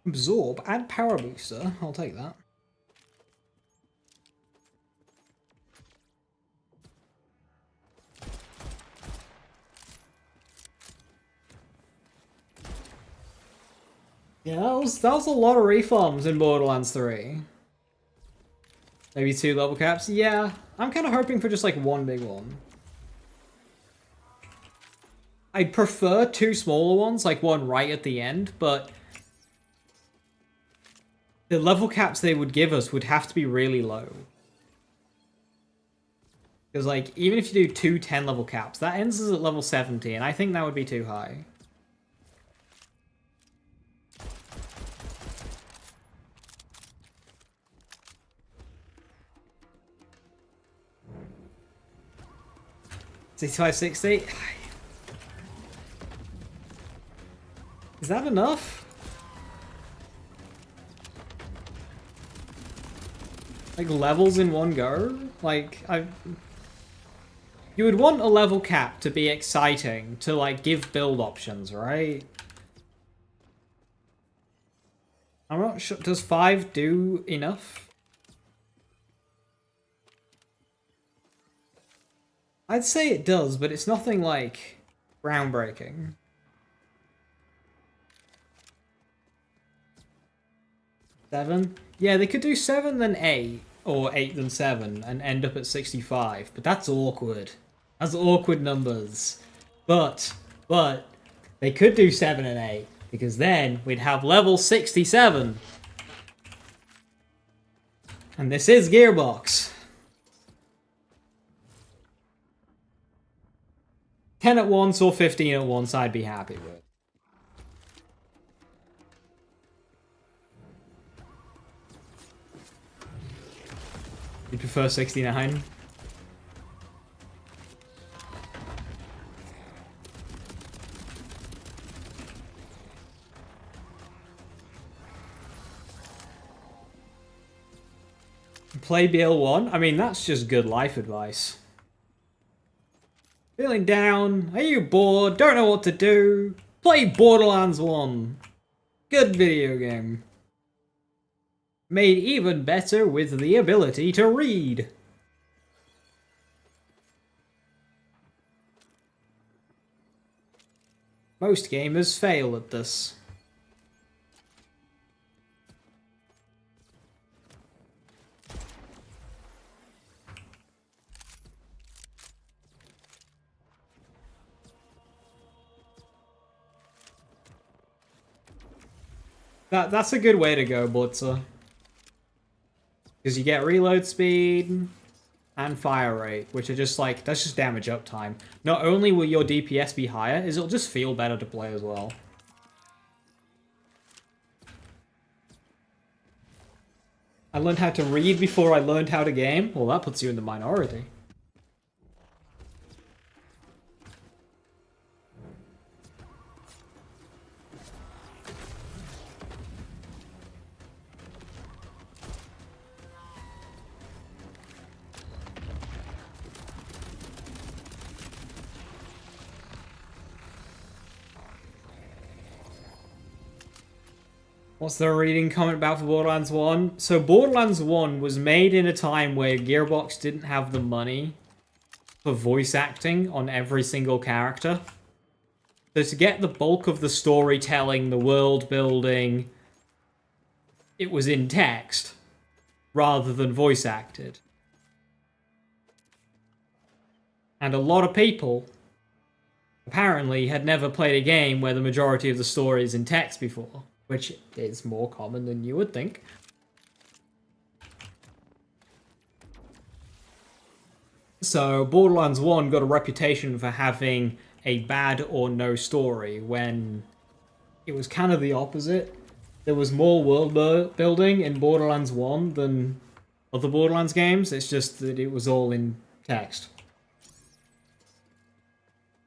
Absorb, add power booster. I'll take that. Yeah, that was a lot of reforms in Borderlands 3. Maybe 2 level caps? Yeah, I'm kind of hoping for just like 1 big one. I'd prefer 2 smaller ones, like 1 right at the end, but the level caps they would give us would have to be really low. Because, like, even if you do 2 10-level caps, that ends us at level 70, and I think that would be too high. $65.60? Is that enough? Like, levels in one go? Like, you would want a level cap to be exciting, to, like, give build options, right? I'm not sure. Does 5 do enough? I'd say it does, but it's nothing, like, groundbreaking. Seven? Yeah, they could do 7 then 8, or 8 then 7, and end up at 65, but that's awkward. That's awkward numbers. But, they could do 7 and 8, because then we'd have level 67. And this is Gearbox. 10 at once or 15 at once I'd be happy with. You prefer 69? Play BL1? I mean, that's just good life advice. Feeling down? Are you bored? Don't know what to do? Play Borderlands 1. Good video game. Made even better with the ability to read. Most gamers fail at this. That's a good way to go, Blitzer. Because you get reload speed and fire rate, which are just like, that's just damage uptime. Not only will your DPS be higher, is it'll just feel better to play as well. I learned how to read before I learned how to game? Well, that puts you in the minority. What's the reading comment about for Borderlands 1? So Borderlands 1 was made in a time where Gearbox didn't have the money for voice acting on every single character. So to get the bulk of the storytelling, the world building, it was in text rather than voice acted. And a lot of people apparently had never played a game where the majority of the story is in text before, which is more common than you would think. So Borderlands 1 got a reputation for having a bad or no story, when it was kind of the opposite. There was more world building in Borderlands 1 than other Borderlands games. It's just that it was all in text.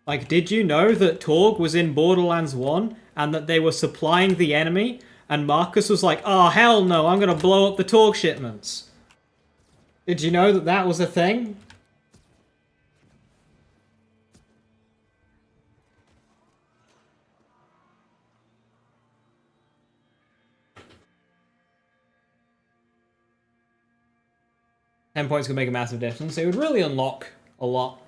Like, did you know that Torg was in Borderlands 1 and that they were supplying the enemy? And Marcus was like, oh, hell no, I'm going to blow up the Torg shipments. Did you know that that was a thing? $10 points could make a massive difference. It would really unlock a lot.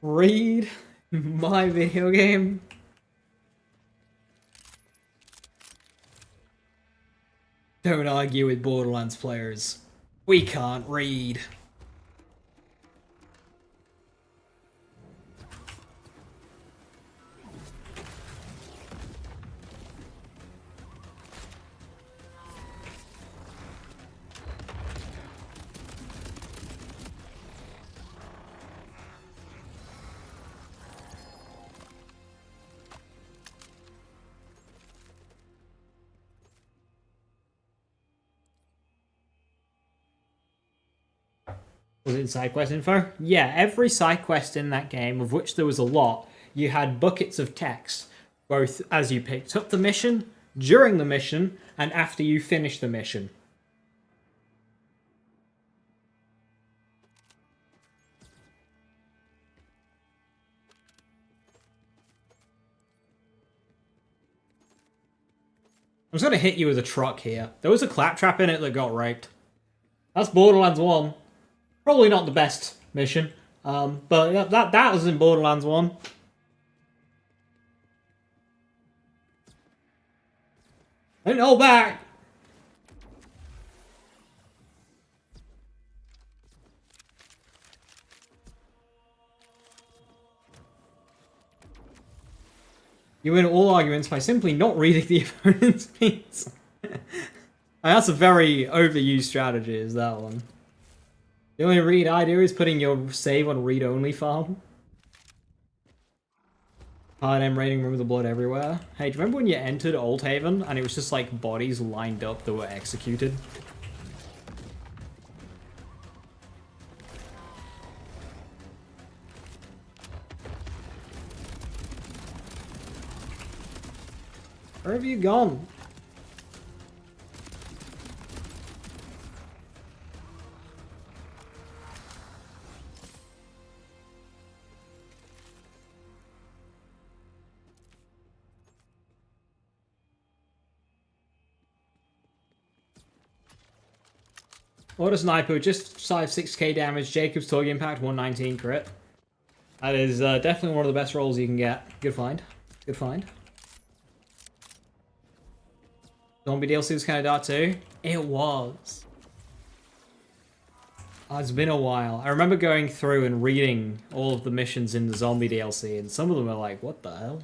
Read my video game. Don't argue with Borderlands players. We can't read. Was it side quest info? Yeah, every side quest in that game, of which there was a lot, you had buckets of text, both as you picked up the mission, during the mission, and after you finished the mission. I'm just gonna hit you with a truck here. There was a claptrap in it that got raped. That's Borderlands 1. Probably not the best mission, but that was in Borderlands 1. Ain't hold back! You win all arguments by simply not reading the opponent's piece. That's a very overused strategy, is that one. The only read I do is putting your save on read-only file. Hard M rating, remember the blood everywhere. Hey, do you remember when you entered Old Haven and it was just like bodies lined up that were executed? Where have you gone? Auto Sniper, just shy of 6k damage, Jacob's Torg Impact, 119 crit. That is definitely one of the best rolls you can get. Good find. Good find. Zombie DLC was kind of dark too. It was. Oh, it's been a while. I remember going through and reading all of the missions in the Zombie DLC, and some of them are like, what the hell?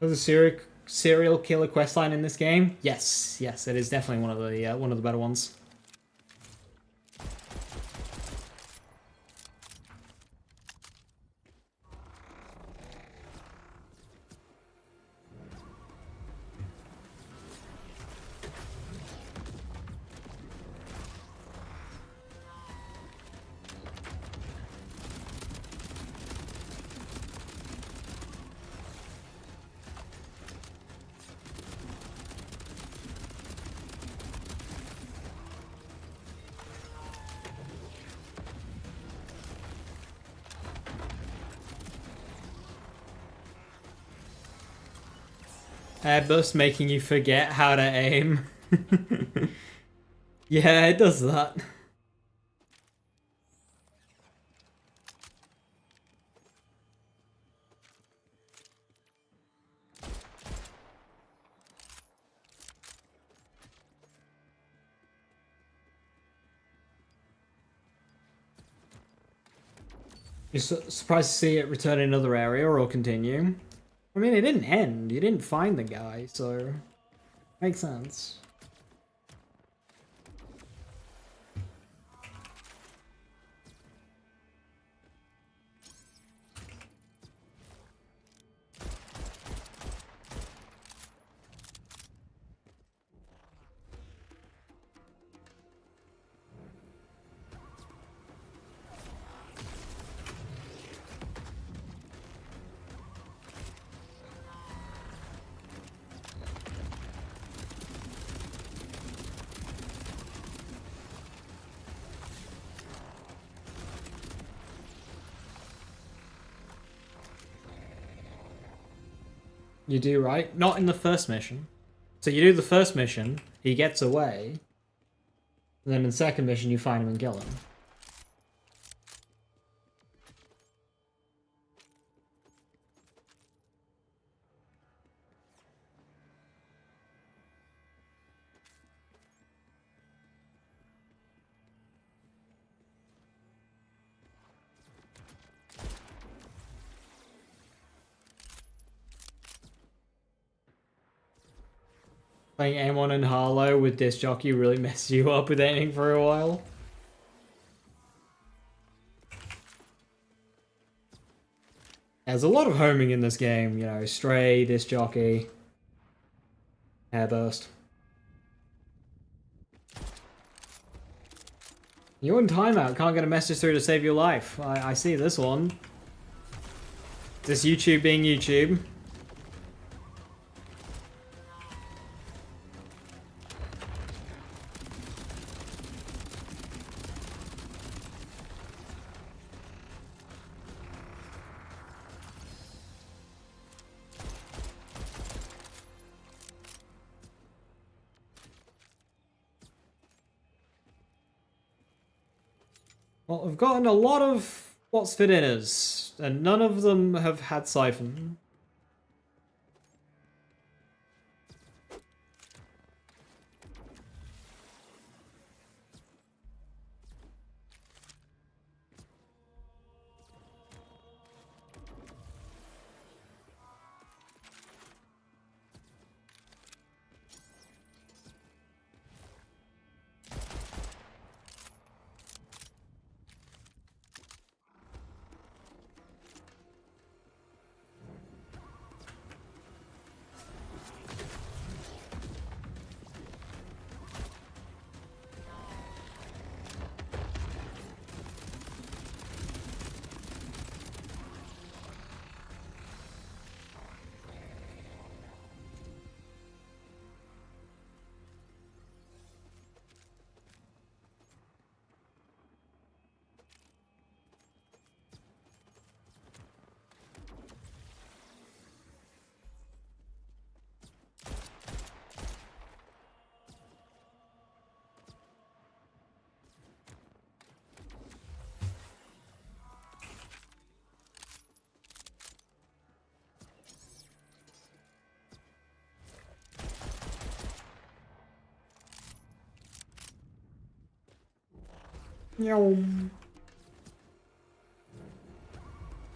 There's a serial killer questline in this game. Yes, yes, it is definitely one of the better ones. Airburst making you forget how to aim. Yeah, it does that. You're surprised to see it return in another area or continue? I mean, it didn't end. You didn't find the guy, so... Makes sense. You do, right? Not in the first mission. So you do the first mission, he gets away, and then in the second mission you find him and kill him. Playing Amon and Harlow with Disc Jockey really messes you up with aiming for a while. There's a lot of homing in this game, you know, Stray, Disc Jockey, Hairburst. You're in timeout, can't get a message through to save your life. I see this one. Is this YouTube being YouTube? Well, I've gotten a lot of what's for dinners, and none of them have had siphon.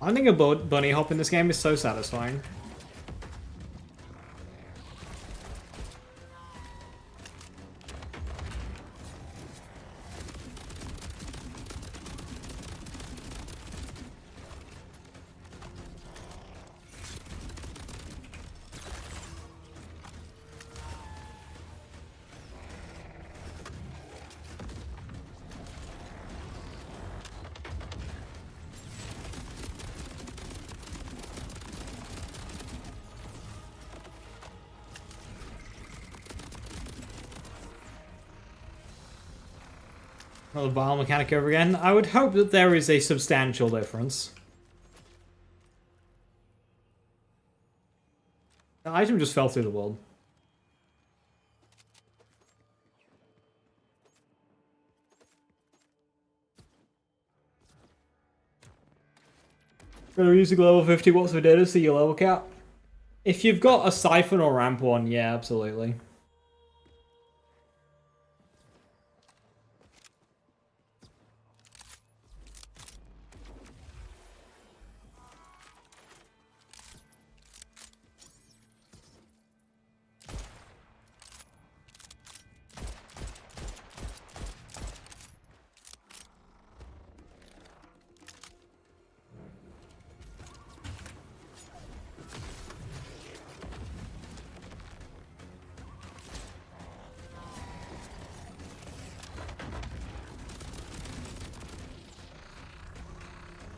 I think a bunny hop in this game is so satisfying. Another vial mechanic over again. I would hope that there is a substantial difference. The item just fell through the world. Are using level 50 watts of data to see your level cap? If you've got a siphon or ramp one, yeah, absolutely.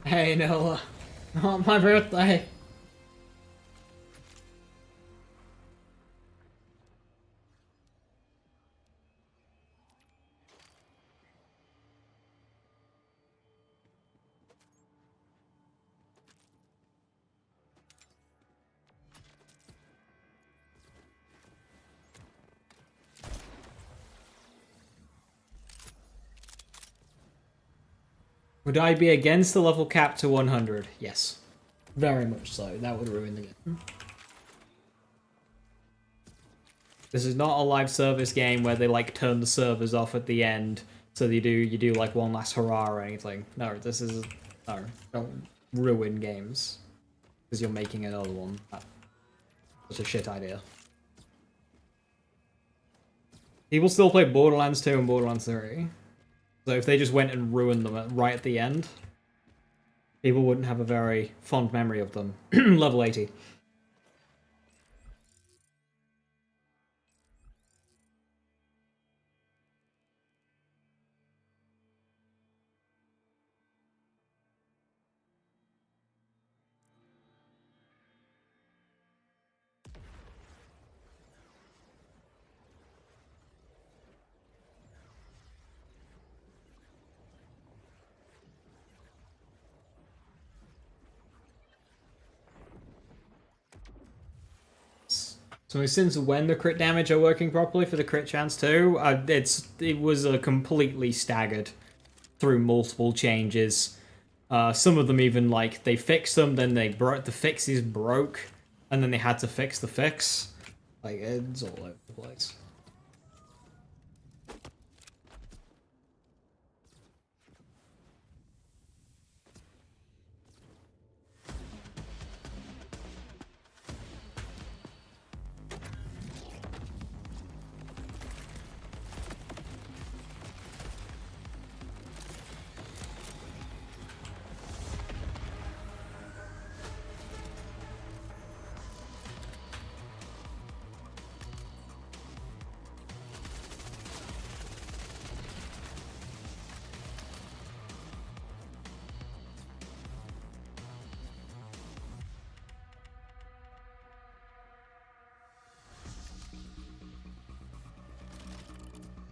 Hey Noah, not my birthday. Would I be against the level cap to 100? Yes. Very much so. That would ruin the game. This is not a live service game where they like turn the servers off at the end so you do like one last hurrah or anything. No, this is no. Don't ruin games because you're making another one. That's a shit idea. People still play Borderlands 2 and Borderlands 3. So if they just went and ruined them right at the end, people wouldn't have a very fond memory of them. Level 80. So since when the crit damage are working properly for the crit chance too, it was completely staggered through multiple changes. Some of them even like they fixed them, then they broke the fixes broke, and then they had to fix the fix. Like it's all over the place.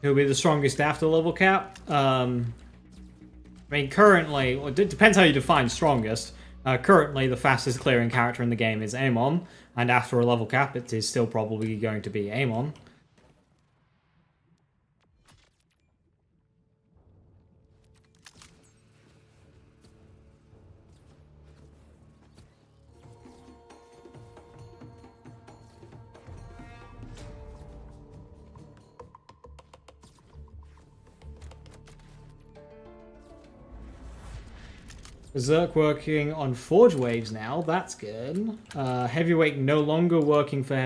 Who'll be the strongest after level cap? I mean, currently, well, it depends how you define strongest. Currently, the fastest clearing character in the game is Amon, and after a level cap, it is still probably going to be Amon. Berserk working on Forge Waves now, that's good. Heavyweight no longer working for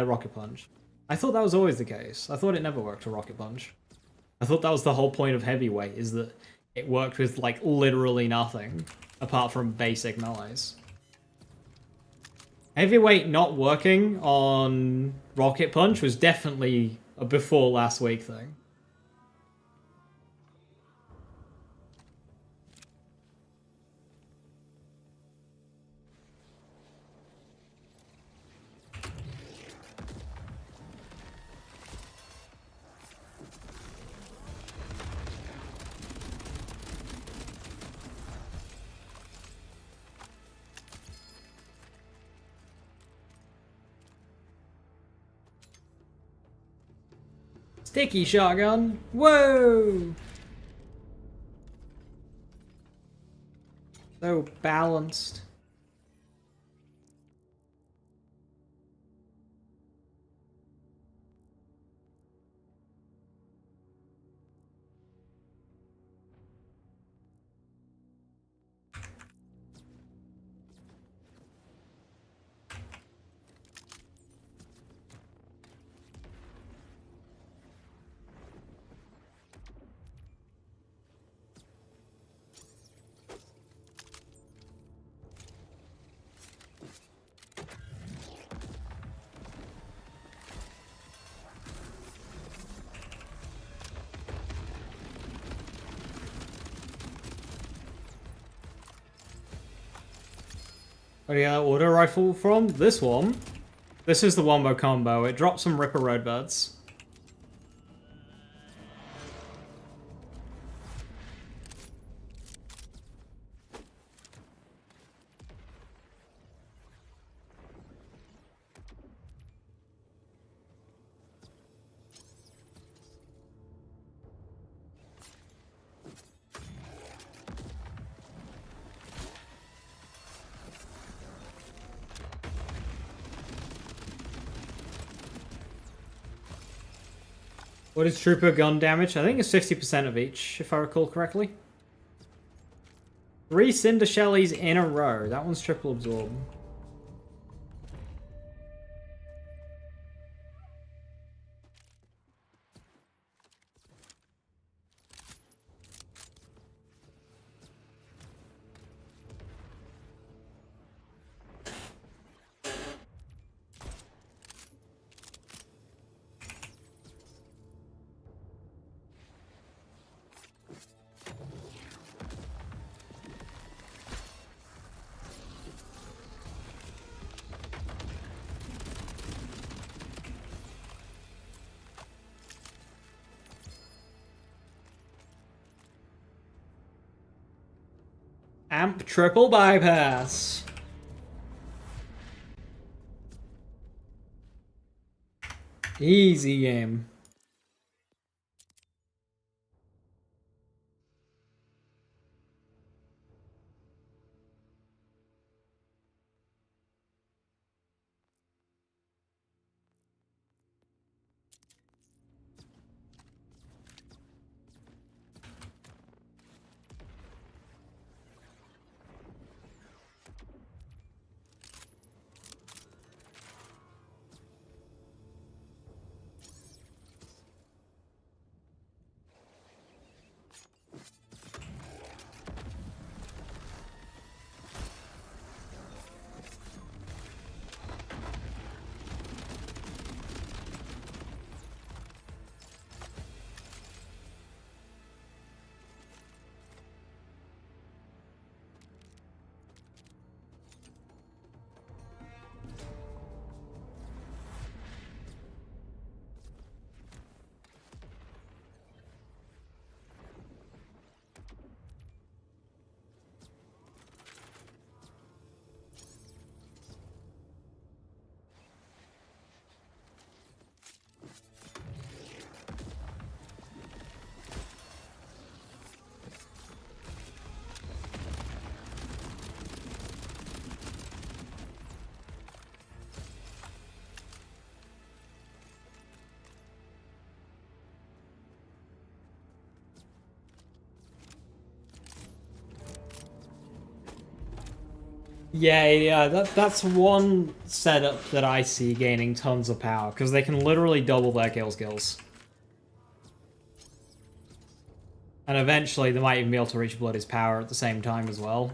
Rocket Punch. I thought that was always the case. I thought it never worked for Rocket Punch. I thought that was the whole point of Heavyweight, is that it worked with, like, literally nothing, apart from basic melees. Heavyweight not working on Rocket Punch was definitely a before last week thing. Sticky shotgun. Whoa! So balanced. Where do you get that auto rifle from? This one. This is the wombo combo. It drops some Ripper Roadbirds. What is trooper gun damage? I think it's 50% of each, if I recall correctly. 3 Cinder Shellies in a row. That one's triple absorb. Amp triple bypass. Easy game. Yeah, that's one setup that I see gaining tons of power, because they can literally double their kill skills. And eventually they might even be able to reach Bloody's power at the same time as well.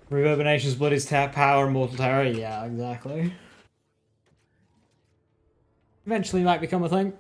Reverberation split is tap power, Mortal Terror. Yeah, exactly. Eventually might become a thing.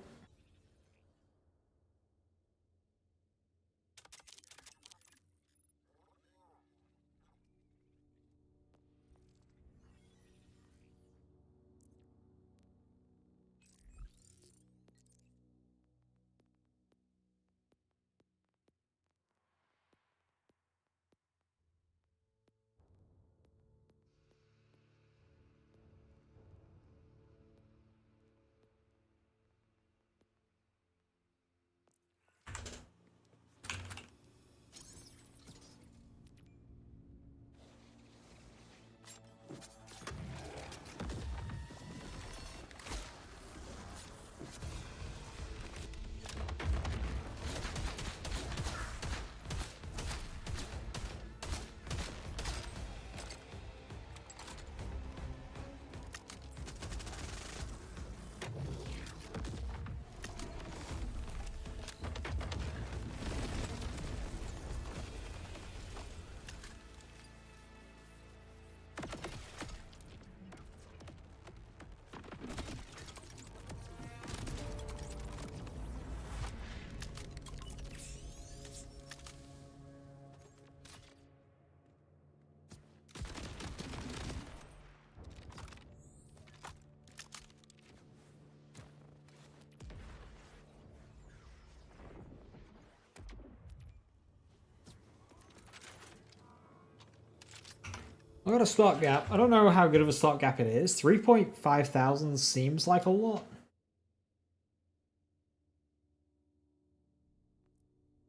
I got a stock gap. I don't know how good of a stock gap it is. 3.5 thousand seems like a lot.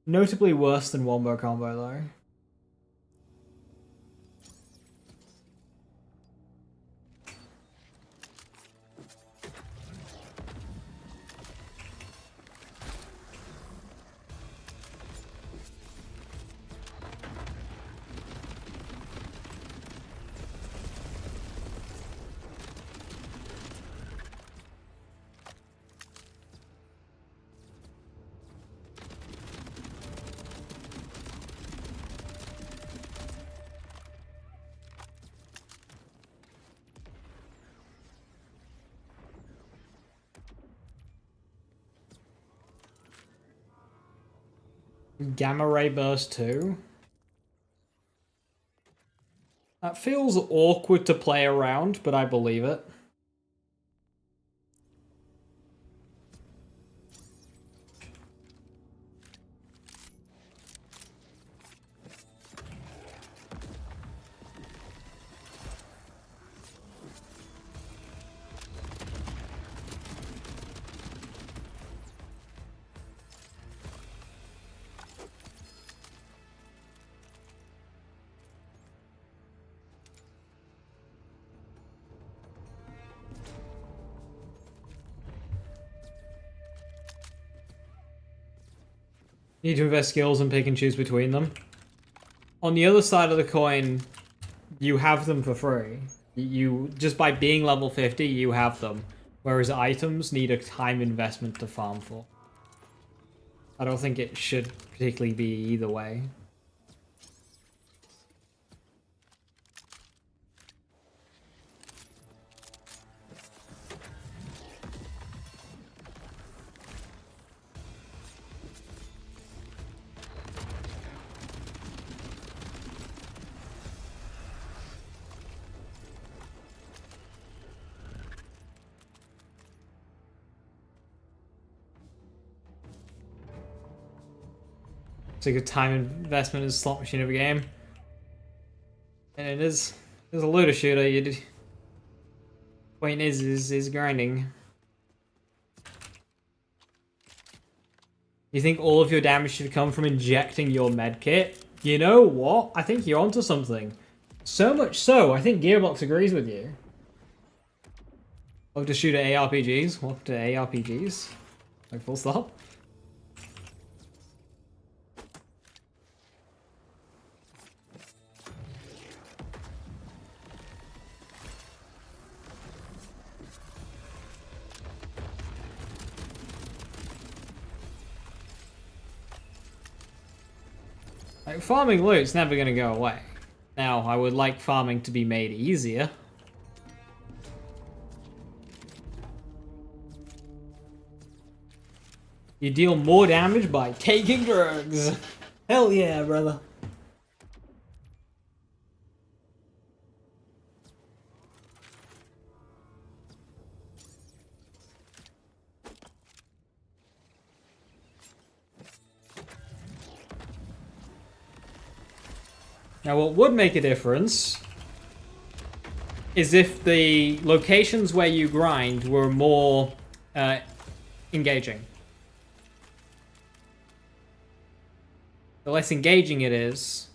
Notably worse than Wombo Combo though. Gamma Ray Burst 2. That feels awkward to play around, but I believe it. You need to invest skills and pick and choose between them. On the other side of the coin, you have them for free. You just by being level 50, you have them. Whereas items need a time investment to farm for. I don't think it should particularly be either way. It's a good time investment in a slot machine of a game. And it is. There's a looter shooter. Point is grinding. You think all of your damage should come from injecting your medkit? You know what? I think you're onto something. So much so, I think Gearbox agrees with you. Love to shoot at ARPGs. Welcome to ARPGs. Like full stop. Like, farming loot's never gonna go away. Now, I would like farming to be made easier. You deal more damage by taking drugs. Hell yeah, brother. Now, what would make a difference is if the locations where you grind were more engaging. The less engaging it is,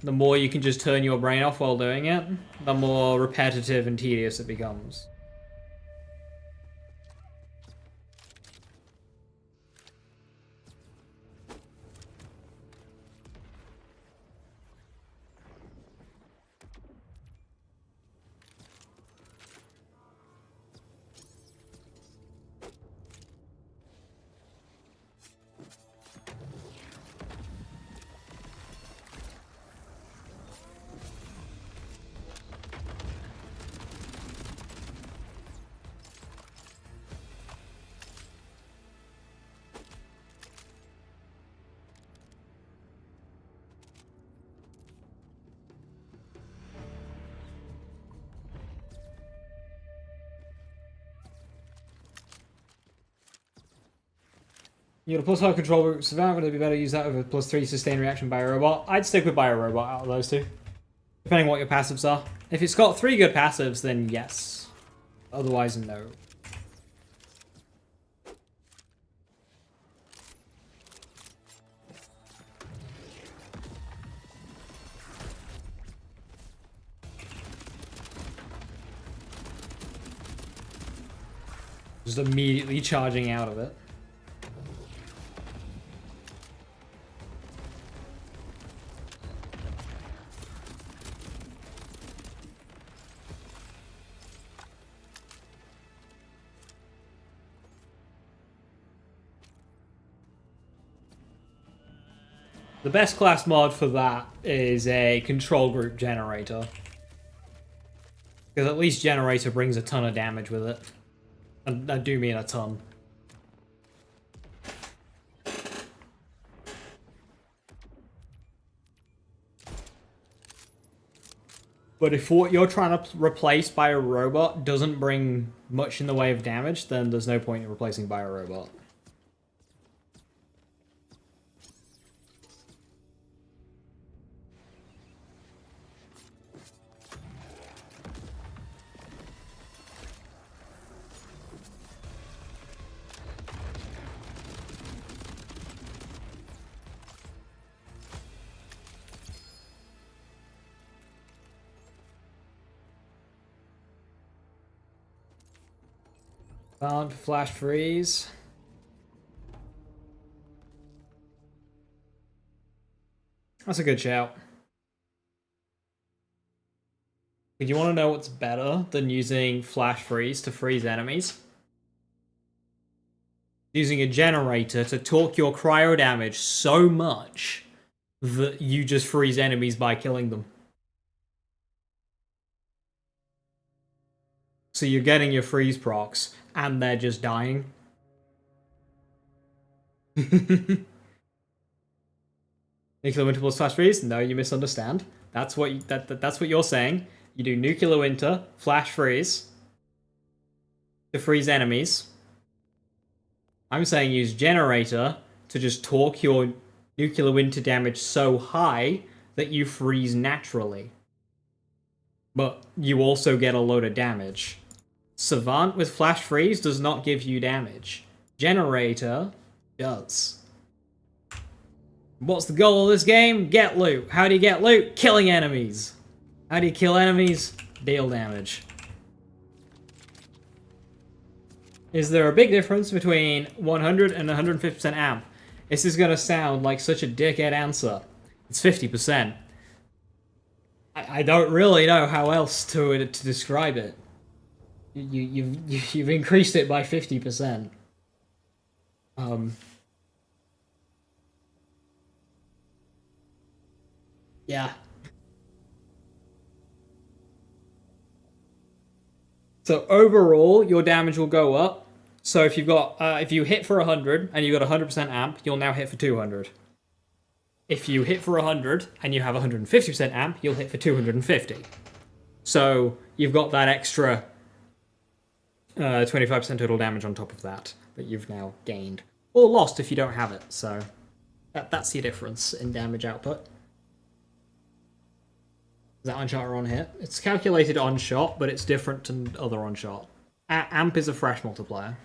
the more you can just turn your brain off while doing it, the more repetitive and tedious it becomes. You got a +5 control group Savant, would it be better to use that over +3 sustained reaction by a robot? I'd stick with Bio-Robot out of those two. Depending on what your passives are. If it's got 3 good passives, then yes. Otherwise, no. Just immediately charging out of it. The best class mod for that is a control group generator. Because at least generator brings a ton of damage with it. And I do mean a ton. But if what you're trying to replace by a robot doesn't bring much in the way of damage, then there's no point in replacing by a robot. Found flash freeze. That's a good shout. But you want to know what's better than using flash freeze to freeze enemies? Using a generator to torque your cryo damage so much that you just freeze enemies by killing them. So you're getting your freeze procs, and they're just dying. Nuclear winter plus flash freeze? No, you misunderstand. That's what that's what you're saying. You do nuclear winter, flash freeze to freeze enemies. I'm saying use generator to just torque your nuclear winter damage so high that you freeze naturally. But you also get a load of damage. Savant with flash freeze does not give you damage. Generator does. What's the goal of this game? Get loot. How do you get loot? Killing enemies. How do you kill enemies? Deal damage. Is there a big difference between 100 and 150% amp? This is gonna sound like such a dickhead answer. It's 50%. I don't really know how else to describe it. You've increased it by 50%. Yeah. So overall, your damage will go up. So if you've got, if you hit for 100 and you've got 100% amp, you'll now hit for 200. If you hit for 100 and you have 150% amp, you'll hit for 250. So you've got that extra 25% total damage on top of that you've now gained. Or lost if you don't have it, so that's the difference in damage output. Is that on-shot or on-hit? It's calculated on-shot, but it's different to other on-shot. Amp is a fresh multiplier.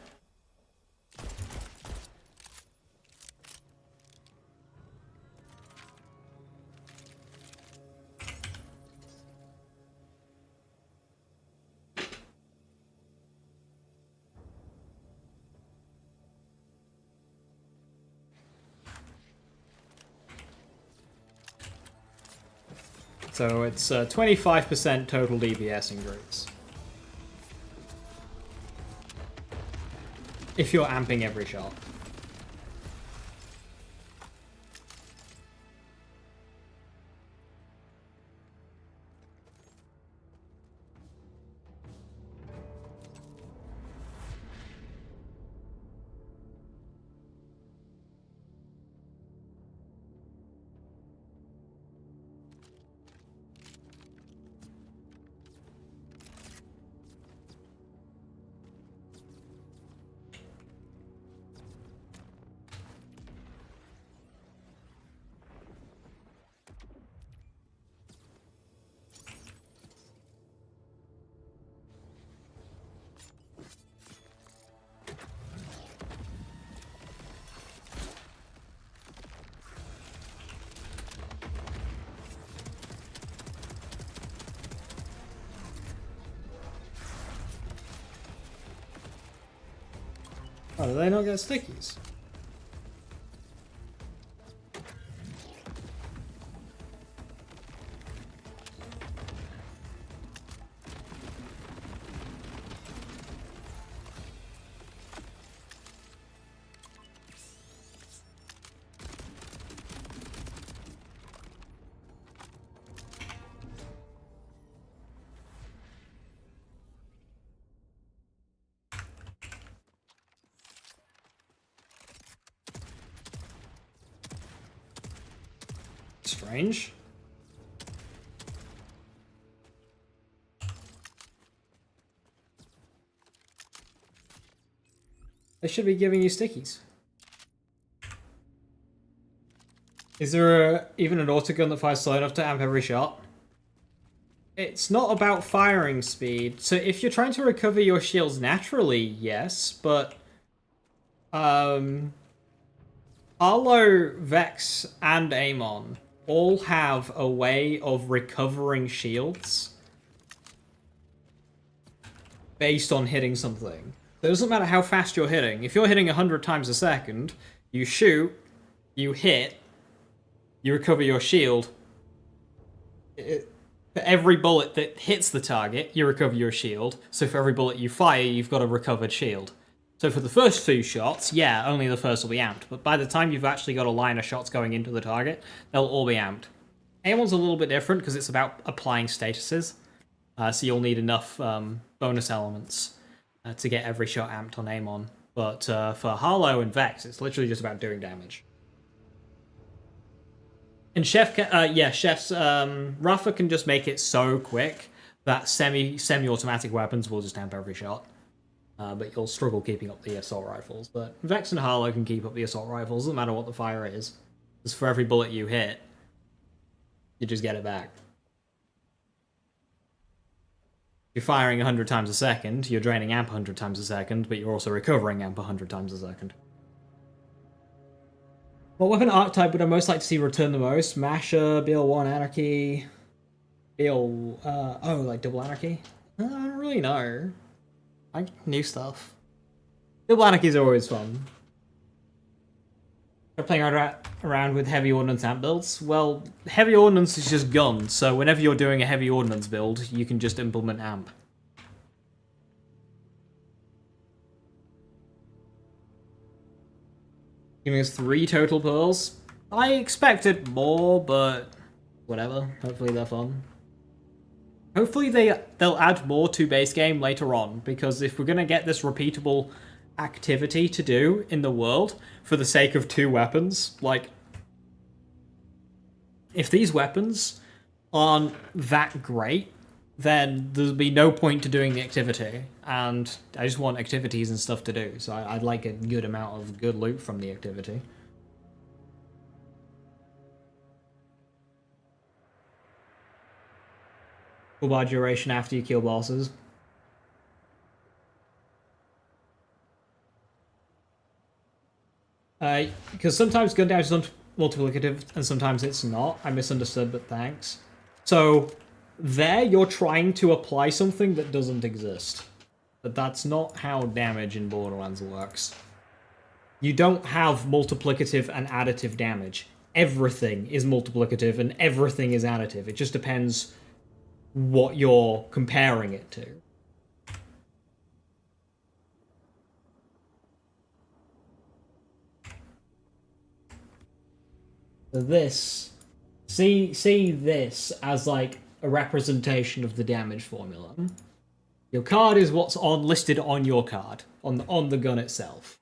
So it's 25% total DPS increase. If you're amping every shot. Oh, do they not get stickies? Strange. They should be giving you stickies. Is there even an autogun that fires slow enough to amp every shot? It's not about firing speed. So if you're trying to recover your shields naturally, yes, but Arlo, Vex, and Amon all have a way of recovering shields based on hitting something. It doesn't matter how fast you're hitting. If you're hitting 100 times a second, you shoot, you hit, you recover your shield. For every bullet that hits the target, you recover your shield. So for every bullet you fire, you've got a recovered shield. So for the first two shots, yeah, only the first will be amped. But by the time you've actually got a line of shots going into the target, they'll all be amped. Amon's a little bit different because it's about applying statuses. So you'll need enough bonus elements to get every shot amped on Amon. But for Harlow and Vex, it's literally just about doing damage. And Chef's Rafa can just make it so quick that semi-automatic weapons will just amp every shot. But you'll struggle keeping up the assault rifles. But Vex and Harlow can keep up the assault rifles, doesn't matter what the fire is. Because for every bullet you hit, you just get it back. You're firing 100 times a second, you're draining amp 100 times a second, but you're also recovering amp 100 times a second. What weapon archetype would I most like to see return the most? Masher, BL1 Anarchy, like Double Anarchy? I don't really know. I like new stuff. Double Anarchy is always fun. You're playing around with heavy ordnance amp builds? Well, heavy ordnance is just guns, so whenever you're doing a heavy ordnance build, you can just implement amp. Giving us 3 total pearls. I expected more, but whatever. Hopefully they're fun. Hopefully they'll add more to base game later on, because if we're going to get this repeatable activity to do in the world for the sake of 2 weapons, like, if these weapons aren't that great, then there'll be no point to doing the activity, and I just want activities and stuff to do, so I'd like a good amount of good loot from the activity. Full bar duration after you kill bosses. Because sometimes gun damage is multiplicative and sometimes it's not. I misunderstood, but thanks. So, there you're trying to apply something that doesn't exist. But that's not how damage in Borderlands works. You don't have multiplicative and additive damage. Everything is multiplicative and everything is additive. It just depends what you're comparing it to. So this, see this as like a representation of the damage formula. Your card is what's listed on your card, on the gun itself.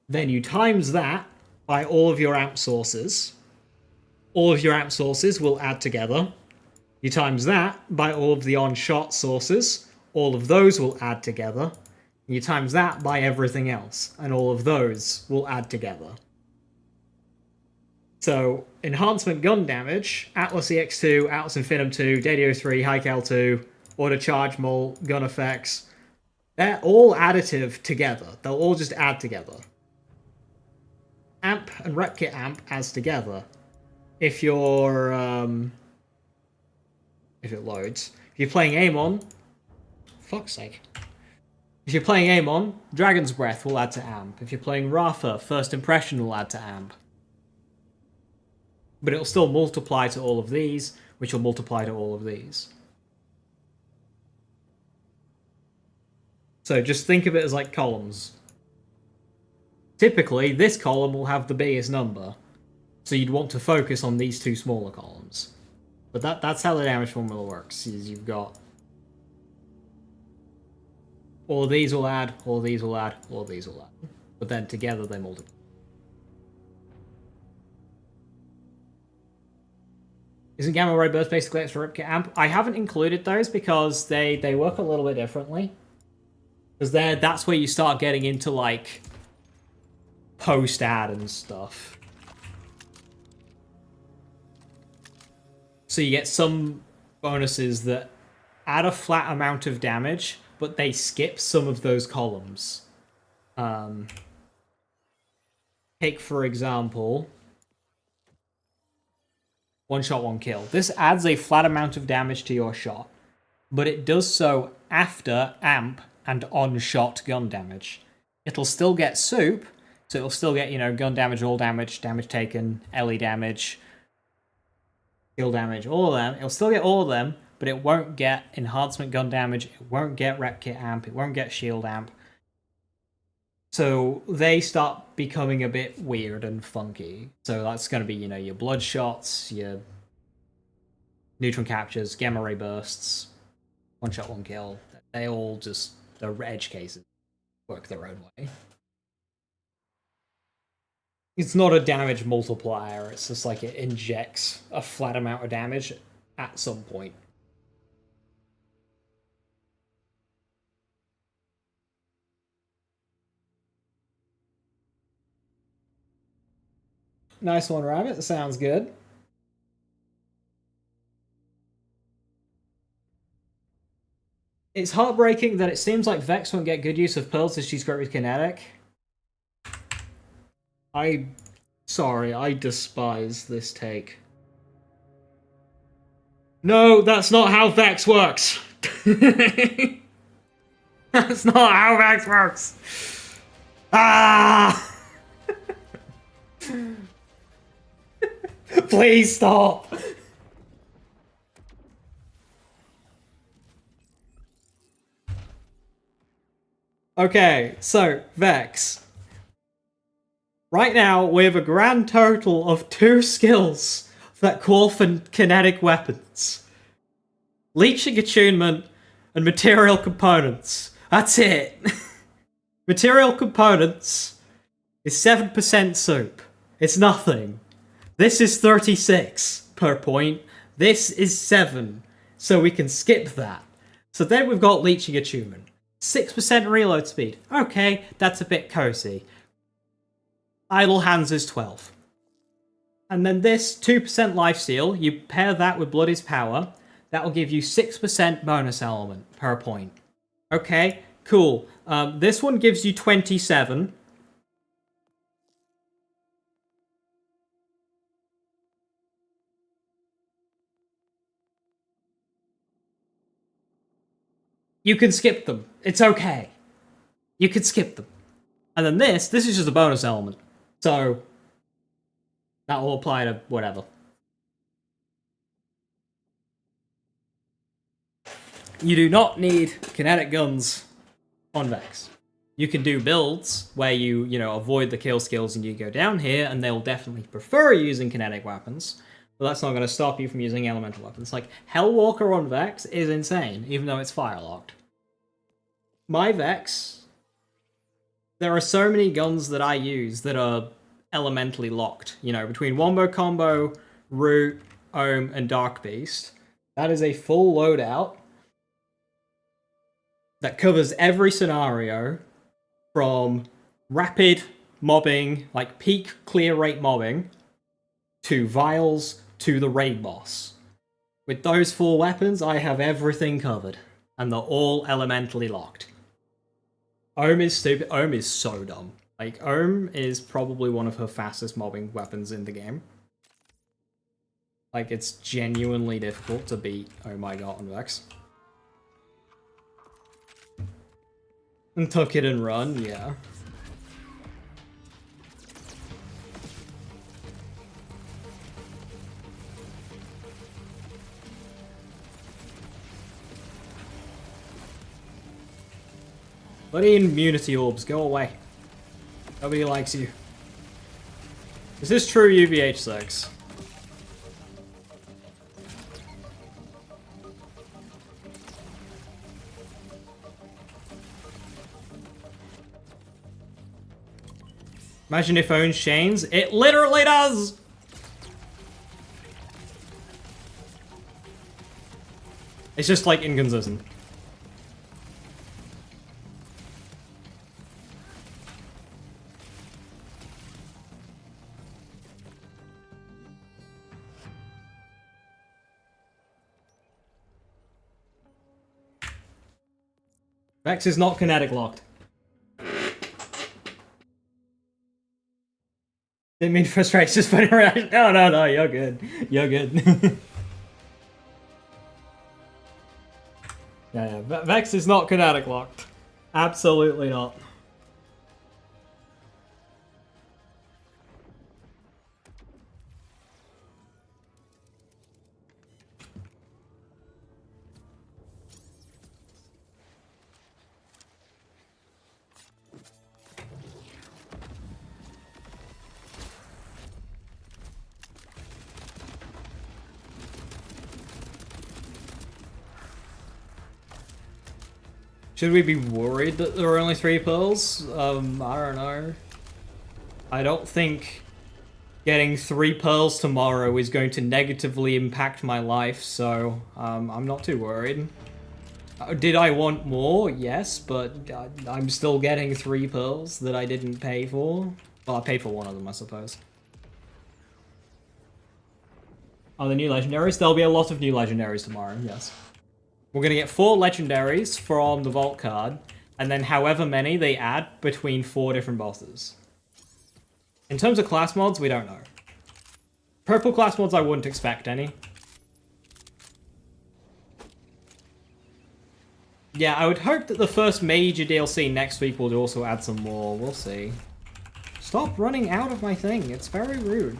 Then you times that by all of your amp sources. All of your amp sources will add together. You times that by all of the on-shot sources. All of those will add together. You times that by everything else, and all of those will add together. So, enhancement gun damage, Atlas EX2, Atlas Infinum 2, Dadio 3, High Cal 2, Auto Charge Mult, gun effects, they're all additive together. They'll all just add together. Amp and Rep Kit Amp adds together. If you're, if it loads. If you're playing Amon, fuck's sake. If you're playing Amon, Dragon's Breath will add to Amp. If you're playing Rafa, First Impression will add to Amp. But it'll still multiply to all of these, which will multiply to all of these. So just think of it as like columns. Typically, this column will have the biggest number, so you'd want to focus on these 2 smaller columns. But that's how the damage formula works, is you've got all of these will add, all of these will add, all of these will add. But then together they multiply. Isn't Gamma Ray Burst basically extra Rip Kit Amp? I haven't included those because they work a little bit differently. Because that's where you start getting into, like, post-add and stuff. So you get some bonuses that add a flat amount of damage, but they skip some of those columns. Take, for example, one shot, one kill. This adds a flat amount of damage to your shot, but it does so after amp and on-shot gun damage. It'll still get soup, so it'll still get, you know, gun damage, all damage, damage taken, LE damage, kill damage, all of them. It'll still get all of them, but it won't get enhancement gun damage, it won't get rep kit amp, it won't get shield amp. So they start becoming a bit weird and funky. So that's going to be, you know, your blood shots, your neutron captures, gamma ray bursts, one shot, one kill. They all just, the edge cases work their own way. It's not a damage multiplier, it's just like it injects a flat amount of damage at some point. Nice one, Rabbit. Sounds good. It's heartbreaking that it seems like Vex won't get good use of pearls as she's great with kinetic. Sorry, I despise this take. No, that's not how Vex works! That's not how Vex works! Ah! Please stop! Okay, so, Vex. Right now, we have a grand total of 2 skills that call for kinetic weapons. leeching attunement, and material components. That's it. Material components is 7% soup. It's nothing. This is 36 per point. This is 7. So we can skip that. So then we've got leeching attunement. 6% reload speed. Okay, that's a bit cozy. Idle hands is 12. And then this 2% lifesteal, you pair that with Bloody's power, that will give you 6% bonus element per point. Okay, cool. This one gives you 27. You can skip them. It's okay. You can skip them. And then this is just a bonus element. So, that will apply to whatever. You do not need kinetic guns on Vex. You can do builds where you avoid the kill skills and you go down here, and they'll definitely prefer using kinetic weapons. But that's not going to stop you from using elemental weapons. Like, Hellwalker on Vex is insane, even though it's fire-locked. My Vex, there are so many guns that I use that are elementally locked. You know, between Wombo Combo, Root, Ohm, and Dark Beast. That is a full loadout that covers every scenario from rapid mobbing, like peak clear rate mobbing, to vials, to the raid boss. With those 4 weapons, I have everything covered, and they're all elementally locked. Ohm is stupid. Ohm is so dumb. Like, Ohm is probably one of her fastest mobbing weapons in the game. Like, it's genuinely difficult to beat Oh My God on Vex. And tuck it and run, yeah. Bloody immunity orbs, go away. Nobody likes you. Is this true UVH 6? Imagine if owns chains. It literally does! It's just like inconsistent. Vex is not kinetic locked. Didn't mean frustration, just funny reaction. No, you're good. You're good. yeah, Vex is not kinetic locked. Absolutely not. Should we be worried that there are only 3 pearls? I don't know. I don't think getting 3 pearls tomorrow is going to negatively impact my life, so I'm not too worried. Did I want more? Yes, but I'm still getting 3 pearls that I didn't pay for. Well, I paid for 1 of them, I suppose. Oh, the new legendaries? There'll be a lot of new legendaries tomorrow, yes. We're going to get 4 legendaries from the vault card, and then however many they add between 4 different bosses. In terms of class mods, we don't know. Purple class mods, I wouldn't expect any. Yeah, I would hope that the first major DLC next week will also add some more. We'll see. Stop running out of my thing. It's very rude.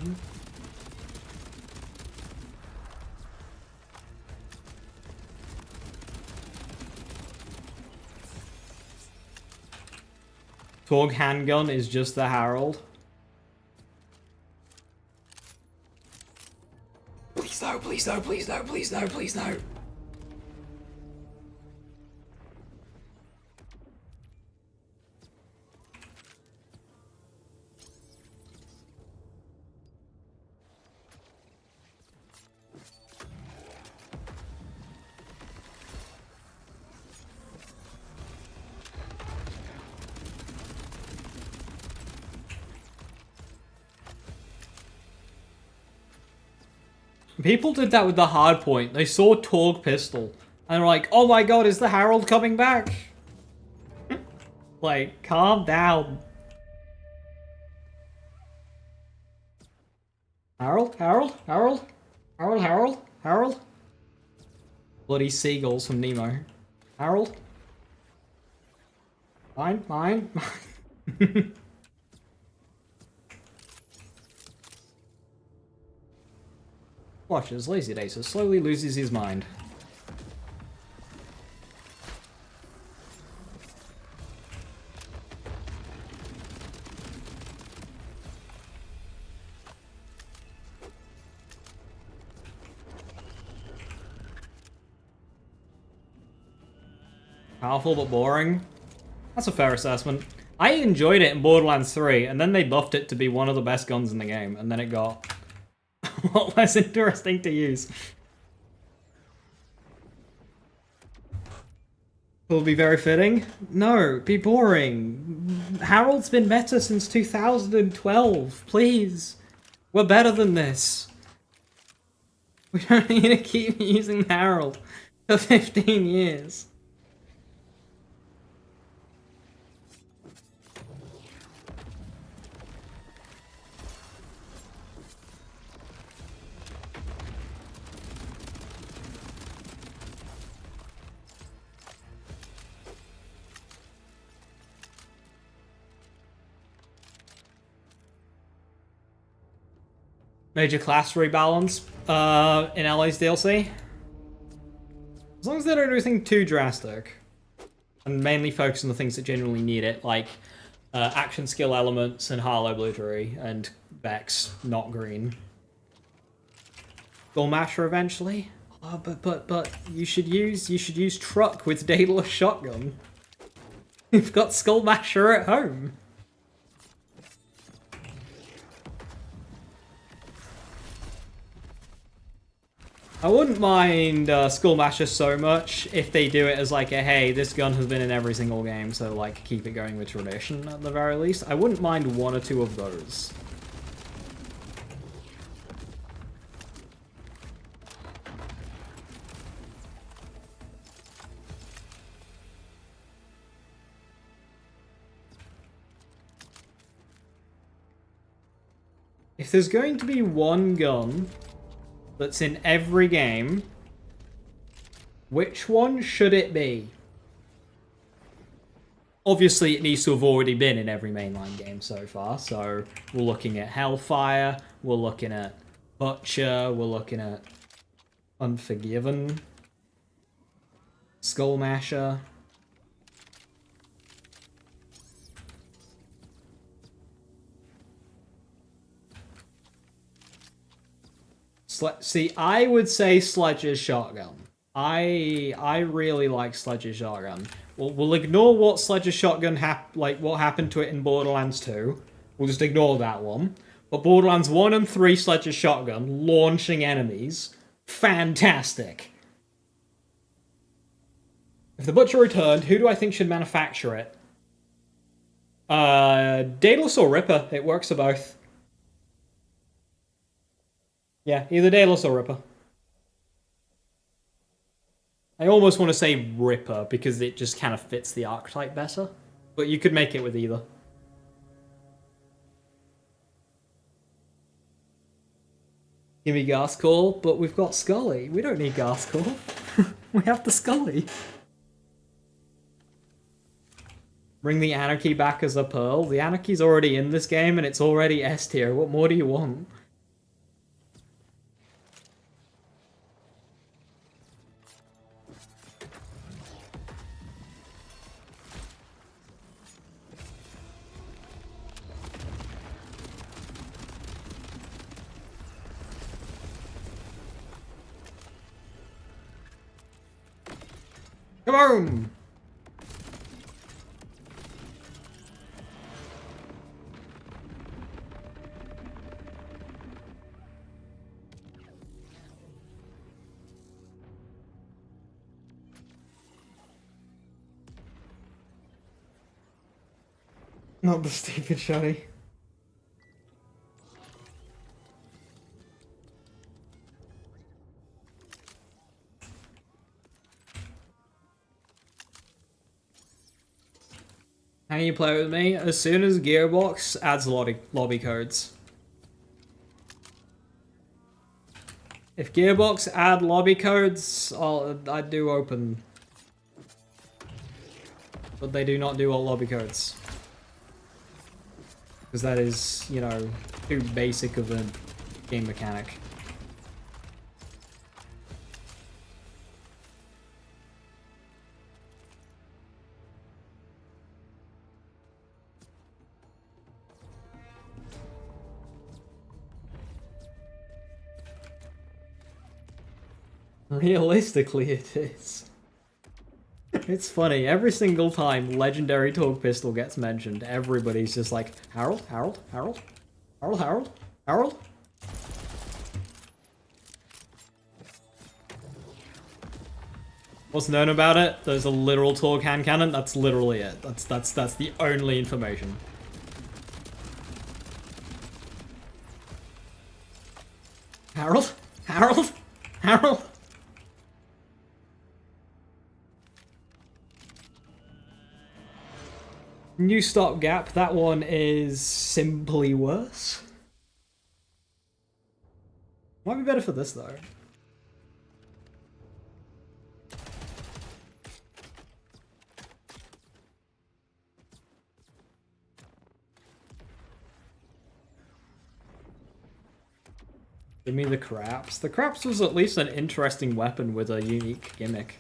Torg handgun is just the Herald. Please no, please no, please no, please no, please no. People did that with the hard point. They saw Torg pistol and were like, "Oh my god, is the Harold coming back?" Like, calm down. Harold, Harold, Harold, Harold, Harold, Harold. Bloody seagulls from Nemo. Harold. Mine, mine, mine. Watch as Lazy Dacer slowly loses his mind. Powerful but boring. That's a fair assessment. I enjoyed it in Borderlands 3, and then they buffed it to be one of the best guns in the game, and then it got a lot less interesting to use. Will be very fitting? No, be boring. Harold's been better since 2012, please. We're better than this. We don't need to keep using Harold for 15 years. Major class rebalance in Alloy's DLC. As long as they don't do anything too drastic. And mainly focus on the things that genuinely need it, like action skill elements and Harlow Blittery and Vex, not green. Gullmasher eventually. Oh, but you should use Truck with Daedalus Shotgun. You've got Skullmasher at home. I wouldn't mind Skullmasher so much if they do it as like a, hey, this gun has been in every single game, so like keep it going with tradition at the very least. I wouldn't mind one or two of those. If there's going to be one gun that's in every game, which one should it be? Obviously, it needs to have already been in every mainline game so far, so we're looking at Hellfire, we're looking at Butcher, we're looking at Unforgiven, Skullmasher. See, I would say Sledge's shotgun. I really like Sledge's shotgun. We'll ignore what Sledge's shotgun what happened to it in Borderlands 2. We'll just ignore that one. But Borderlands 1 and 3 Sledge's shotgun, launching enemies, fantastic. If the Butcher returned, who do I think should manufacture it? Daedalus or Ripper. It works for both. Yeah, either Daedalus or Ripper. I almost want to say Ripper because it just kind of fits the archetype better. But you could make it with either. Give me Gascall, but we've got Scully. We don't need Gascall. We have the Scully. Bring the Anarchy back as a Pearl. The Anarchy's already in this game and it's already S tier. What more do you want? Come on! Not the stupid shotty. How you play with me? As soon as Gearbox adds lobby codes. If Gearbox add lobby codes, I do open. But they do not do all lobby codes. Because that is, you know, too basic of a game mechanic. Realistically, it is. It's funny, every single time Legendary Torque Pistol gets mentioned, everybody's just like, Harold, Harold, Harold, Harold, Harold, Harold? What's known about it? There's a literal Torque hand cannon, that's literally it. That's the only information. Harold? Harold? Harold? New stopgap, that one is simply worse. Might be better for this though. Give me the craps. The craps was at least an interesting weapon with a unique gimmick.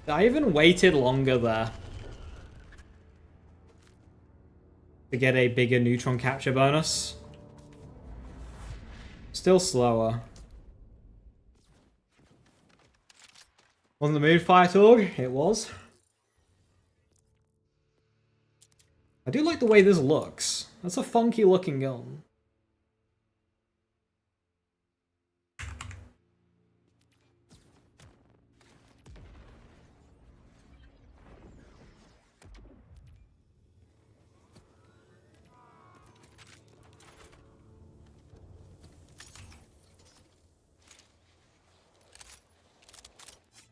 I even waited longer there to get a bigger neutron capture bonus. Still slower. Wasn't the Moonfire Torg? It was. I do like the way this looks. That's a funky looking gun.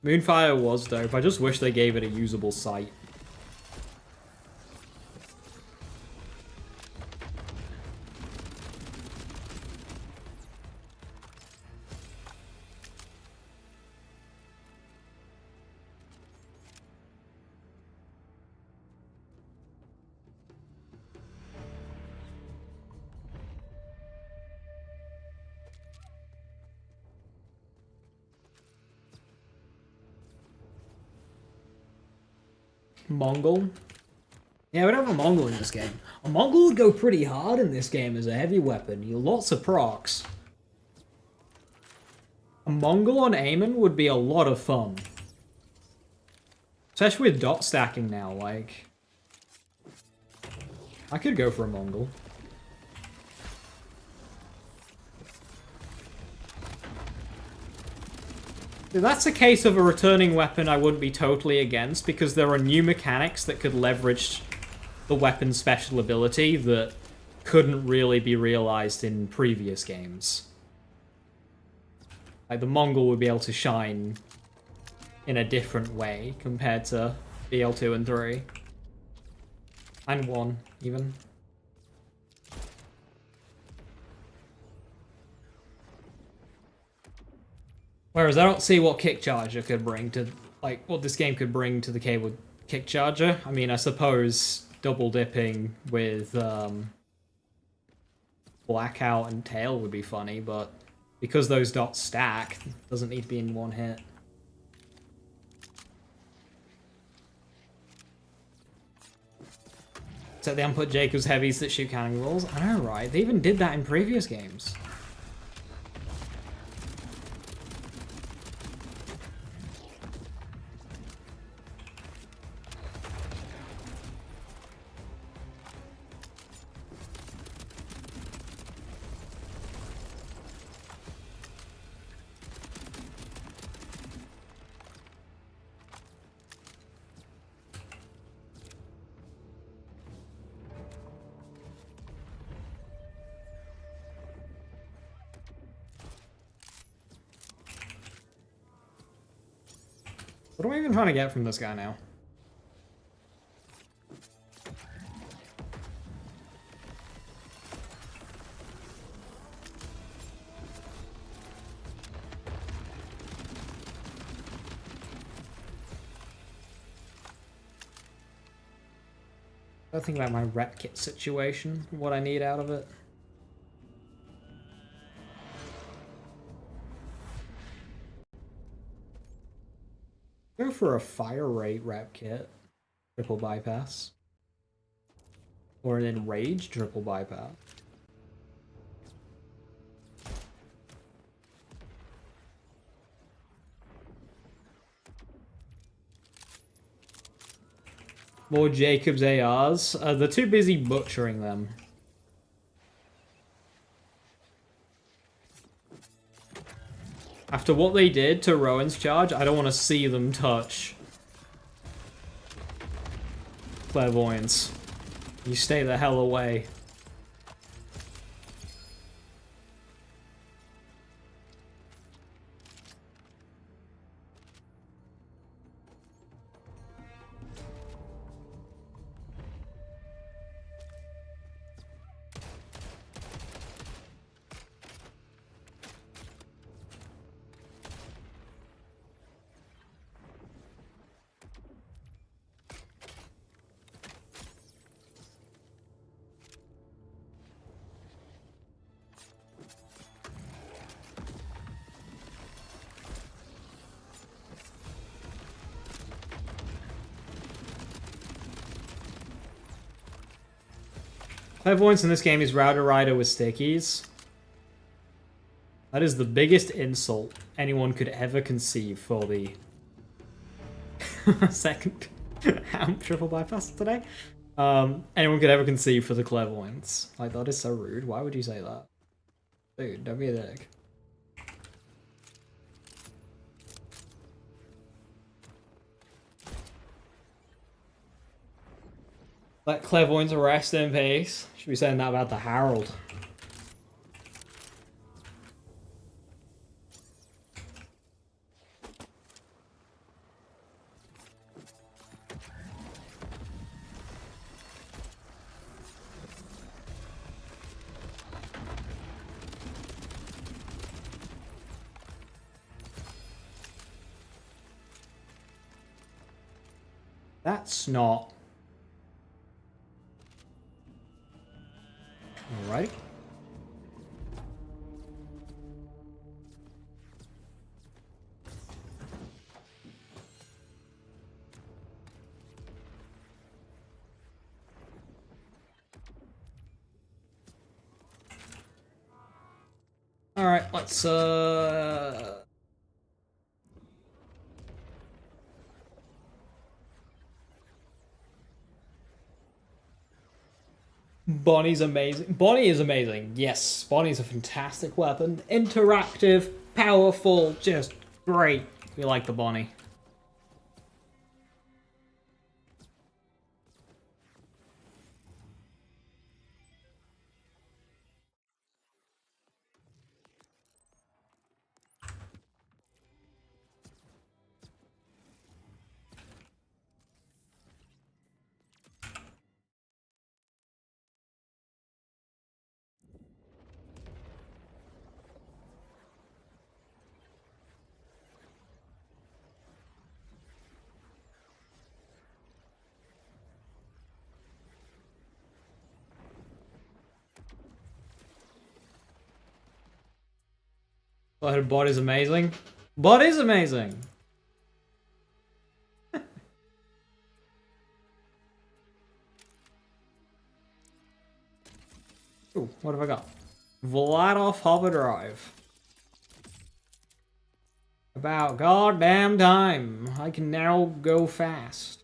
Moonfire was dope. I just wish they gave it a usable sight. Mongol. Yeah, we'd have a Mongol in this game. A Mongol would go pretty hard in this game as a heavy weapon. You lots of procs. A Mongol on Aemon would be a lot of fun. Especially with dot stacking now, like... I could go for a Mongol. If that's a case of a returning weapon I wouldn't be totally against, because there are new mechanics that could leverage the weapon's special ability that couldn't really be realized in previous games. Like, the Mongol would be able to shine in a different way compared to BL2 and 3. And 1, even. Whereas I don't see what Kick Charger could bring to, like, what this game could bring to the cable Kick Charger. I mean, I suppose double dipping with Blackout and Tail would be funny, but because those dots stack, it doesn't need to be in one hit. So they unput Jacob's heavies that shoot cannonballs. I know, right? They even did that in previous games. What am I even trying to get from this guy now? I think about my rep kit situation, what I need out of it. Go for a fire rate rep kit, triple bypass, or an enraged triple bypass. More Jacob's ARs. They're too busy butchering them. After what they did to Rowan's charge, I don't want to see them touch Clairvoyance. You stay the hell away. Clairvoyance in this game is Router Rider with stickies. That is the biggest insult anyone could ever conceive for the second amp triple bypass today. Anyone could ever conceive for the Clairvoyance. Like, that is so rude. Why would you say that? Dude, don't be a dick. Let Clairvoyance rest in peace. Should be saying that about the Herald. That's not... Alright. Alright, let's Bonnie's amazing. Bonnie is amazing. Yes, Bonnie's a fantastic weapon. Interactive, powerful, just great. We like the Bonnie. Oh, her bot is amazing. Bot is amazing. Ooh, what have I got? Vladov Hover Drive. About goddamn time. I can now go fast.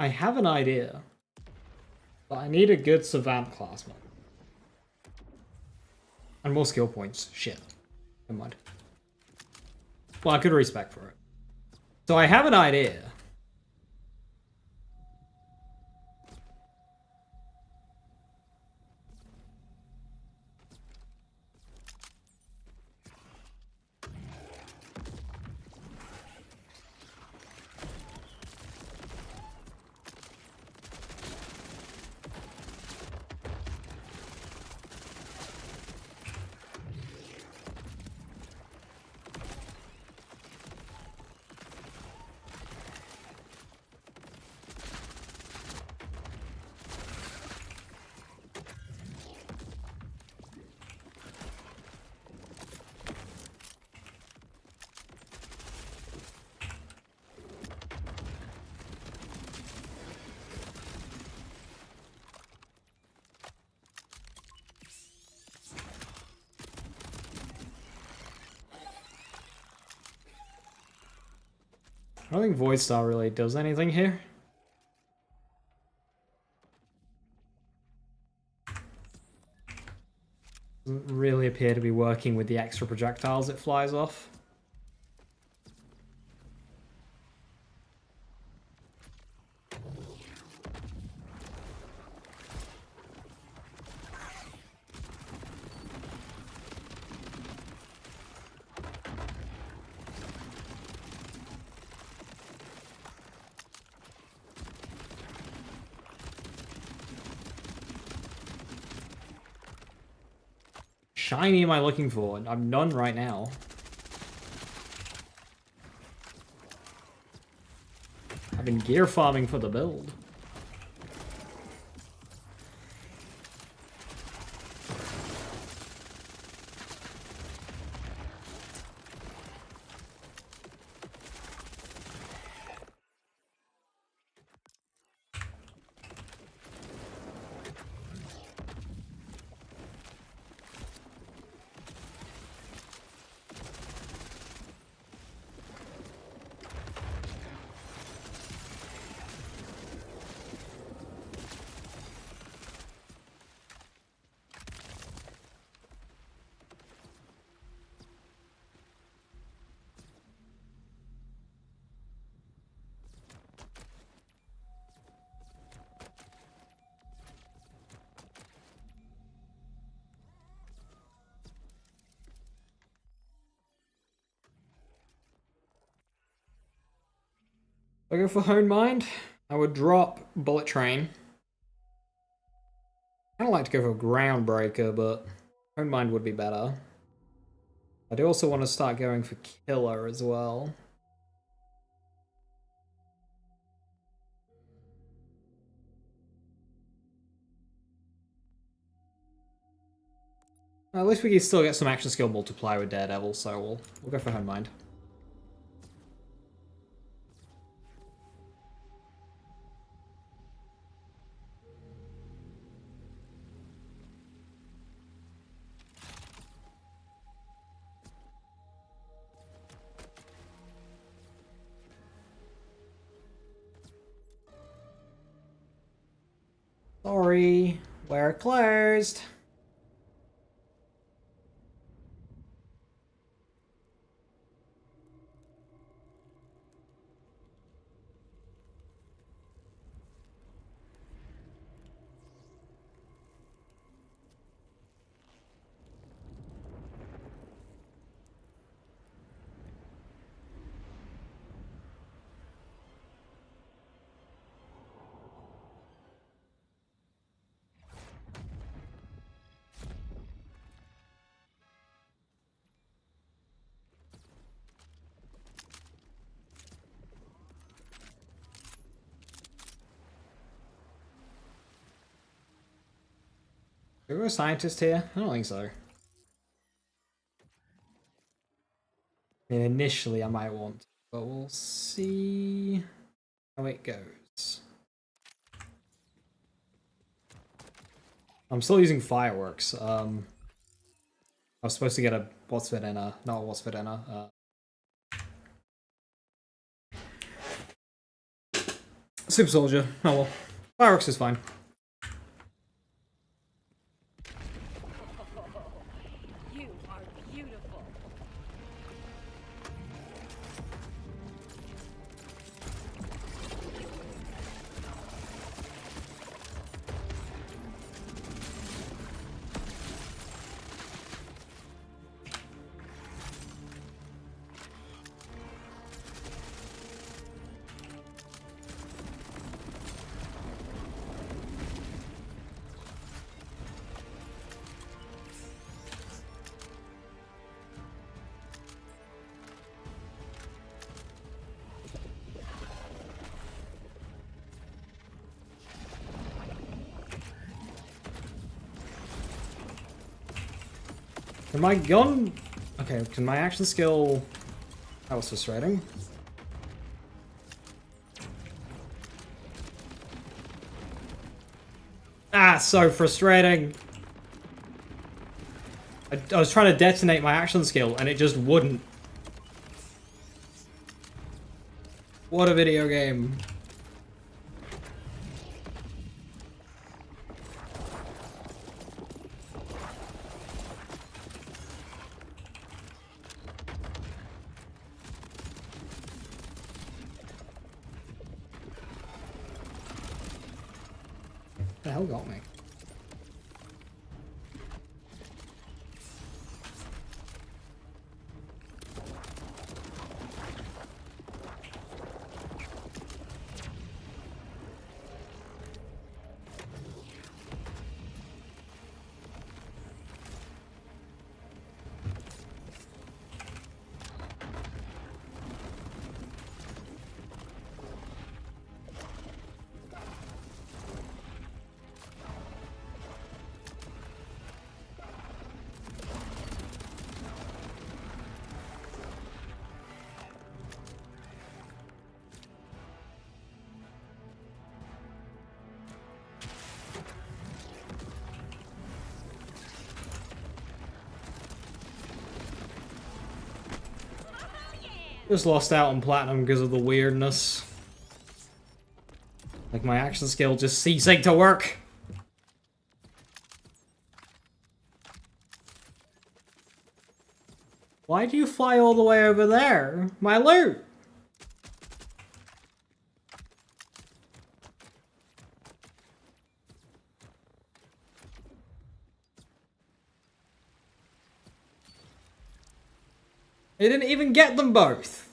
I have an idea. But I need a good Savant classman. And more skill points. Shit. Never mind. Well, I could respec for it. So I have an idea. I don't think Void Star really does anything here. Doesn't really appear to be working with the extra projectiles it flies off. Shiny am I looking for? I'm none right now. I've been gear farming for the build. If I go for Hone Mind, I would drop Bullet Train. I don't like to go for Groundbreaker, but Hone Mind would be better. I do also want to start going for Killer as well. At least we can still get some action skill multiply with Daredevil, so we'll go for Hone Mind. Sorry, we're closed. Are we a scientist here? I don't think so. I mean, initially I might want, but we'll see how it goes. I'm still using fireworks. I was supposed to get a what's fit inner, not a what's fit inner. So Super Soldier. Oh well. Fireworks is fine. You are beautiful. Can my gun... Okay, can my action skill... That was frustrating. Ah, so frustrating. I was trying to detonate my action skill and it just wouldn't. What a video game. The hell got me? Just lost out on platinum because of the weirdness. Like my action skill just ceasing to work. Why do you fly all the way over there? My loot! They didn't even get them both.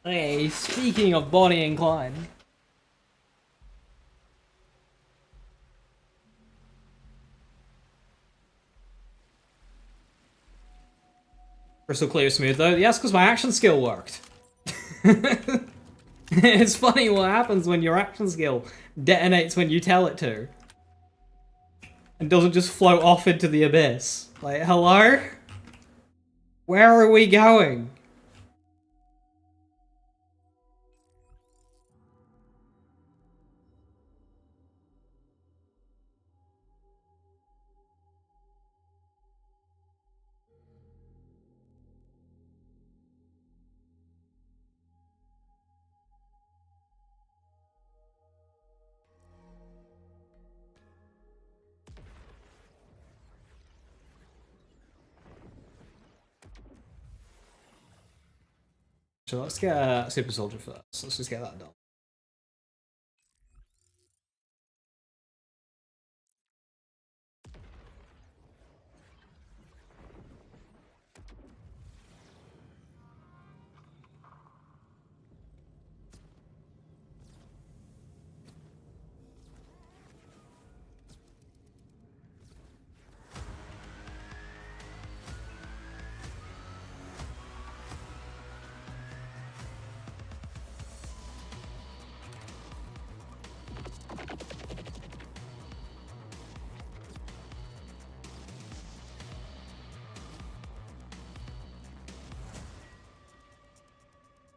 Hey, speaking of Bonnie and Clyde. Crystal clear smooth though. Yes, because my action skill worked. It's funny what happens when your action skill detonates when you tell it to. And doesn't just float off into the abyss. Like, hello? Where are we going? So let's get a Super Soldier first. Let's just get that done.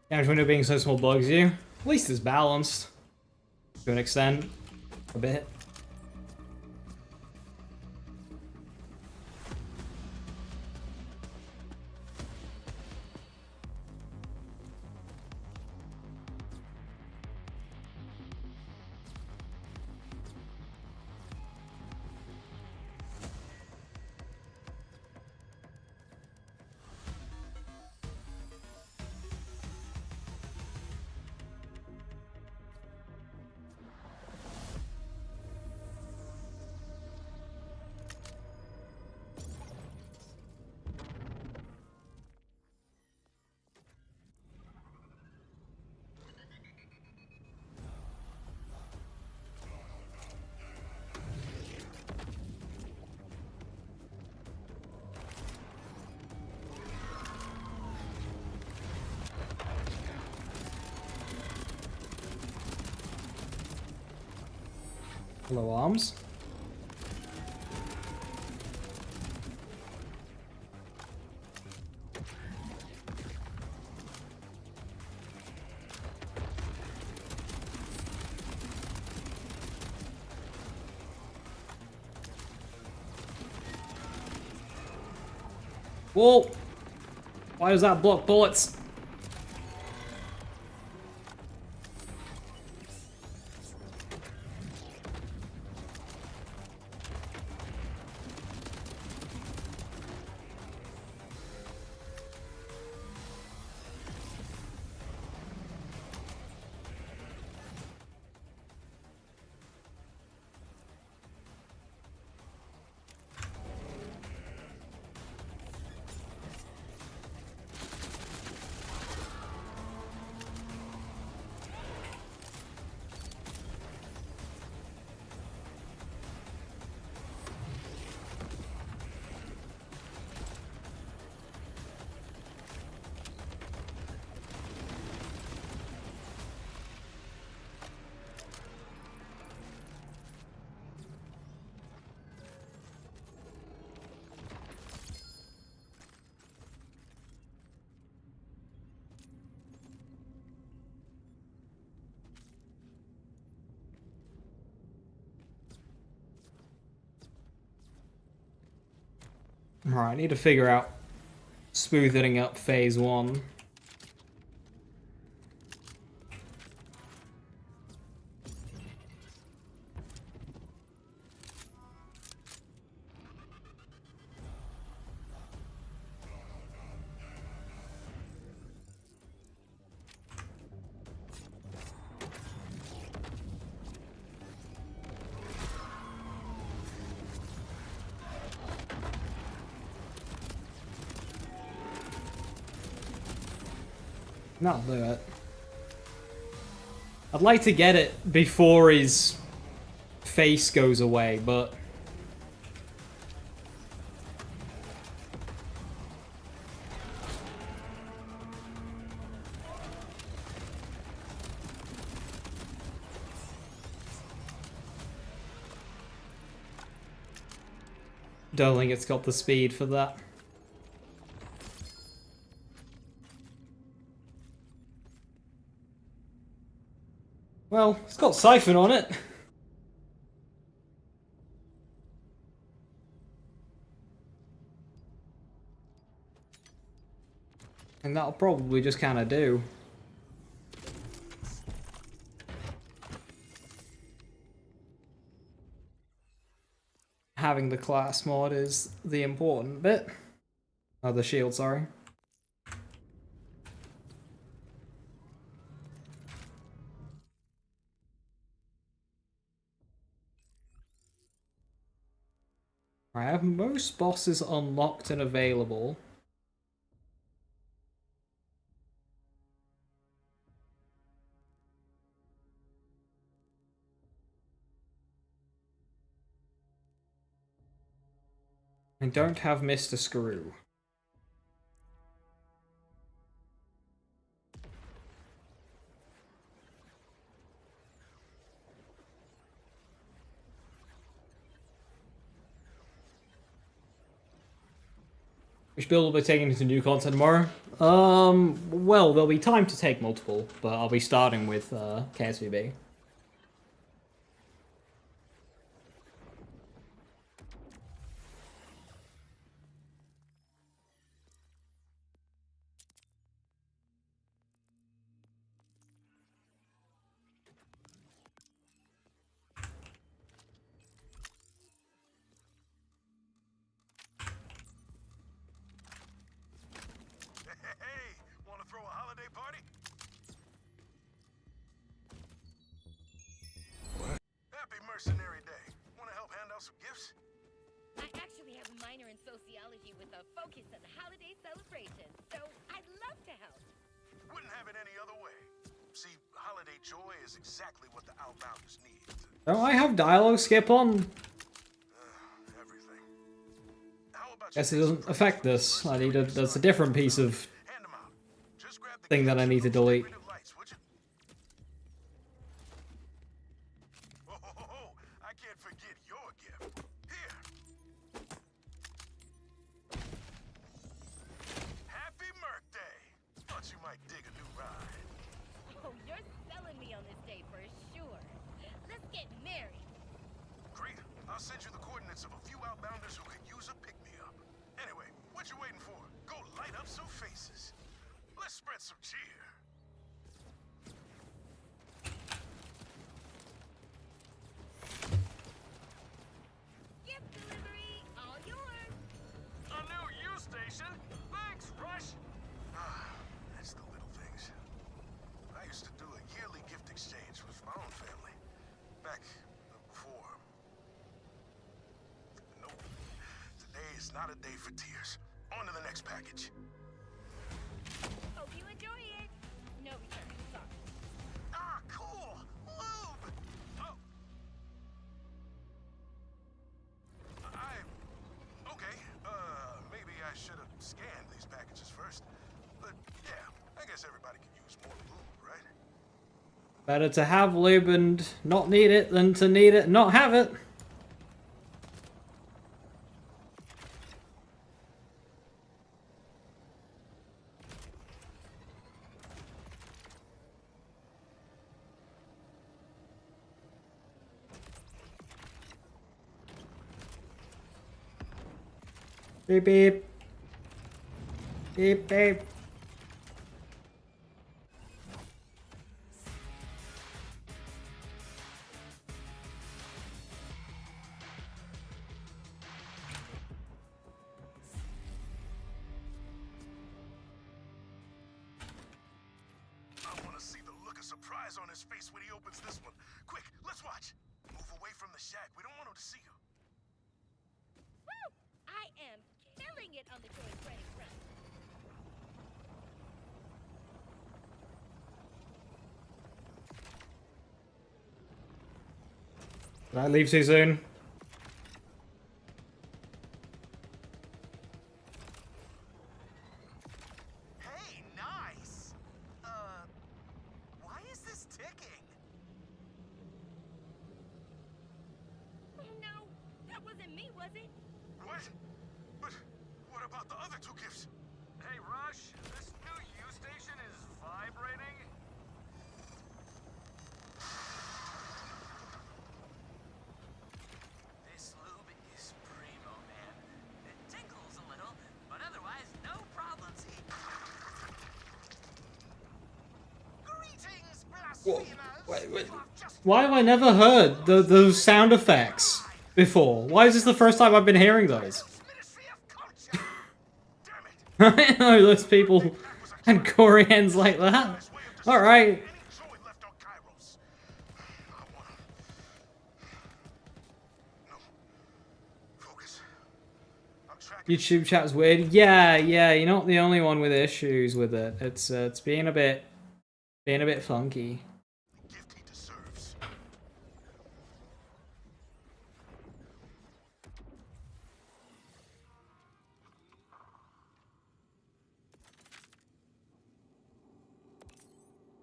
Damage window being so small bugs you. At least it's balanced. To an extent. A bit. Hello, arms. Whoa! Why does that block bullets? Alright, I need to figure out smoothing up phase 1. That'll do it. I'd like to get it before his face goes away, but... don't think it's got the speed for that. Well, it's got Siphon on it. And that'll probably just kind of do. Having the class mod is the important bit. Oh, the shield, sorry. I have most bosses unlocked and available. I don't have Mr. Screw. Which build will be taken into new content tomorrow? Well, there'll be time to take multiple, but I'll be starting with KSVB. Mercenary Day. Want to help hand out some gifts? I actually have a minor in sociology with a focus on holiday celebrations, so I'd love to help. Wouldn't have it any other way. See, holiday joy is exactly what the Outbounders need. Don't I have dialogue skip on? Everything. How about Guess it doesn't affect this. I need a. That's a different piece of hand them out. Just grab the thing that I need to delete. lights, would you? I I'll send you the coordinates of a few outbounders who could use a pick-me-up. Anyway, what you waiting for? Go light up some faces. Let's spread some cheer. Gift delivery, all yours. A new U-station? Thanks, Rush! Ah, that's the little things. I used to do a yearly gift exchange with my own family. Back before. Nope. Today is not a day for tears. On to the next package. Hope you enjoy it. No return, sorry. Ah, cool! Lube! Oh. Okay, maybe I should have scanned these packages first. But yeah, I guess everybody can use more lube, right? Better to have lube and not need it than to need it and not have it. Beep beep. Beep beep. I want to see the look of surprise on his face when he opens this one. Quick, let's watch. Move away from the shack. We don't want him to see you. Woo! I am killing it on the joy spreading front. Did I leave too soon? Hey, nice! Why is this ticking? Oh no, that wasn't me, was it? What? But what about the other two gifts? Hey, Rush, this new U-station is vibrating. This lube is primo, man. It tinkles a little, but otherwise no problems. Greetings, blasphemers! Why have I never heard those sound effects before? Why is this the first time I've been hearing those? Ministry of Culture! Damn it! I didn't know those people had gory ends like that. Alright. Any droid left on Kairos. I want him. No. Focus. I'm tracking. YouTube chat's weird. Yeah, you're not the only one with issues with it. It's being a bit funky. The gift he deserves.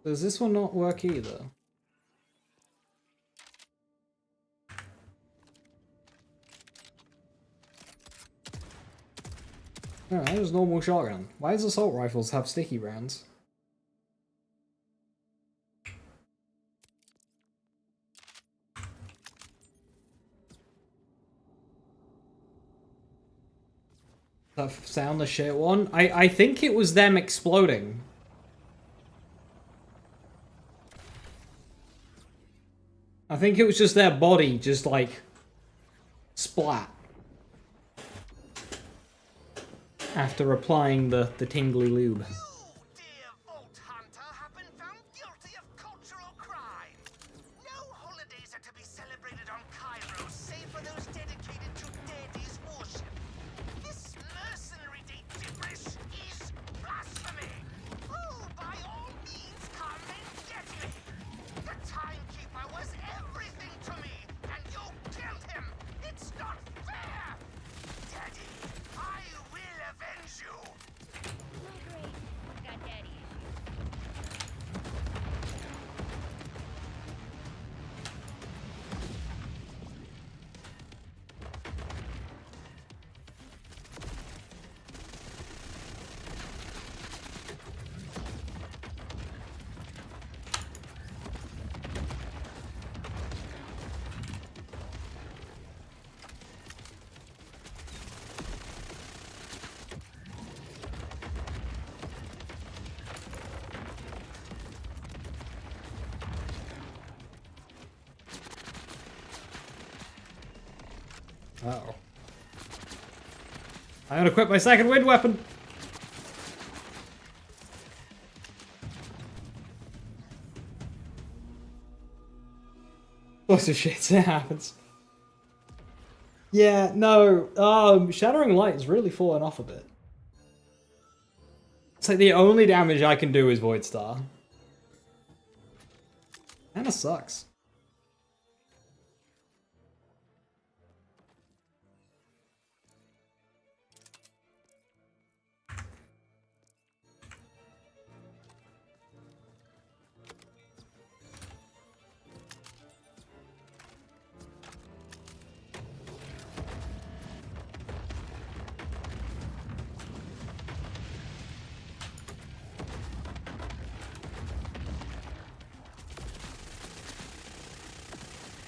Does this one not work either? Oh, that was normal shotgun. Why does assault rifles have sticky rounds? That sound the shit one? I think it was them exploding. I think it was just their body just like splat after applying the tingly lube. You, dear Vault Hunter, have been found guilty of cultural crime. No holidays are to be celebrated on Kairos, save for those dedicated to deities' worship. This mercenary day gibberish is blasphemy. Oh, by all means, come and get me. The timekeeper was everything to me, and you killed him. It's not fair. Daddy, I will avenge you. Not great. Uh-oh. I'm gonna equip my second wind weapon! What the shit, it happens. Yeah, no, Shattering Light is really falling off a bit. It's like the only damage I can do is Void Star. Kinda sucks.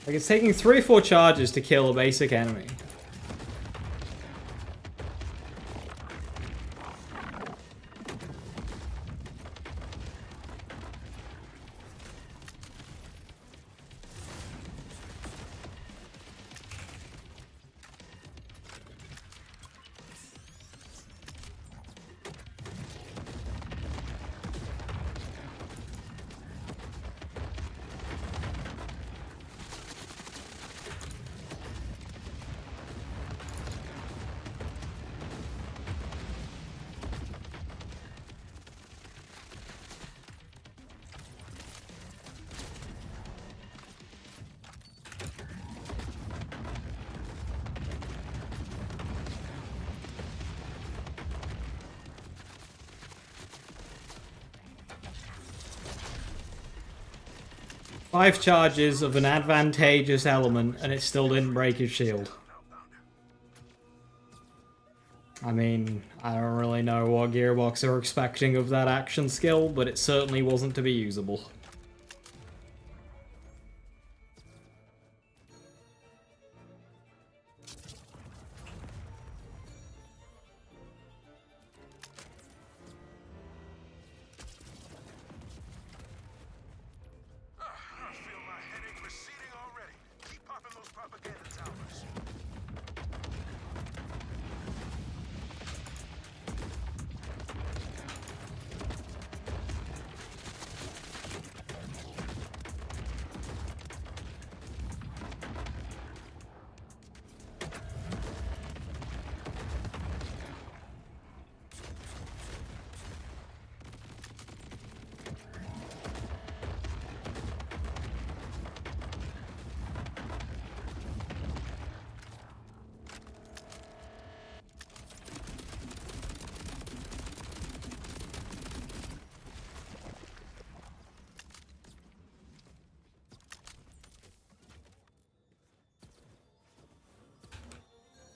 Like, it's taking 3 or 4 charges to kill a basic enemy. Five charges of an advantageous element, and it still didn't break his shield. I mean, I don't really know what Gearbox are expecting of that action skill, but it certainly wasn't to be usable. I feel my headache receding already. Keep popping those propaganda towers.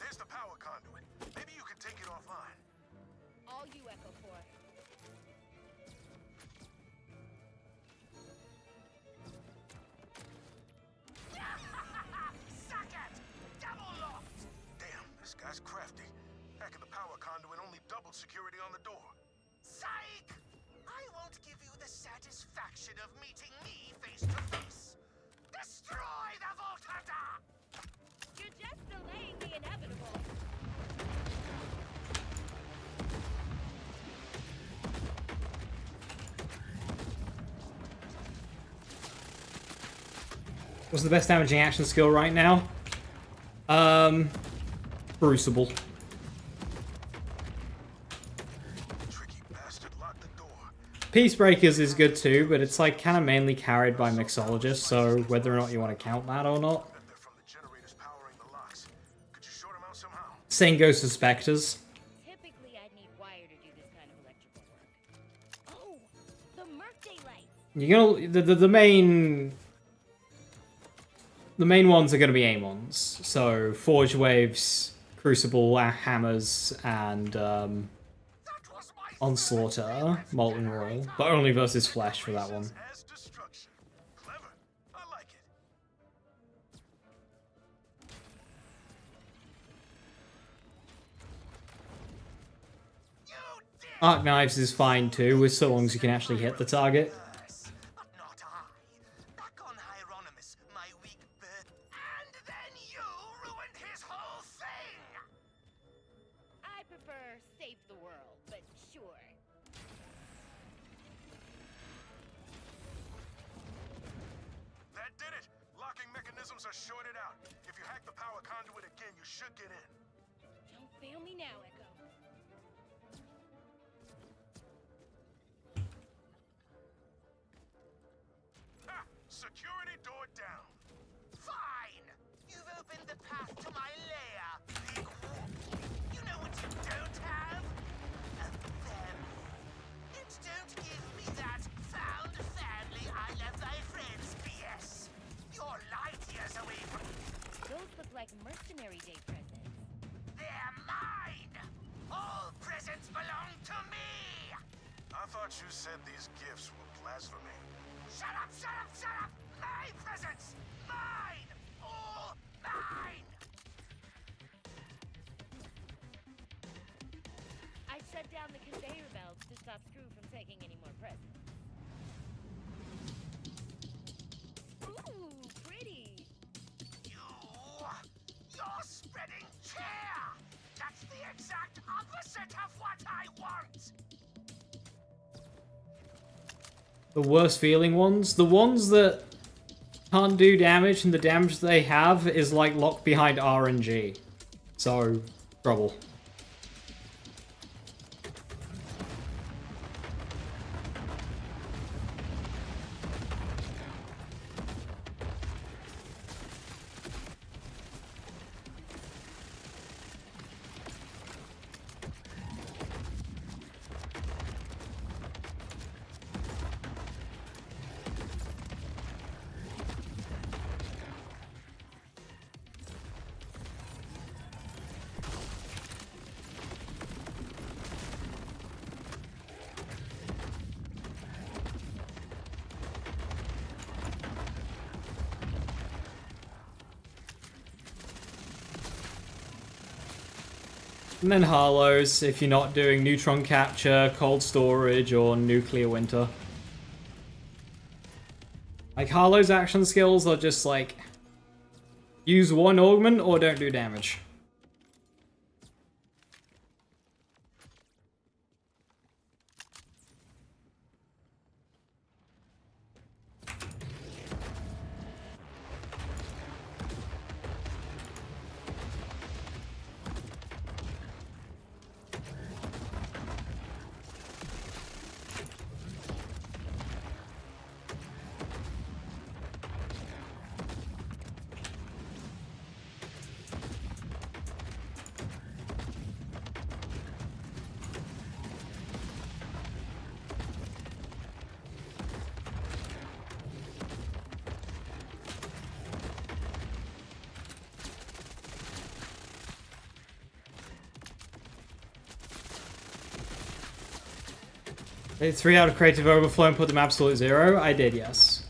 There's the power conduit. Maybe you can take it offline. All you, Echo 4. Suck it! Double locked! Damn, this guy's crafty. Hacking the power conduit only doubled security on the door. Psych! I won't give you the satisfaction of meeting me face to face. Destroy the Vault Hunter! You're just delaying the inevitable. What's the best damaging action skill right now? Crucible. Tricky bastard locked the door. Peacebreakers is good too, but it's like kind of mainly carried by Mixologists, so whether or not you want to count that or not. Bet they're from the generators powering the locks. Could you short them out somehow? Same goes for Spectres. Typically, I'd need wire to do this kind of electrical work. Oh, the Merc Daylight. You're gonna the main ones are gonna be Amons. So Forge Waves, Crucible, Hammers, and That was my Onslaughter, Molten Royal, but only versus Flesh for that one. as destruction. Clever. I like it. You did Arc Knives is fine too, as so long as you can actually hit the target. us, but not I. Back on Hieronymus, my weak bird. And then you ruined his whole short it out. If you hack the power conduit again, you should get in. Don't fail me now, Echo. Ha! Security door down. Fine! You've opened the path to my lair, big whoop. You know what you don't have? A family. And don't give me that found family I love thy friends BS. You're light years away from... Those look like mercenary day presents. They're mine! All presents belong to me! I thought you said these gifts were blasphemy. Shut up, shut up, shut up! My presents! Mine! All mine! I shut down the conveyor belts to stop Screw from taking any more presents. Ooh, pretty. You're spreading cheer! That's the exact opposite of what I want! The worst feeling ones? The ones that can't do damage and the damage they have is like locked behind RNG. So, trouble. And then Harlows, if you're not doing neutron capture, cold storage, or nuclear winter. Like, Harlow's action skills are just like, use one augment or don't do damage. Did 3 out of Creative Overflow and put them absolute 0? I did, yes.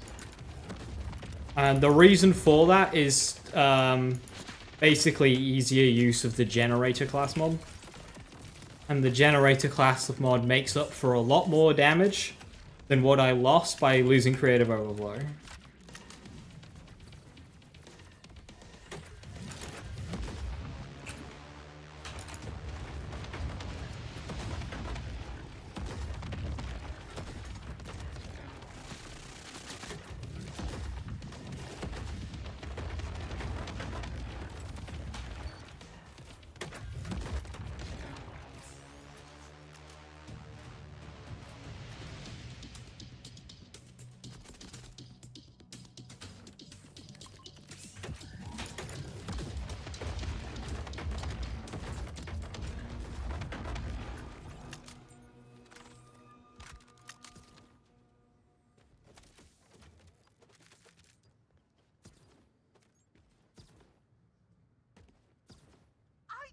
And the reason for that is basically easier use of the Generator class mod. And the Generator class of mod makes up for a lot more damage than what I lost by losing Creative Overflow.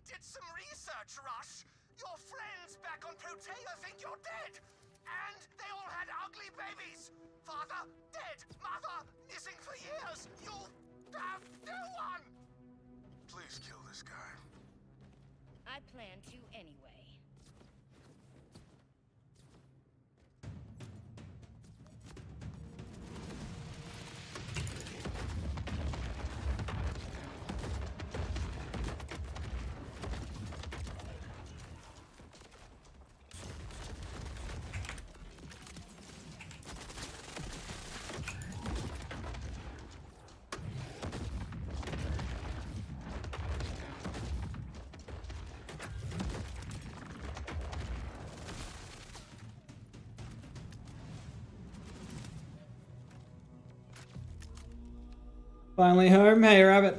Did some research, Rush. Your friends back on Protea think you're dead. And they all had ugly babies. Father, dead. Mother, missing for years. You have no one. Please kill this guy. I plan to anyway. Finally home. Hey, Rabbit.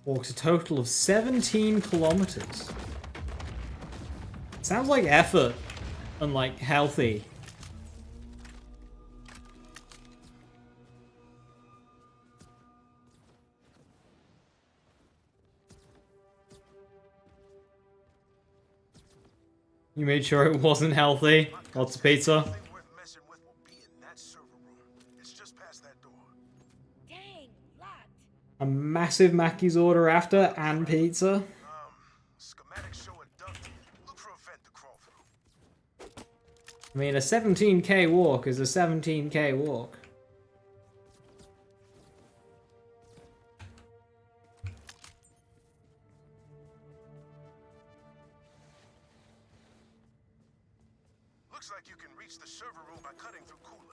Walks a total of 17 kilometers. Sounds like effort and like healthy. You made sure it wasn't healthy. Lots of pizza. Nothing worth messing with will be in that server room. It's just past that door. Dang, locked. A massive Mackey's order after and pizza. Schematics show a duct. Look for a vent to crawl through. I mean, a 17k walk is a 17k walk. Looks like you can reach the server room by cutting through cooling.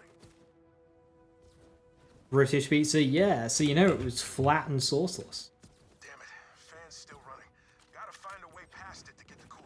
British pizza, yeah. So you know it was flat and sauceless. Damn it, fan's still running. Gotta find a way past it to get the cooling.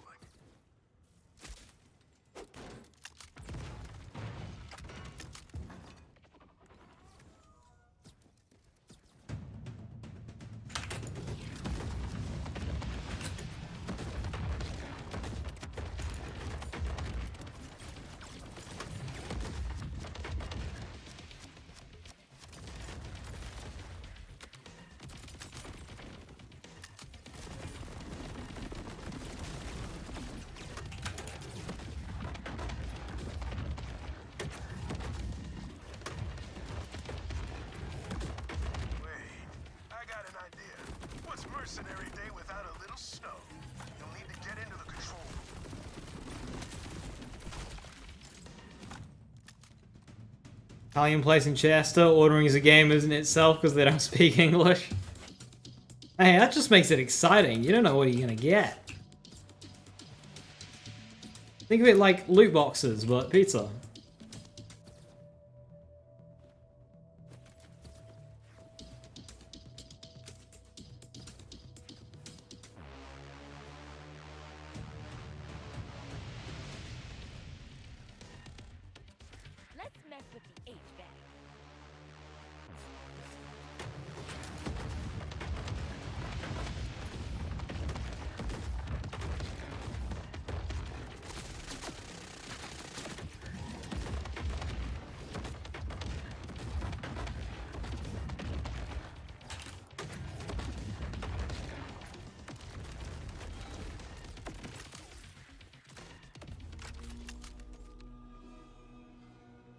Mercenary day without a little snow. You'll need to get into the control room. Italian place in Chester, ordering is a game isn't itself because they don't speak English. Hey, that just makes it exciting. You don't know what you're gonna get. Think of it like loot boxes, but pizza. Let's mess with the HVAC.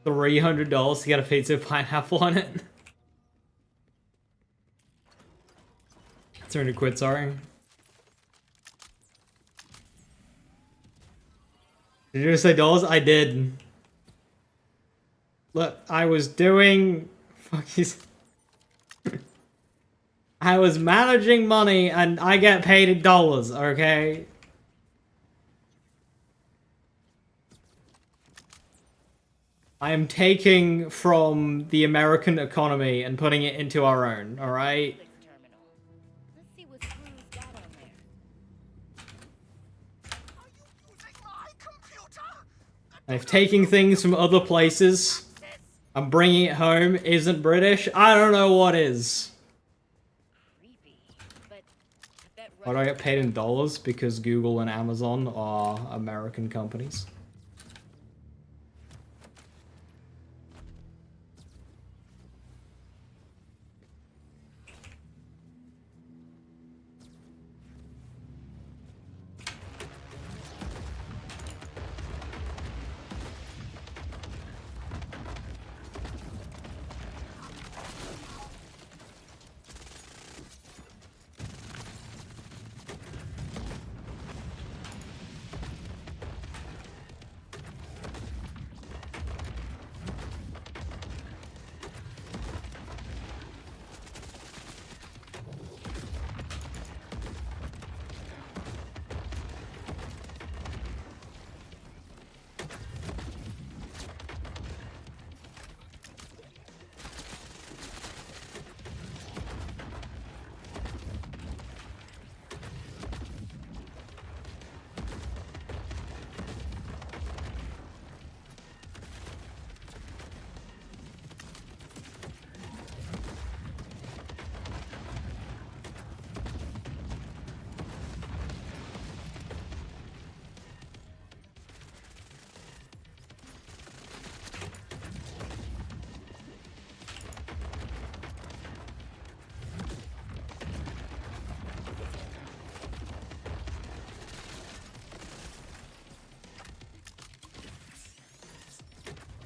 $300 to get a pizza with pineapple on it. 300 quid, sorry. Did you just say dollars? I did. Look, I was doing... Fuck, he's... I was managing money and I get paid in dollars, okay? I am taking from the American economy and putting it into our own, alright? Terminal. Let's see what Screw's got on there. Are you using my computer? If taking things from other places and bringing it home isn't British, I don't know what is. Creepy. But that Why do I get paid in dollars? Because Google and Amazon are American companies.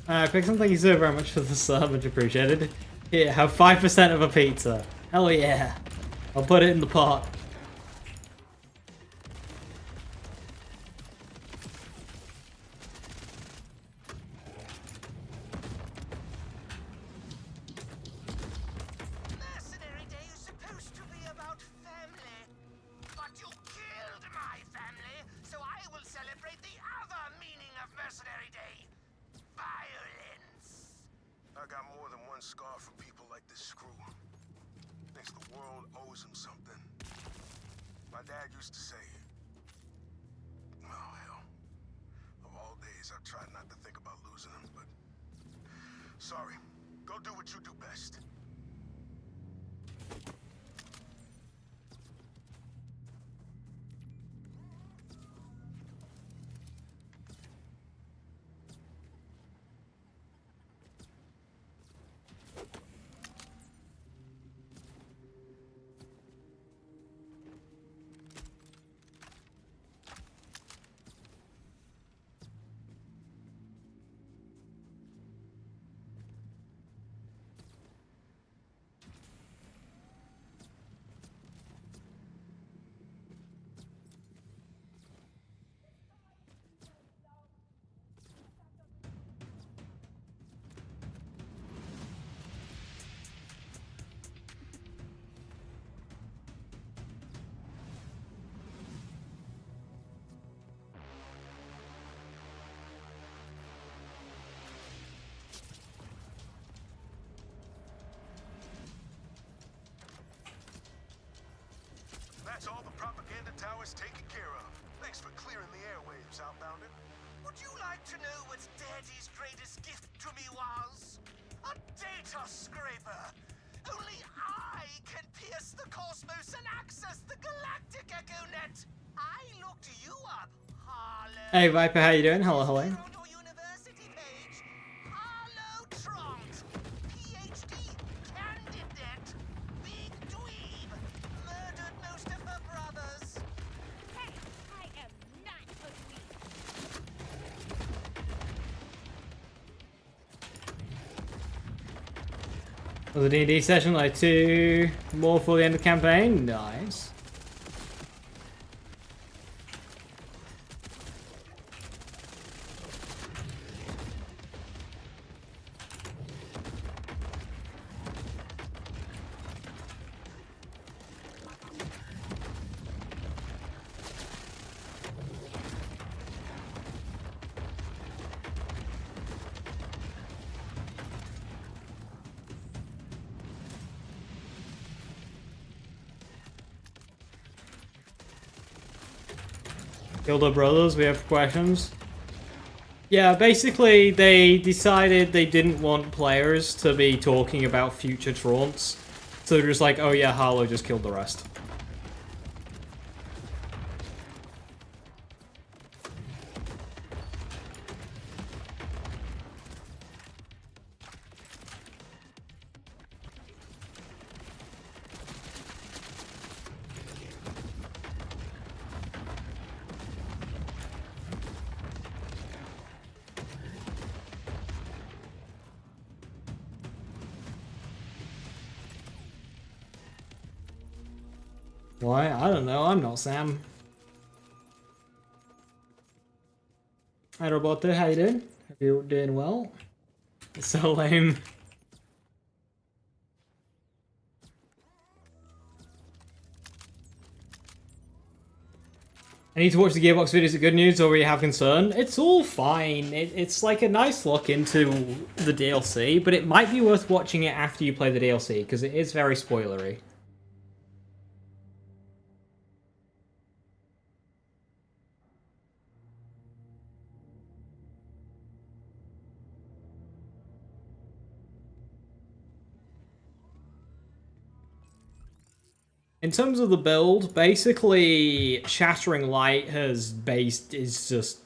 Pixel, thank you so very much for the sub, much appreciated. Here, have 5% of a pizza. Hell yeah. I'll put it in the pot. Mercenary Day is supposed to be about family. But you killed my family, so I will celebrate the other meaning of Mercenary Day. Violence. I got more than one scar from people like this screw. Thinks the world owes him something. My dad used to say, oh hell, of all days I've tried not to think about losing him, but sorry. Go do what you do best. That's all the propaganda tower's taken care of. Thanks for clearing the airwaves, Outbounder. Would you like to know what Daddy's greatest gift to me was? A data scraper. Only I can pierce the cosmos and access the galactic echo net. I looked you up, Harlow. Hey Viper, how you doing? Hello, hello. On your university page, Harlow Tront, PhD candidate, big dweeb, murdered most of her brothers. Hey, I am not a weak. Was a D&D session, like 2 more for the end of the campaign. Nice. Gildo Brothers, we have questions. Yeah, basically they decided they didn't want players to be talking about future taunts. So they're just like, oh yeah, Harlow just killed the rest. Why? I don't know. I'm not Sam. Hi, Roboto. How you doing? Hope you're doing well. It's so lame. I need to watch the Gearbox videos. Is it good news or we have concern? It's all fine. It's like a nice look into the DLC, but it might be worth watching it after you play the DLC, because it is very spoilery. In terms of the build, basically Shattering Light is just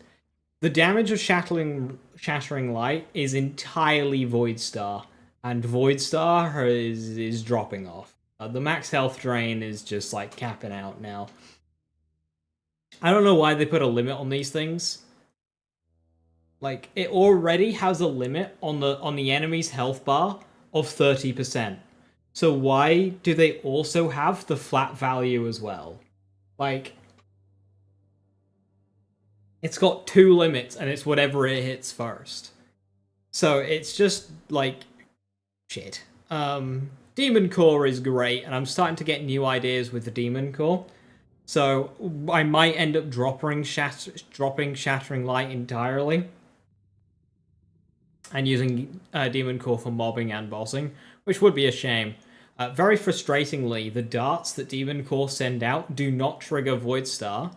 the damage of Shattering Light is entirely Void Star, and Void Star is dropping off. The max health drain is just like capping out now. I don't know why they put a limit on these things. Like, it already has a limit on the enemy's health bar of 30%. So why do they also have the flat value as well? Like, it's got two limits, and it's whatever it hits first. So it's just, like, shit. Demon Core is great, and I'm starting to get new ideas with the Demon Core. So I might end up dropping Shattering Light entirely and using Demon Core for mobbing and bossing, which would be a shame. Very frustratingly, the darts that Demon Core send out do not trigger Void Star,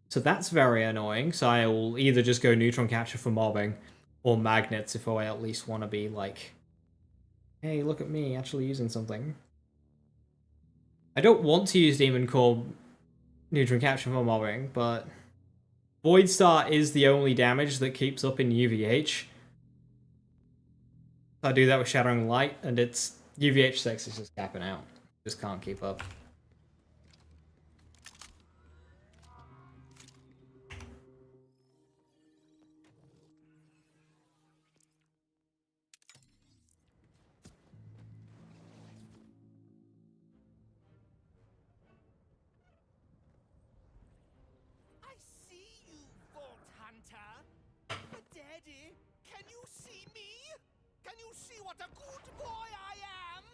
so that's very annoying. So I will either just go Neutron Capture for mobbing, or Magnets if I at least want to be like, hey, look at me actually using something. I don't want to use Demon Core Neutron Capture for mobbing, but Void Star is the only damage that keeps up in UVH. I do that with Shattering Light, and it's UVH 6 is just capping out. Just can't keep up. I see you, Vault Hunter. But Daddy, can you see me? Can you see what a good boy I am?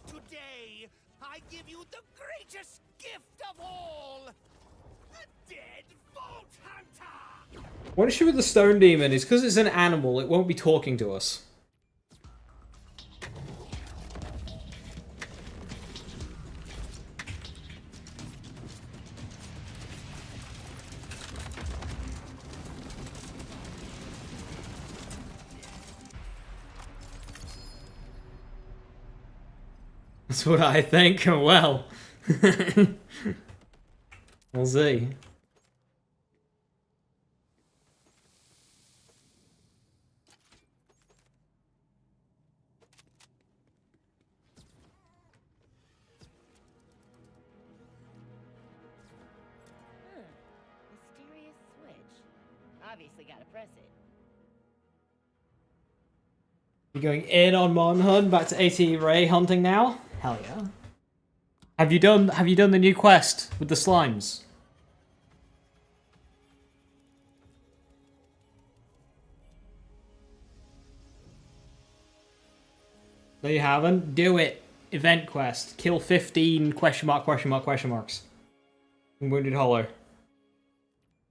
Today, I give you the greatest gift of all. A dead Vault Hunter! One issue with the Stone Demon is because it's an animal, it won't be talking to us. That's what I think. Well, we'll see. Mysterious switch. Obviously gotta press it. You going in on Mon Hun? Back to AT Ray hunting now? Hell yeah. Have you done the new quest with the slimes? No, you haven't? Do it. Event quest. Kill 15 question marks. In Wounded Hollow. It's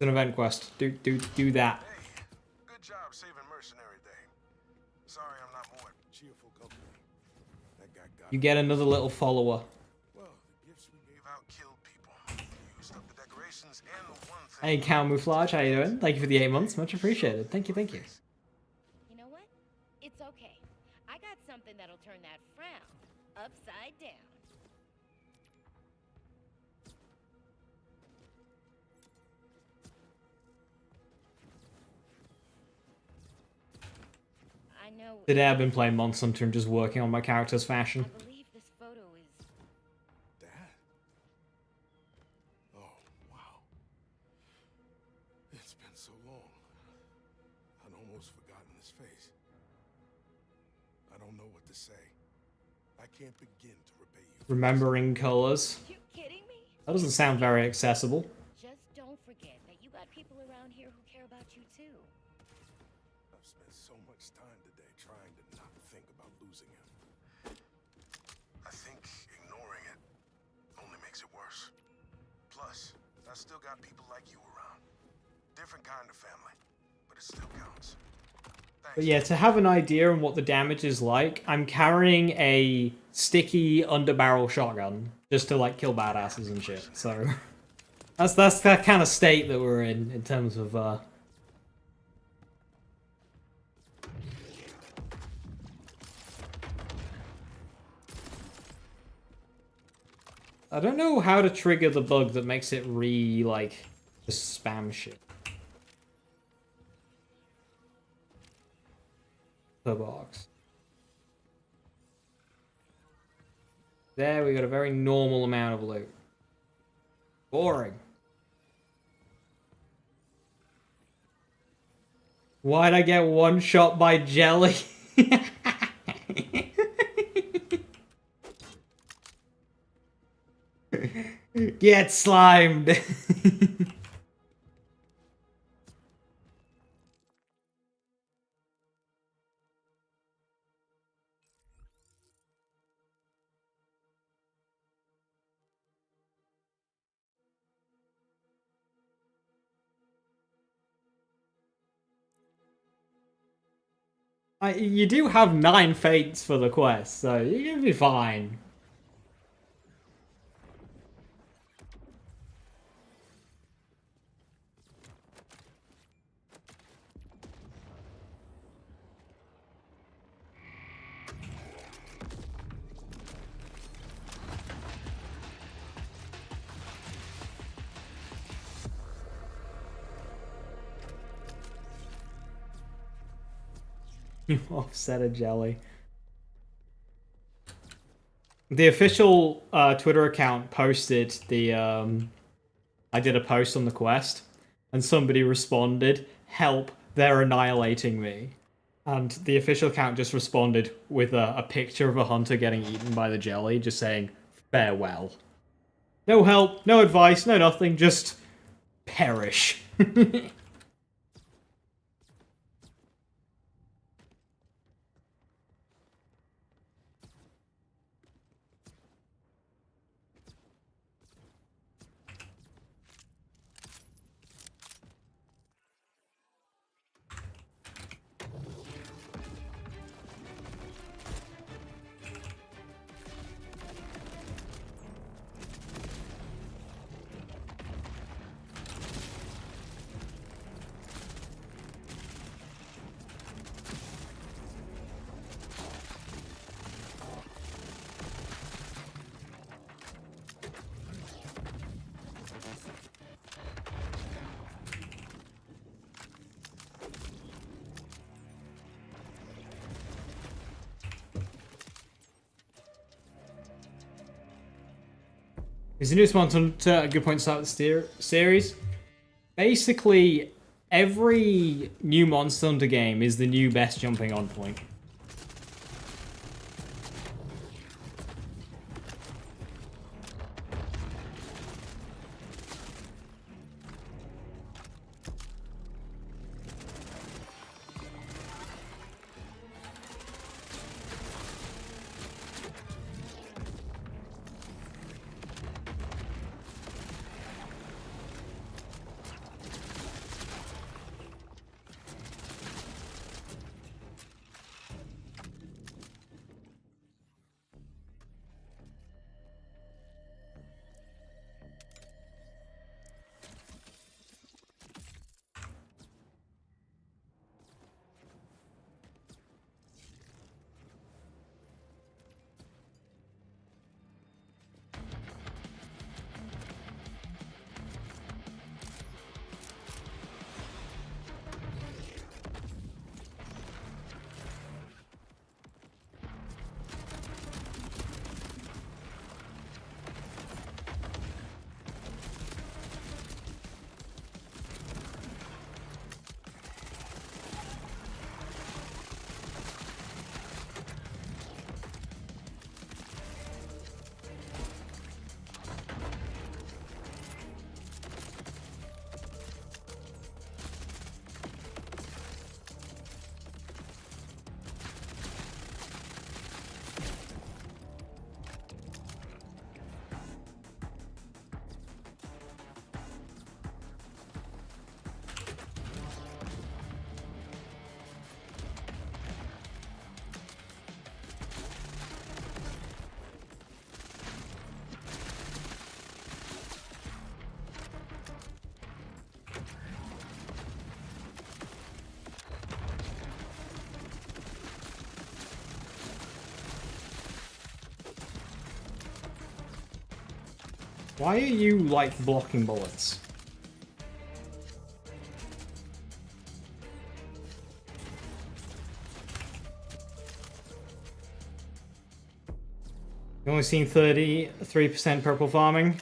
an event quest. Do that. Hey, good job saving Mercenary Day. Sorry I'm not more cheerful company. That guy got You get another little follower. well, the gifts we gave out killed people. Used up the decorations and the one Hey, thing. Camouflage, how you doing? Thank you for the 8 months. Much appreciated. Thank you. You know what? It's okay. I got something that'll turn that frown upside down. I know. Today I've been playing Monster Hunter and just working on my character's fashion. I believe this photo is. Dad? Oh, wow. It's been so long. I'd almost forgotten his face. I don't know what to say. I can't begin to repay you. Remembering colors. You kidding me? That doesn't sound very accessible. Just don't forget that you got people around here who care about you too. I've spent so much time today trying to not think about losing him. I think ignoring it only makes it worse. Plus, I still got people like you around. Different kind of family, but it still counts. Thanks. But yeah, to have an idea on what the damage is like, I'm carrying a sticky underbarrel shotgun just to like kill badasses and shit. So that's that kind of state that we're in terms of I don't know how to trigger the bug that makes it like just spam shit. The box. There we got a very normal amount of loot. Boring. Why'd I get one shot by jelly? Get slimed. You do have 9 fates for the quest, so you're gonna be fine. You offset a jelly. The official Twitter account posted the I did a post on the quest, and somebody responded, "Help, they're annihilating me." And the official account just responded with a picture of a hunter getting eaten by the jelly, just saying, "Farewell." No help, no advice, no nothing, just perish. Is the newest one a good point to start the series? Basically, every new Monster Hunter game is the new best jumping on point. Why are you, like, blocking bullets? You've only seen 33% purple farming.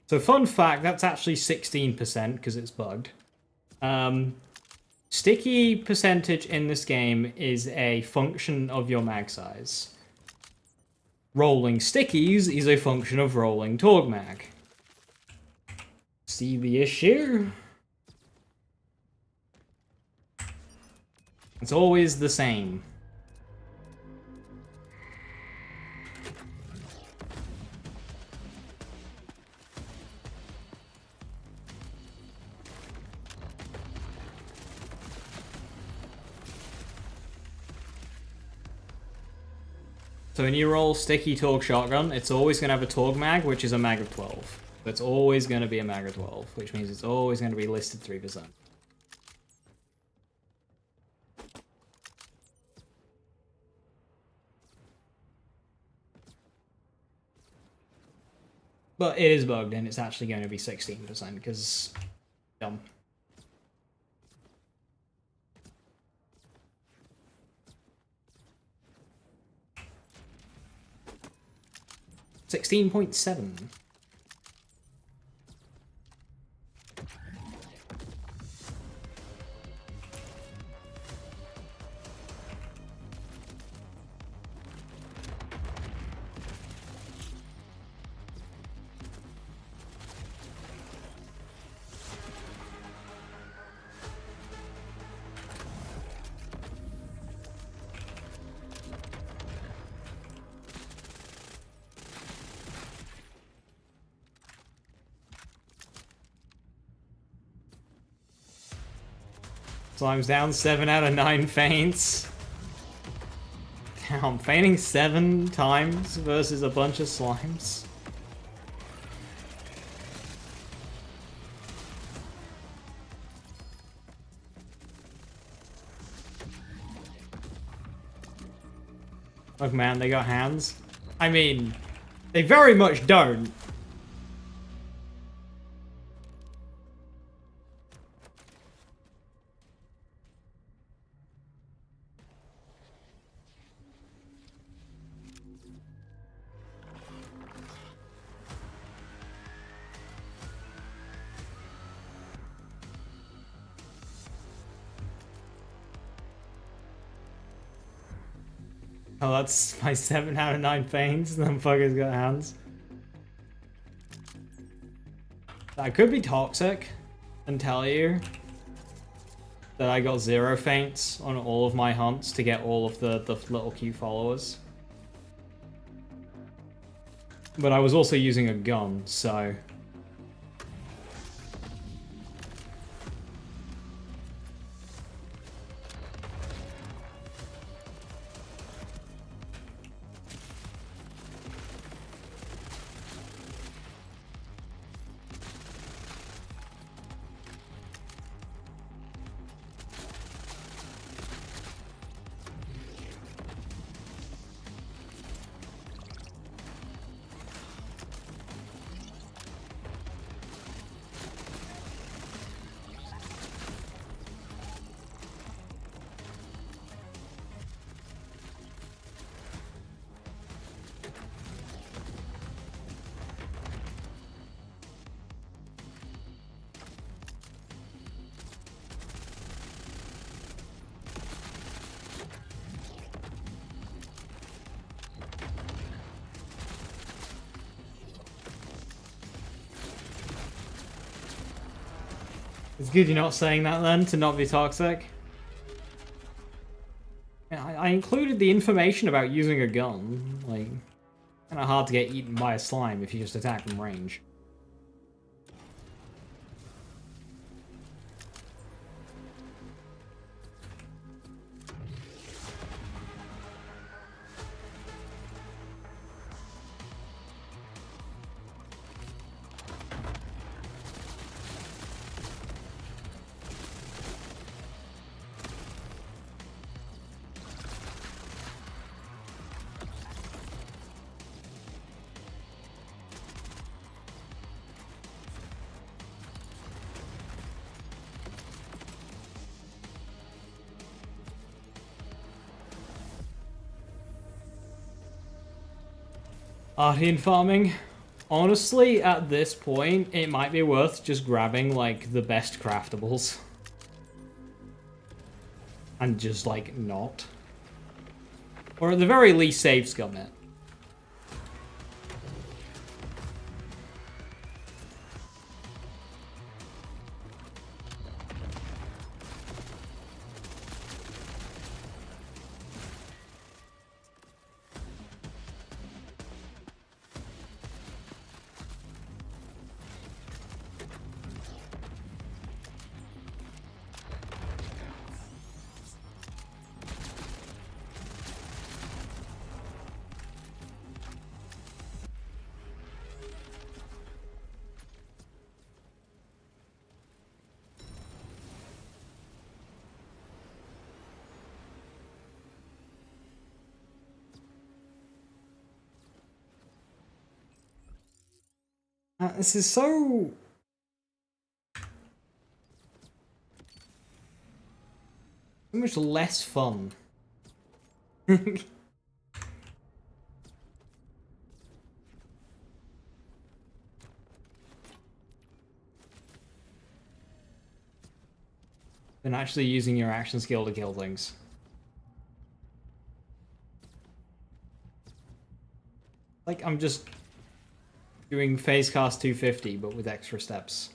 So fun fact, that's actually 16% because it's bugged. Sticky percentage in this game is a function of your mag size. Rolling stickies is a function of rolling Torg mag. See the issue? It's always the same. So when you roll sticky Torg shotgun, it's always going to have a Torg mag, which is a mag of 12. So it's always going to be a mag of 12, which means it's always going to be listed 3%. But it is bugged, and it's actually going to be 16%, because... dumb. $16.7. Slime's down 7 out of 9 feints. Damn, feigning 7 times versus a bunch of slimes. Look, man, they got hands. I mean, they very much don't. Oh, that's my 7 out of 9 feints. Them fuckers got hands. I could be toxic and tell you that I got 0 feints on all of my hunts to get all of the little cute followers. But I was also using a gun, so... It's good you're not saying that then, to not be toxic. Yeah, I included the information about using a gun. Like, kinda hard to get eaten by a slime if you just attack from range. Artian farming. Honestly, at this point, it might be worth just grabbing, like, the best craftables. And just, like, not. Or at the very least, save scum it. This is so much less fun. Than actually using your action skill to kill things. Like, I'm just doing phase cast 250, but with extra steps.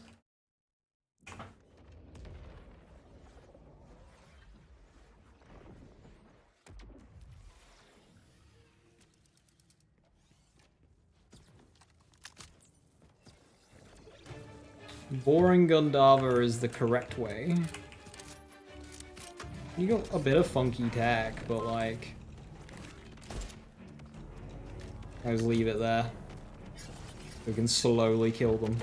Boring Gundava is the correct way. You got a bit of funky tech, but like... I just leave it there. We can slowly kill them.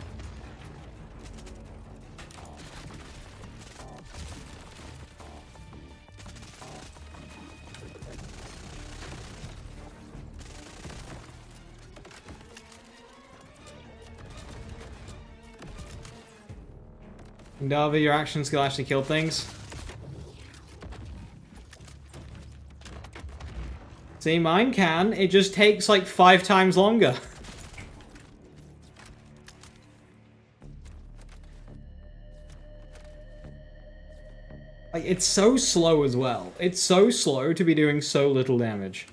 Gundava, your action skill actually kill things. See, mine can. It just takes like 5 times longer. Like, it's so slow as well. It's so slow to be doing so little damage.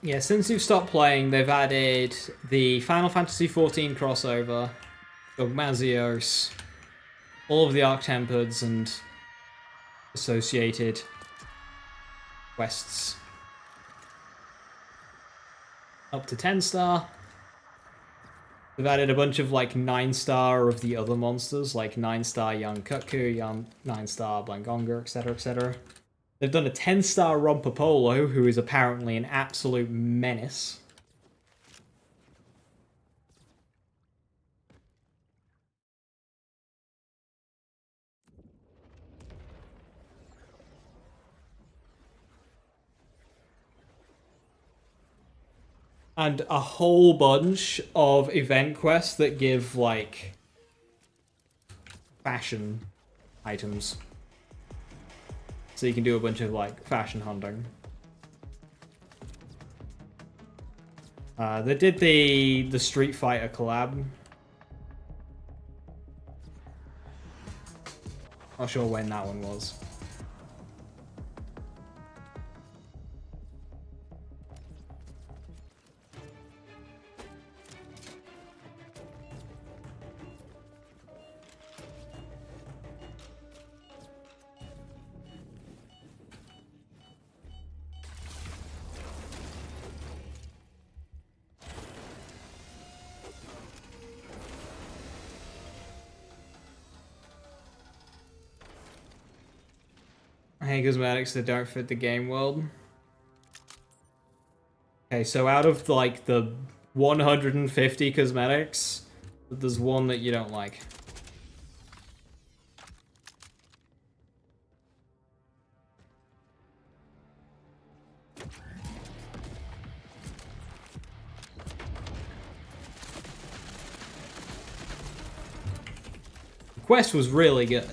Yeah, since you've stopped playing, they've added the Final Fantasy XIV crossover, Dogmazios, all of the Arc-Tempered and associated quests. Up to 10-star. They've added a bunch of, like, 9-star of the other monsters, like 9-star Young Kutku, 9-star Blangonga, etc., etc. They've done a 10-star Rompopolo, who is apparently an absolute menace. And a whole bunch of event quests that give, like, fashion items. So you can do a bunch of, like, fashion hunting. They did the Street Fighter collab. Not sure when that one was. Hey, cosmetics that don't fit the game world. Okay, so out of, like, the 150 cosmetics, but there's one that you don't like. The quest was really good.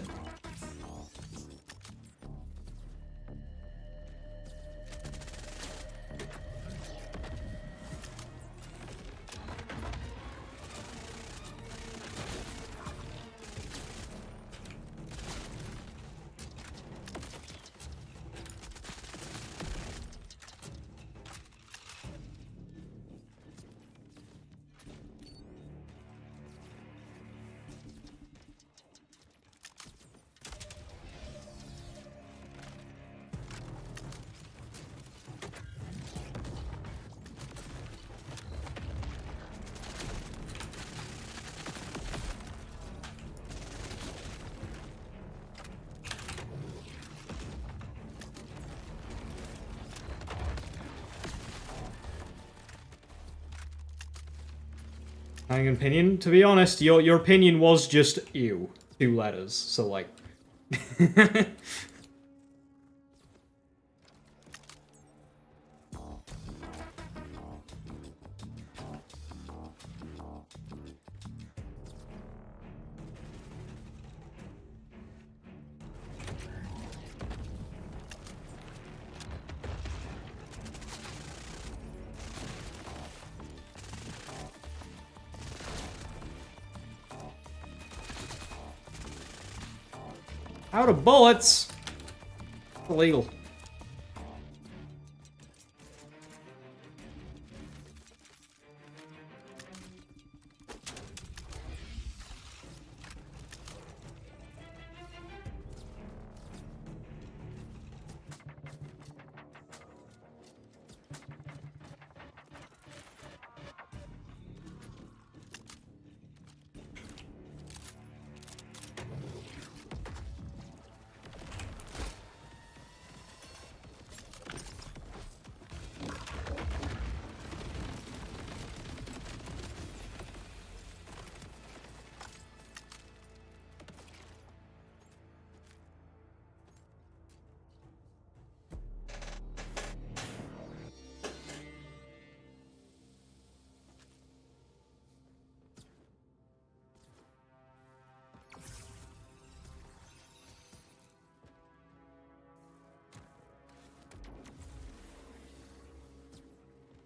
Having an opinion? To be honest, your opinion was just ew. 2 letters, so like... Out of bullets! Illegal.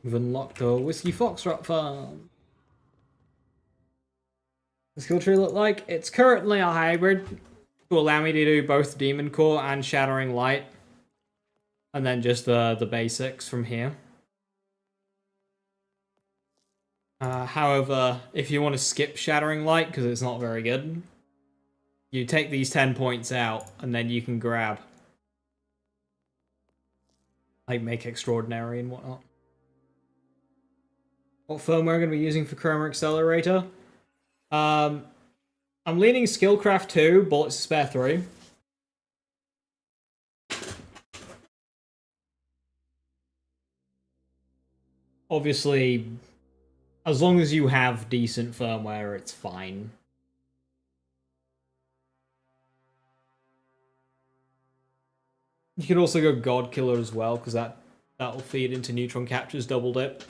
We've unlocked a Whiskey Foxtrot farm. The skill tree look like? It's currently a hybrid to allow me to do both Demon Core and Shattering Light. And then just the basics from here. However, if you want to skip Shattering Light, because it's not very good, you take these 10 points out, and then you can grab, like, Make Extraordinary and whatnot. What firmware I'm going to be using for Chroma Accelerator? I'm leaning Skillcraft 2, Bullets to Spare 3. Obviously, as long as you have decent firmware, it's fine. You could also go God Killer as well, because that'll feed into Neutron Capture's double dip.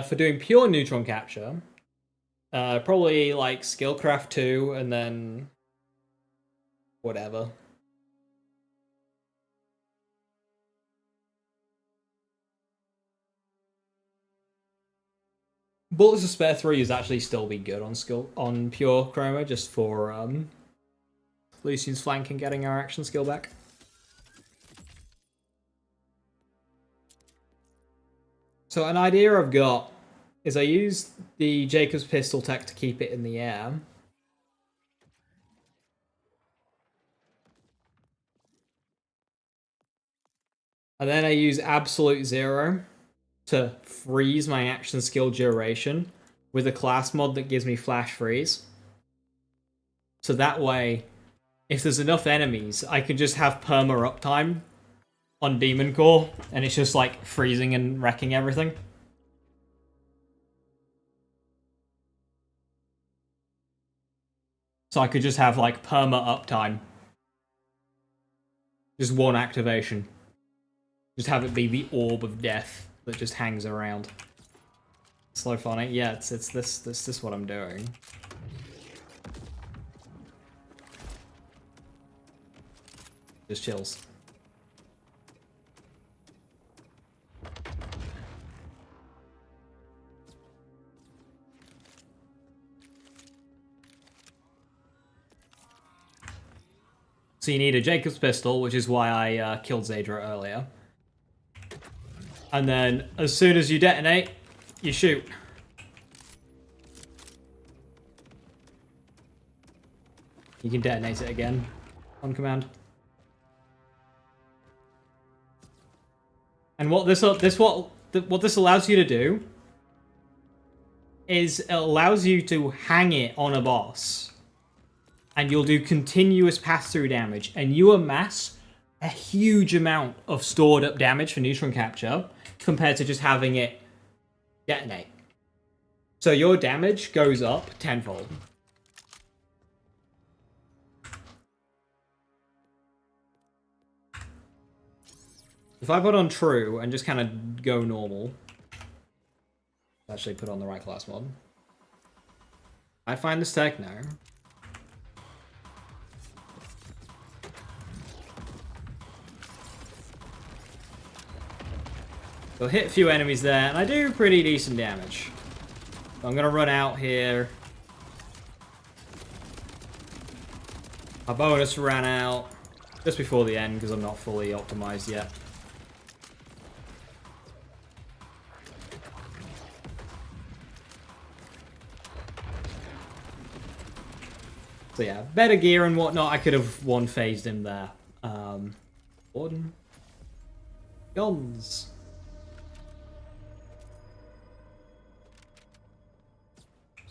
For doing pure Neutron Capture, probably like Skillcraft 2 and then whatever. Bullets to Spare 3 is actually still be good on pure Chroma, just for Lucian's flank and getting our action skill back. So an idea I've got is I use the Jacob's pistol tech to keep it in the air. And then I use Absolute Zero to freeze my action skill duration with a class mod that gives me Flash Freeze. So that way, if there's enough enemies, I can just have perma uptime on Demon Core, and it's just like freezing and wrecking everything. So I could just have like perma uptime. Just one activation. Just have it be the orb of death that just hangs around. Slow funny. Yeah, it's this what I'm doing. Just chills. So you need a Jacob's pistol, which is why I killed Zadra earlier. And then, as soon as you detonate, you shoot. You can detonate it again on command. And what this allows you to do is it allows you to hang it on a boss. And you'll do continuous pass-through damage, and you amass a huge amount of stored up damage for neutron capture compared to just having it detonate. So your damage goes up tenfold. If I put on true and just kind of go normal, actually put on the right class mod, I'd find this techno. So hit a few enemies there, and I do pretty decent damage. So I'm gonna run out here. My bonus ran out just before the end because I'm not fully optimized yet. So yeah, better gear and whatnot. I could have one-phased him there. Warden. Guns.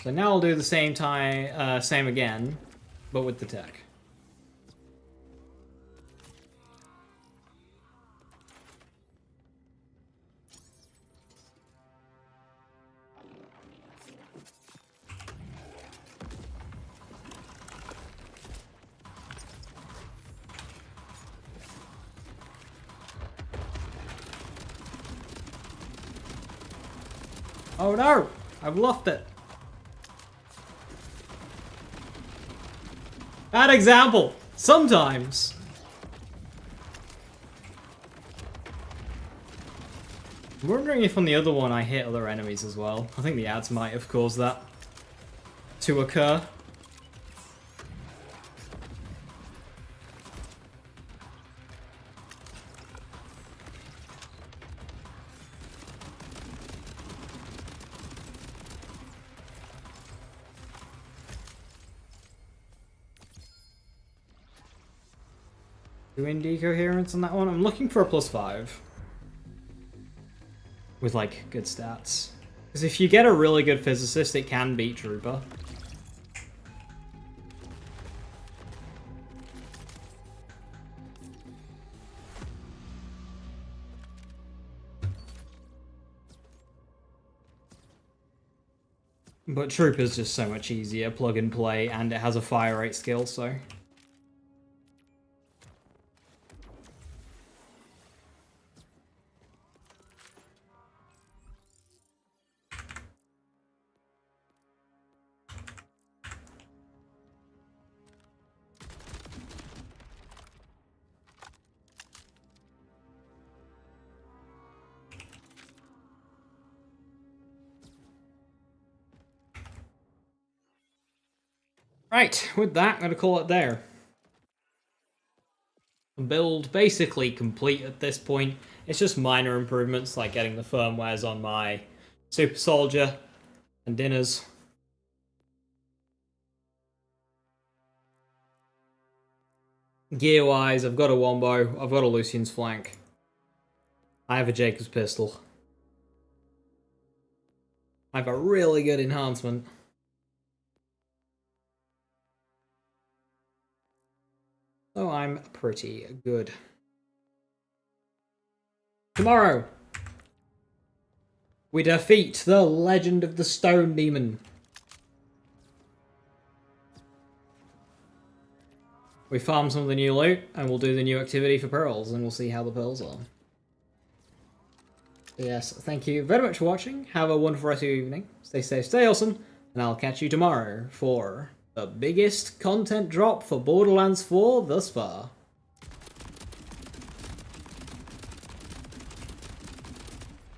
So now I'll do the same again, but with the tech. Oh no! I've lost it. Bad example. Sometimes. I'm wondering if on the other one I hit other enemies as well. I think the ads might have caused that to occur. Doing decoherence on that one. I'm looking for a +5 with like good stats. Because if you get a really good physicist, it can beat Trooper. But Trooper's just so much easier, plug and play, and it has a fire rate skill, so. Right, with that, I'm going to call it there. Build basically complete at this point. It's just minor improvements like getting the firmwares on my Super Soldier and Dinners. Gear-wise, I've got a Wombo, I've got a Lucian's Flank. I have a Jacob's Pistol. I have a really good enhancement. So I'm pretty good. Tomorrow, we defeat the Legend of the Stone Demon. We farm some of the new loot, and we'll do the new activity for pearls, and we'll see how the pearls are. So yes, thank you very much for watching. Have a wonderful rest of your evening. Stay safe, stay awesome, and I'll catch you tomorrow for the biggest content drop for Borderlands 4 thus far.